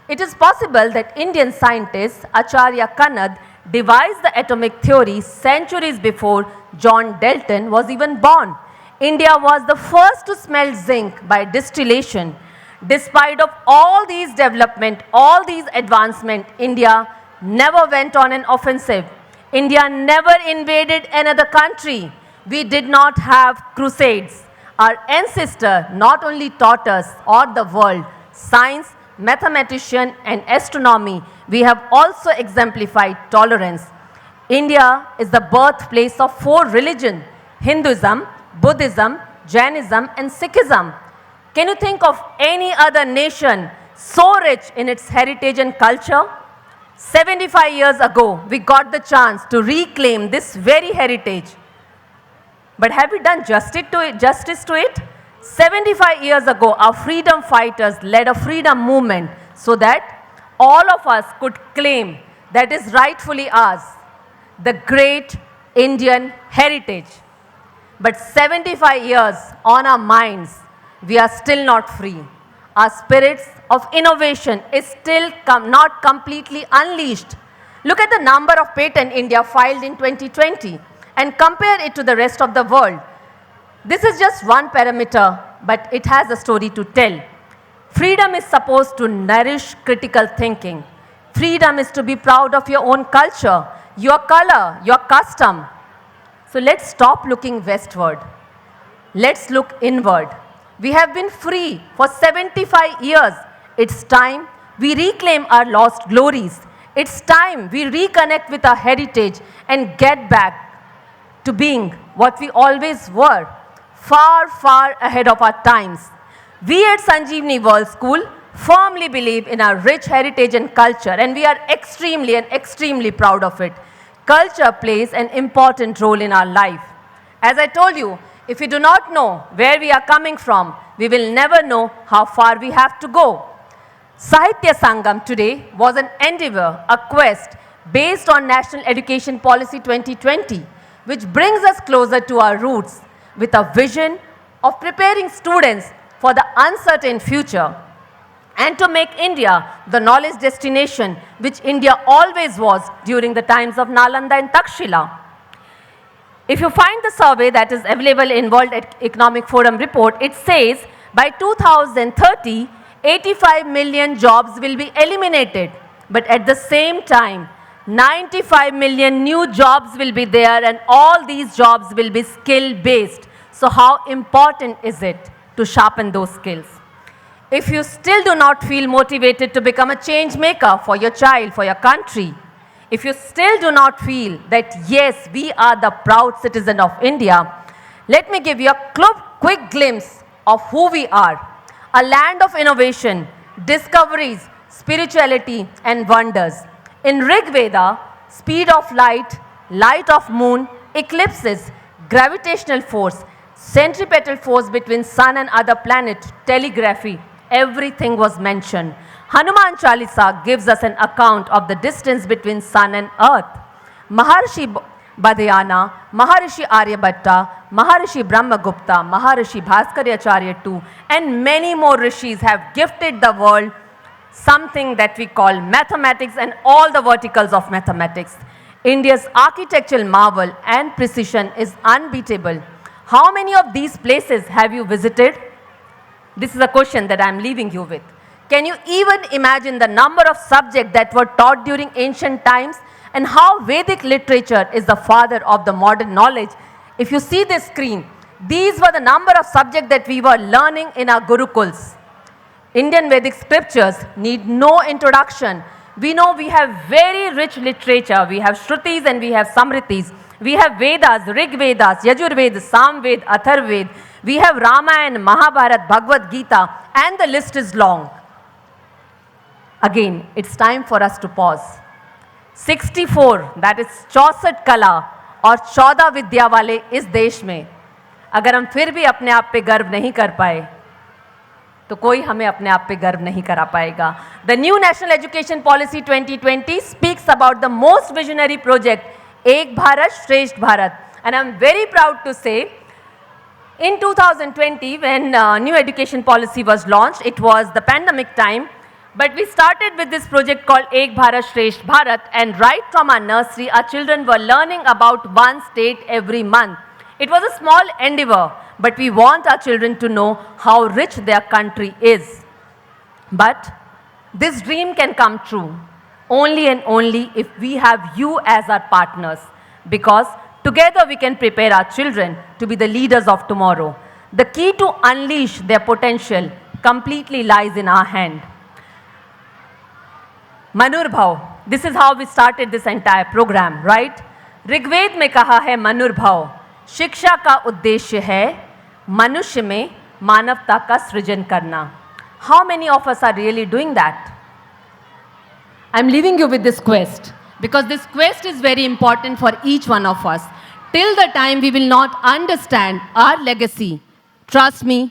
It is possible that Indian scientist Acharya Kanad devised the atomic theory centuries before John Dalton was even born. India was the first to smelt zinc by distillation. Despite of all these development, all these advancement, India never went on an offensive. India never invaded another country. We did not have crusades. Our ancestor not only taught us or the world science, mathematician and astronomy, we have also exemplified tolerance. India is the birthplace of 4 religions: Hinduism, Buddhism, Jainism and Sikhism. Can you think of any other nation so rich in its heritage and culture? 75 years ago, we got the chance to reclaim this very heritage. But have we done justice to it? 75 years ago, our freedom fighters led a freedom movement so that all of us could claim that is rightfully ours, the great Indian heritage. But 75 years on our minds, we are still not free. Our spirits of innovation is still not completely unleashed. Look at the number of patents India filed in 2020 and compare it to the rest of the world. This is just one parameter, but it has a story to tell. Freedom is supposed to nourish critical thinking. Freedom is to be proud of your own culture, your color, your custom. So let's stop looking westward. Let's look inward. We have been free for 75 years. It's time we reclaim our lost glories. It's time we reconnect with our heritage and get back to being what we always were, far, far ahead of our times. We at Sanjeevani World School firmly believe in our rich heritage and culture, and we are extremely proud of it. Culture plays an important role in our life. As I told you, if we do not know where we are coming from, we will never know how far we have to go. Sahitya Sangam today was an endeavor, a quest based on National Education Policy 2020, which brings us closer to our roots with a vision of preparing students for the uncertain future and to make India the knowledge destination which India always was during the times of Nalanda and Takshila. If you find the survey that is available in World Economic Forum report, it says by 2030, 85 million jobs will be eliminated. But at the same time, 95 million new jobs will be there, and all these jobs will be skill-based. So how important is it to sharpen those skills? If you still do not feel motivated to become a change maker for your child, for your country, if you still do not feel that yes, we are the proud citizen of India, let me give you a quick glimpse of who we are. A land of innovation, discoveries, spirituality and wonders. In Rig Veda, speed of light, light of moon, eclipses, gravitational force, centripetal force between sun and other planets, telegraphy, everything was mentioned. Hanuman Chalisa gives us an account of the distance between sun and earth. Maharshi Badhyana, Maharishi Aryabhatta, Maharishi Brahmagupta, Maharishi Bhaskaryacharya too, and many more rishis have gifted the world something that we call mathematics and all the verticals of mathematics. India's architectural marvel and precision is unbeatable. How many of these places have you visited? This is a question that I am leaving you with. Can you even imagine the number of subjects that were taught during ancient times and how Vedic literature is the father of the modern knowledge? If you see this screen, these were the number of subjects that we were learning in our Gurukuls. Indian Vedic scriptures need no introduction. We know we have very rich literature. We have Shrutis and we have Samritis. We have Vedas, Rig Vedas, Yajurved, Samved, Atharved. We have Ramayana, Mahabharat, Bhagavad Gita, and the list is long. Again, it's time for us to pause. 64, that is 64 कला और 14 विद्या वाले इस देश में, अगर हम फिर भी अपने आप पे गर्व नहीं कर पाए, तो कोई हमें अपने आप पे गर्व नहीं करा पाएगा. The new National Education Policy 2020 speaks about the most visionary project, Ek Bharat, Shresht Bharat. And I'm very proud to say, in 2020, when new education policy was launched, it was the pandemic time, but we started with this project called Ek Bharat, Shresht Bharat, and right from our nursery, our children were learning about one state every month. It was a small endeavor, but we want our children to know how rich their country is. But this dream can come true only and only if we have you as our partners, because together we can prepare our children to be the leaders of tomorrow. The key to unleash their potential completely lies in our hand. Manurbhav, this is how we started this entire program, right? Rigveda में कहा है मनुर्भाव, शिक्षा का उद्देश्य है मनुष्य में मानवता का सृजन करना. How many of us are really doing that? I'm leaving you with this quest, because this quest is very important for each one of us. Till the time we will not understand our legacy, trust me,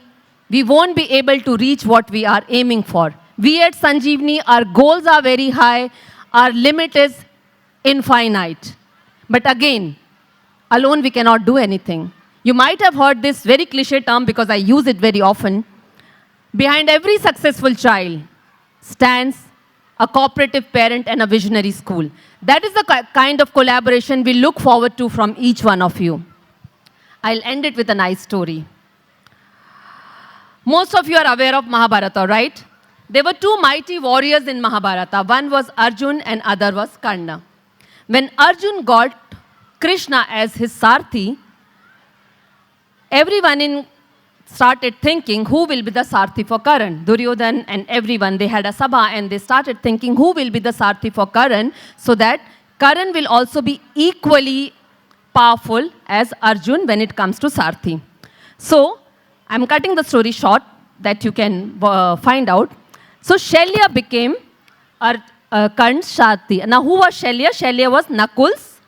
we won't be able to reach what we are aiming for. We at Sanjeevani, our goals are very high, our limit is infinite. But again, alone we cannot do anything. You might have heard this very cliché term because I use it very often. Behind every successful child stands a cooperative parent and a visionary school. That is the kind of collaboration we look forward to from each one of you. I'll end it with a nice story. Most of you are aware of Mahabharata, right? There were two mighty warriors in Mahabharata. One was Arjun and other was Karna. When Arjun got Krishna as his Sarthi, everyone started thinking who will be the Sarthi for Karan. Duryodhan and everyone, they had a sabha and they started thinking who will be the Sarthi for Karan, so that Karan will also be equally powerful as Arjun when it comes to Sarthi. So, I'm cutting the story short that you can find out. So Shalya became Karn's Sarthi. Now who was Shalya? Shalya was Nakul's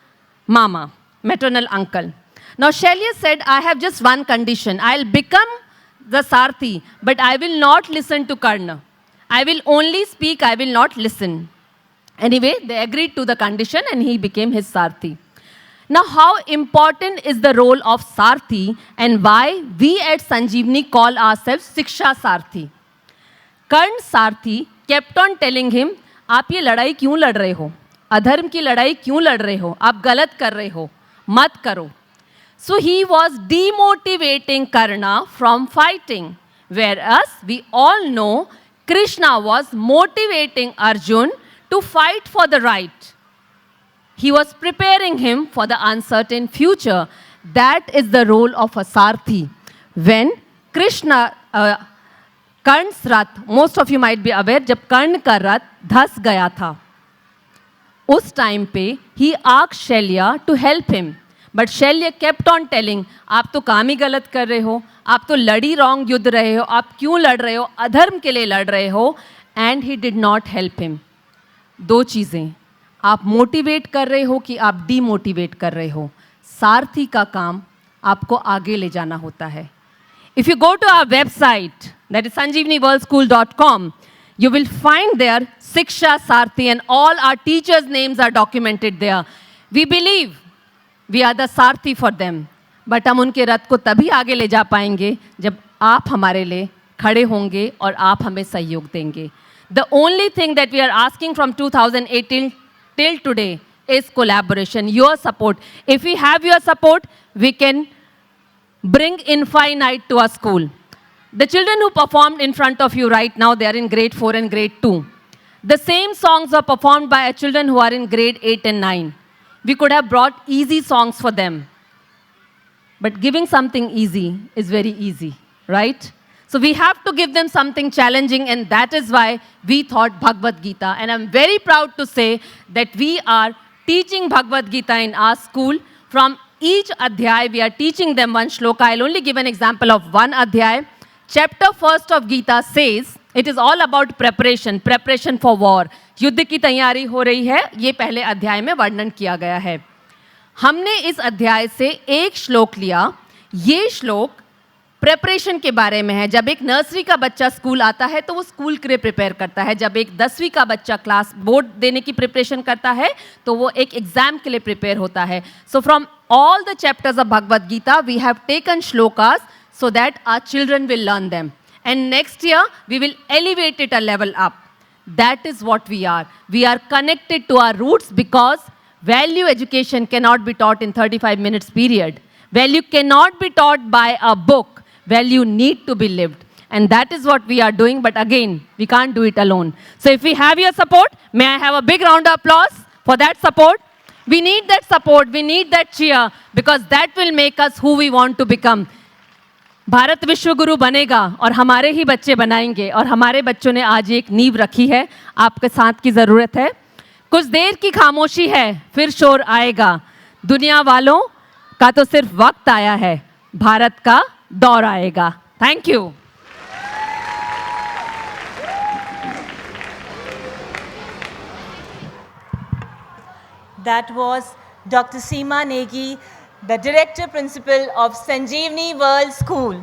Mama, maternal uncle. Now Shalya said, I have just one condition. I'll become the Sarthi, but I will not listen to Karna. I will only speak, I will not listen. Anyway, they agreed to the condition and he became his Sarthi. Now, how important is the role of Sarthi and why we at Sanjeevani call ourselves Shiksha Sarthi? Karn Sarthi kept on telling him, आप ये लड़ाई क्यों लड़ रहे हो? अधर्म की लड़ाई क्यों लड़ रहे हो? आप गलत कर रहे हो, मत करो. So he was demotivating Karna from fighting, whereas we all know Krishna was motivating Arjun to fight for the right. He was preparing him for the uncertain future. That is the role of a Sarthi. When Krishna, Karn's Rath, most of you might be aware, जब कर्ण का रथ धस गया था, उस time पे he asked Shalya to help him. But Shalya kept on telling, आप तो काम ही गलत कर रहे हो, आप तो लड़ी रॉन्ग युद्ध रहे हो, आप क्यों लड़ रहे हो, अधर्म के लिए लड़ रहे हो. And he did not help him. दो चीज़ें, आप मोटिवेट कर रहे हो कि आप डीमोटिवेट कर रहे हो. सारथी का काम आपको आगे ले जाना होता है. If you go to our website, that is sanjeevaniworldschool.com, you will find there Shiksha Sarthi and all our teachers' names are documented there. We believe we are the Sarthi for them. But हम उनके रथ को तभी आगे ले जा पाएंगे जब आप हमारे लिए खड़े होंगे और आप हमें सहयोग देंगे. The only thing that we are asking from 2018 till today is collaboration, your support. If we have your support, we can bring infinite to our school. The children who performed in front of you right now, they are in grade 4 and grade 2. The same songs are performed by children who are in grade 8 and 9. We could have brought easy songs for them. But giving something easy is very easy, right? So we have to give them something challenging, and that is why we thought Bhagavad Gita. And I'm very proud to say that we are teaching Bhagavad Gita in our school. From each adhyay, we are teaching them one shloka. I'll only give an example of one adhyay. Chapter 1st of Gita says, it is all about preparation, preparation for war. युद्ध की तैयारी हो रही है, ये पहले अध्याय में वर्णन किया गया है. हमने इस अध्याय से एक श्लोक लिया. ये श्लोक प्रेपरेशन के बारे में है. जब एक नर्सरी का बच्चा स्कूल आता है तो वो स्कूल के लिए प्रिपेयर करता है. जब एक 10वीं का बच्चा क्लास बोर्ड देने की प्रिपरेशन करता है तो वो एक एग्जाम के लिए प्रिपेयर होता है. So from all the chapters of Bhagavad Gita we have taken shlokas so that our children will learn them. And next year, we will elevate it a level up. That is what we are. We are connected to our roots because value education cannot be taught in 35 minutes period. Value cannot be taught by a book. Value need to be lived. And that is what we are doing. But again, we can't do it alone. So if we have your support, may I have a big round of applause for that support? We need that support. We need that cheer because that will make us who we want to become. Bharat विश्व गुरु बनेगा और हमारे ही बच्चे बनाएंगे और हमारे बच्चों ने आज एक नींव रखी है. आपके साथ की ज़रूरत है. कुछ देर की खामोशी है, फिर शोर आएगा. दुनिया वालों का तो सिर्फ वक्त आया है, भारत का दौर आएगा. Thank you. That was Dr. Seema Negi, the Director Principal of Sanjeevani World School.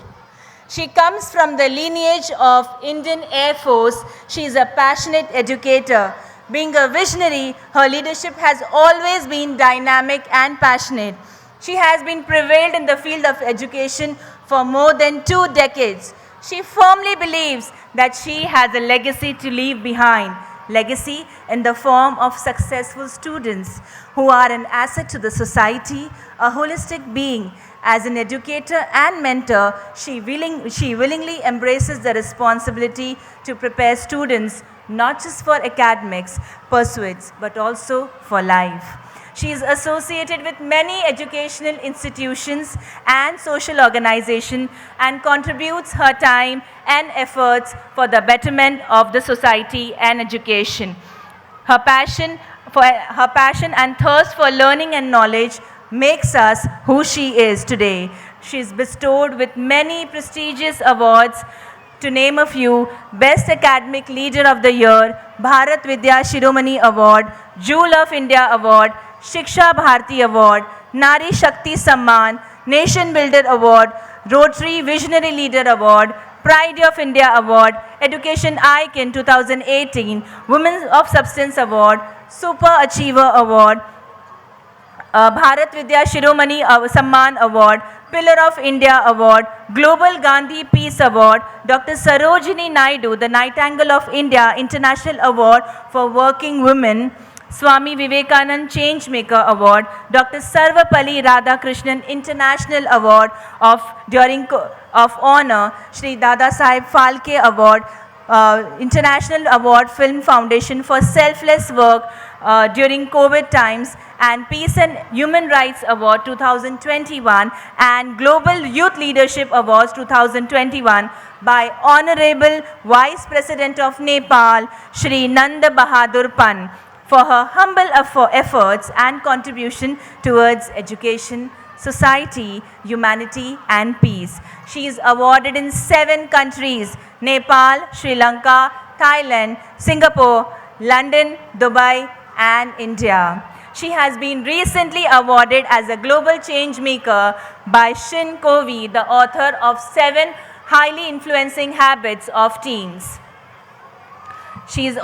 She comes from the lineage of Indian Air Force. She is a passionate educator. Being a visionary, her leadership has always been dynamic and passionate. She has been prevailed in the field of education for more than 2 decades. She firmly believes that she has a legacy to leave behind. Legacy in the form of successful students who are an asset to the society, a holistic being. As an educator and mentor, she willingly embraces the responsibility to prepare students not just for academics pursuits but also for life. She is associated with many educational institutions and social organizations and contributes her time and efforts for the betterment of the society and education. Her passion and thirst for learning and knowledge makes us who she is today. She is bestowed with many prestigious awards. To name a few: Best Academic Leader of the Year, Bharat Vidya Shiromani Award, Jewel of India Award. Shiksha Bharati Award, Nari Shakti Samman, Nation Builder Award, Rotary Visionary Leader Award, Pride of India Award, Education Icon 2018, Women of Substance Award, Super Achiever Award, Bharat Vidya Shiromani Samman Award, Pillar of India Award, Global Gandhi Peace Award, Dr. Sarojini Naidu, the Nightingale of India International Award for Working Women, Swami Vivekanand Changemaker Award, Dr. Sarvapalli Radhakrishnan International Award of Honor, Shri Dada Saheb Phalke Award, International Award Film Foundation for Selfless Work during COVID times, and Peace and Human Rights Award 2021 and Global Youth Leadership Awards 2021 by Honorable Vice President of Nepal, Shri Nanda Bahadur Pan, for her humble efforts and contribution towards education, society, humanity and peace. She is awarded in 7 countries: Nepal, Sri Lanka, Thailand, Singapore, London, Dubai and India. She has been recently awarded as a Global Change Maker by Shin Covey, the author of 7 Highly Influencing Habits of Teens. She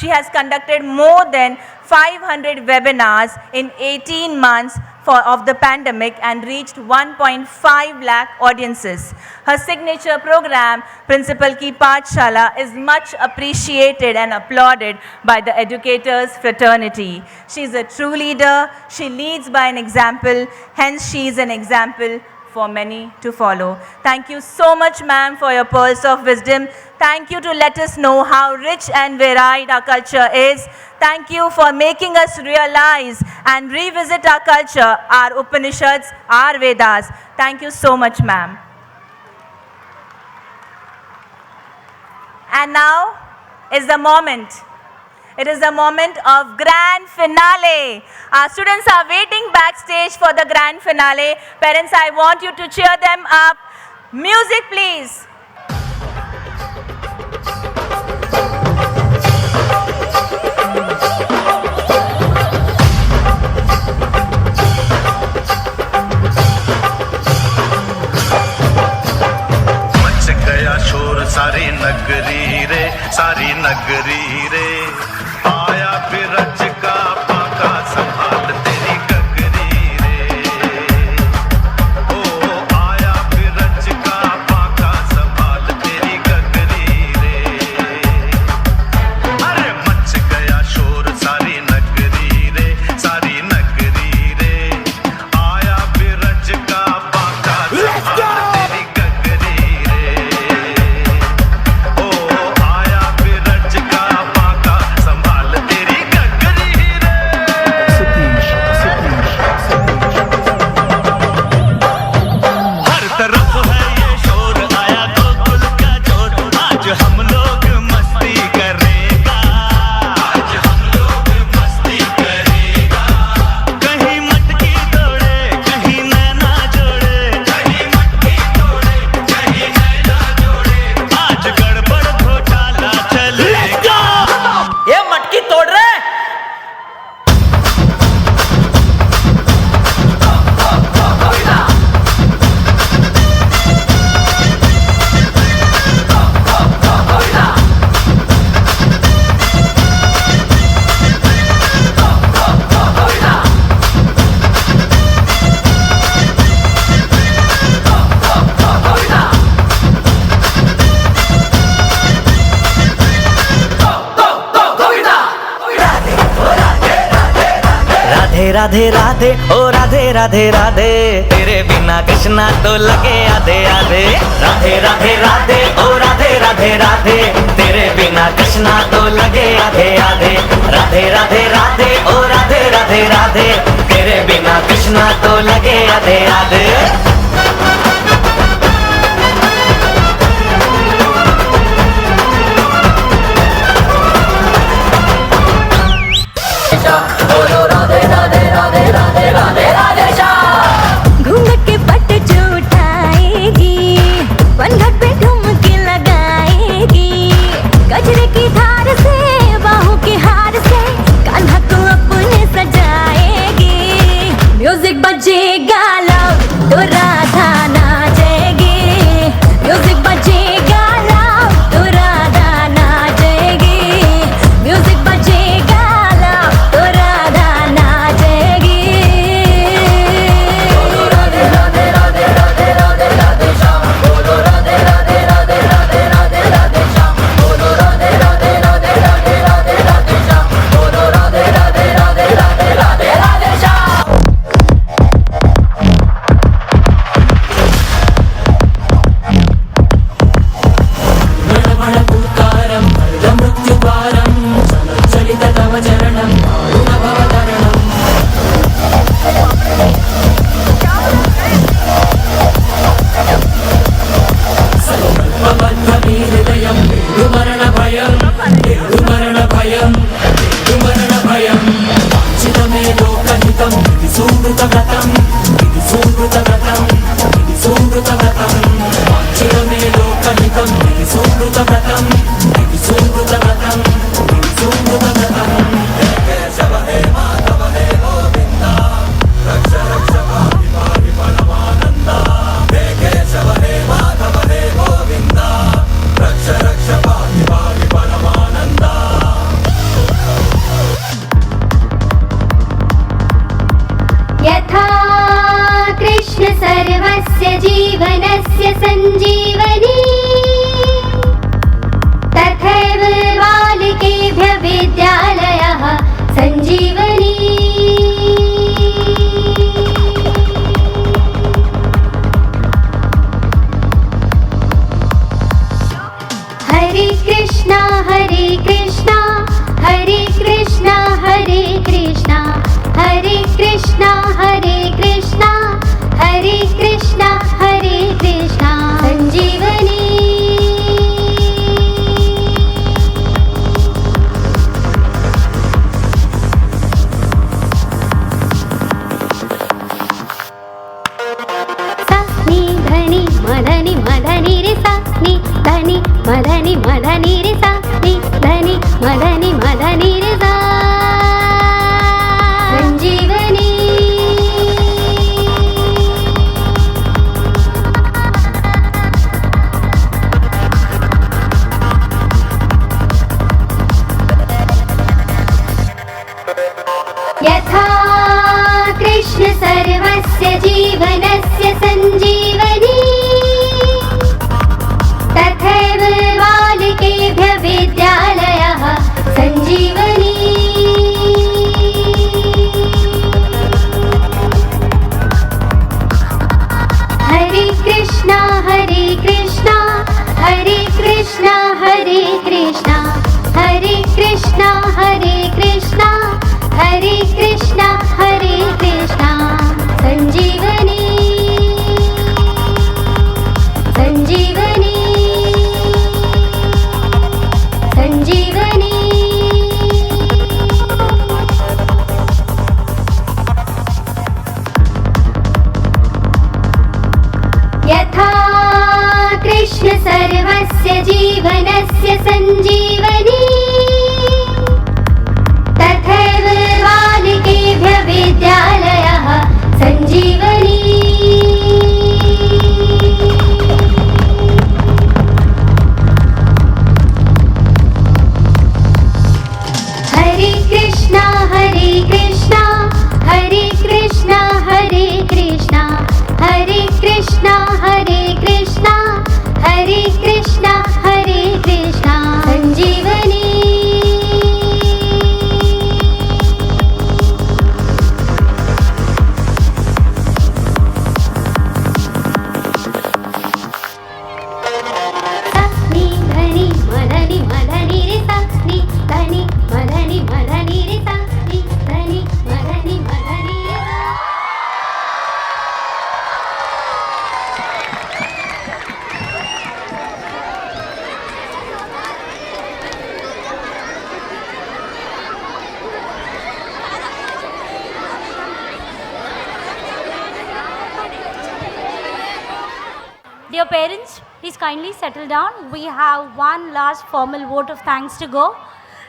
has conducted more than 500 webinars in 18 months of the pandemic and reached 1.5 lakh audiences. Her signature program, Principal Ki Pathshala, is much appreciated and applauded by the educators fraternity. She is a true leader. She leads by an example. Hence, she is an example for many to follow. Thank you so much, ma'am, for your pearls of wisdom. Thank you to let us know how rich and varied our culture is. Thank you for making us realize and revisit our culture, our Upanishads, our Vedas. Thank you so much, ma'am. And now is the moment. It is the moment of grand finale. Our students are waiting backstage for the grand finale. Parents, I want you to cheer them up. Music, please. Much गया शोर सारी नगरी रे, सारी नगरी रे, आया बिरज का पाका संभाल तेरी गगरी रे, ओ आया बिरज का पाका संभाल तेरी गगरी रे, अरे मच गया शोर सारी नगरी रे, सारी नगरी रे, आया बिरज का पाका संभाल तेरी गगरी रे, ओ आया बिरज का पाका संभाल तेरी गगरी रे। हर तरफ है ये शोर, आया गोकुल का जोर, आज हम लोग मस्ती करेगा, आज हम लोग मस्ती करेगा, कहीं मटकी तोड़े कहीं नैना जोड़े, कहीं मटकी तोड़े कहीं नैना जोड़े, आज गड़बड़ घोटाला चलेगा। ये मटकी तोड़ रहे राधे राधे राधे ओ राधे राधे राधे, तेरे बिना कृष्णा तो लगे आधे आधे, राधे राधे राधे ओ राधे राधे राधे, तेरे बिना कृष्णा तो लगे आधे आधे, राधे राधे राधे ओ राधे राधे राधे, तेरे बिना कृष्णा तो लगे आधे आधे। घूंघट के पट जो उठाएगी, वनघट पे ठुमकी लगाएगी, गजरे की धार से बाहों के सर्वस्य जीवनस्य सञ्जीवनी तथैव बालिकेभ्यः विद्यालयः सञ्जीवनी हरे कृष्णा हरे कृष्णा हरे कृष्णा हरे कृष्णा हरे कृष्णा हरे कृष्णा हरे कृष्णा हरे कृष्णा संजीवनी नी धनी मदनी मदनी रे सा नी धनी मदनी मदनी रे सा नी धनी मदनी मदनी रे सा संजीवनी यथा कृष्ण सर्वस्य जीवनस्य सञ्जीवनी तथैव बालिकेभ्यः विद्यालयः सञ्जीवनी हरे कृष्णा हरे कृष्णा हरे कृष्णा हरे कृष्णा हरे कृष्णा हरे कृष्णा हरे कृष्णा हरे कृष्णा संजीवनी संजीवनी संजीवनी यथा कृष्ण सर्वस्य जीवनस्य सञ्जीवनी तथैव बालिकेभ्यः विद्यालयः सञ्जीवनी हरे कृष्णा हरे कृष्णा हरे कृष्णा हरे कृष्णा हरे कृष्णा हरे कृष्णा हरे कृष्णा हरे कृष्णा संजीवनी नी धनी मदनी मदनी रे सा नी धनी मदनी मदनी रे सा नी धनी मदनी मदनी रे सा Dear parents, please kindly settle down. We have one last formal vote of thanks to go.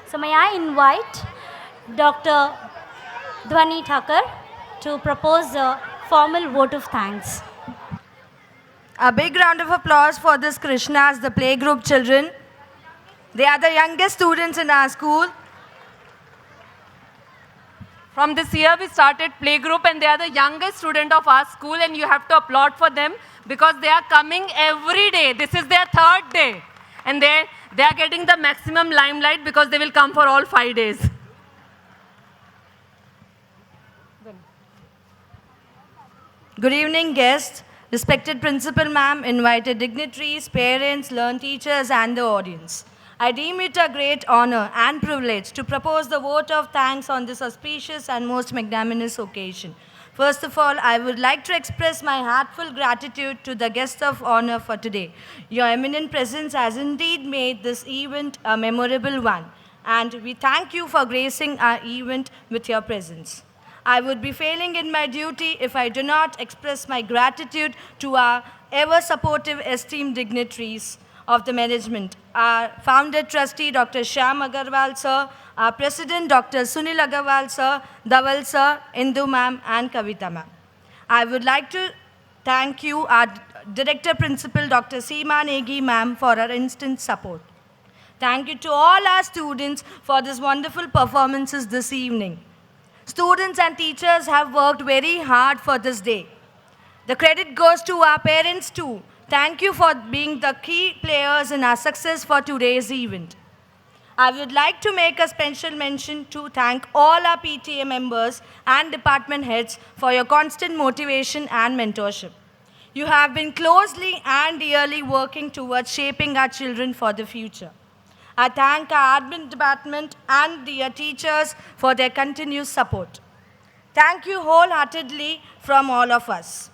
So may I invite Dr. Dhwani Thakur to propose a formal vote of thanks. A big round of applause for this Krishnas, the playgroup children. They are the youngest students in our school. From this year, we started playgroup and they are the youngest student of our school and you have to applaud for them because they are coming every day. This is their third day and they are getting the maximum limelight because they will come for all 5 days. Good evening, guests, respected principal ma'am, invited dignitaries, parents, learned teachers and the audience. I deem it a great honor and privilege to propose the vote of thanks on this auspicious and most magnanimous occasion. First of all, I would like to express my heartfelt gratitude to the guests of honor for today. Your eminent presence has indeed made this event a memorable one, and we thank you for gracing our event with your presence. I would be failing in my duty if I do not express my gratitude to our ever supportive esteemed dignitaries of the management, our founder trustee Dr. Shyam Agarwal sir, our president Dr. Sunil Agarwal sir, Dhaval sir, Indu ma'am and Kavita ma'am. I would like to thank you, our director principal Dr. Seema Negi ma'am, for her instant support. Thank you to all our students for these wonderful performances this evening. Students and teachers have worked very hard for this day. The credit goes to our parents too. Thank you for being the key players in our success for today's event. I would like to make a special mention to thank all our PTA members and department heads for your constant motivation and mentorship. You have been closely and dearly working towards shaping our children for the future. I thank our admin department and their teachers for their continuous support. Thank you wholeheartedly from all of us.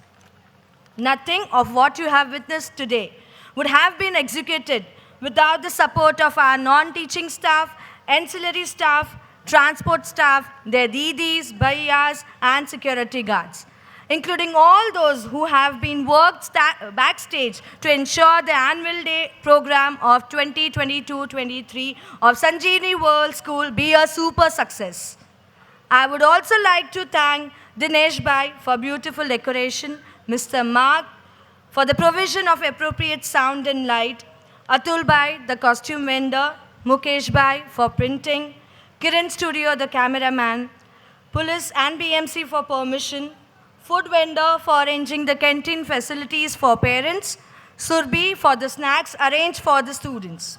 Nothing of what you have witnessed today would have been executed without the support of our non-teaching staff, ancillary staff, transport staff, their didis, bhaiyas, and security guards, including all those who have been worked backstage to ensure the annual day program of 2022-23 of Sanjeevani World School be a super success. I would also like to thank Dinesh Bhai for beautiful decoration, Mr. Mark for the provision of appropriate sound and light, Atul Bhai, the costume vendor, Mukesh Bhai for printing, Kiran Studio, the cameraman, police and BMC for permission, food vendor for arranging the canteen facilities for parents, Surbi for the snacks arranged for the students.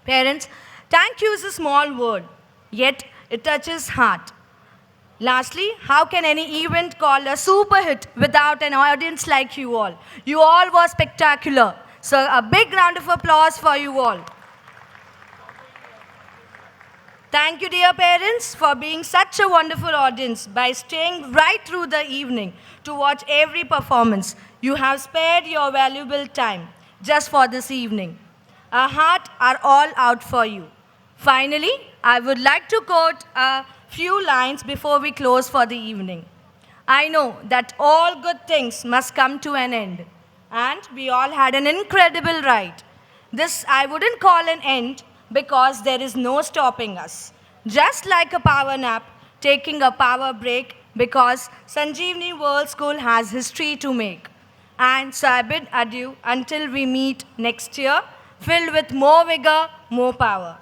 Parents, thank you is a small word, yet it touches heart. Lastly, how can any event called a super hit without an audience like you all? You all were spectacular. So a big round of applause for you all. Thank you, dear parents, for being such a wonderful audience by staying right through the evening to watch every performance. You have spared your valuable time just for this evening. Our hearts are all out for you. Finally, I would like to quote a few lines before we close for the evening. I know that all good things must come to an end, and we all had an incredible ride. This I wouldn't call an end because there is no stopping us. Just like a power nap, taking a power break because Sanjeevani World School has history to make. And so I bid adieu until we meet next year, filled with more vigor, more power.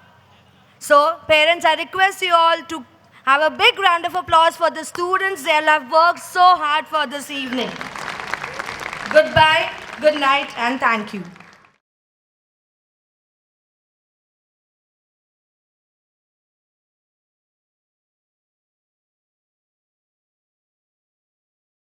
So parents, I request you all to have a big round of applause for the students. They have worked so hard for this evening. Goodbye, good night, and thank you.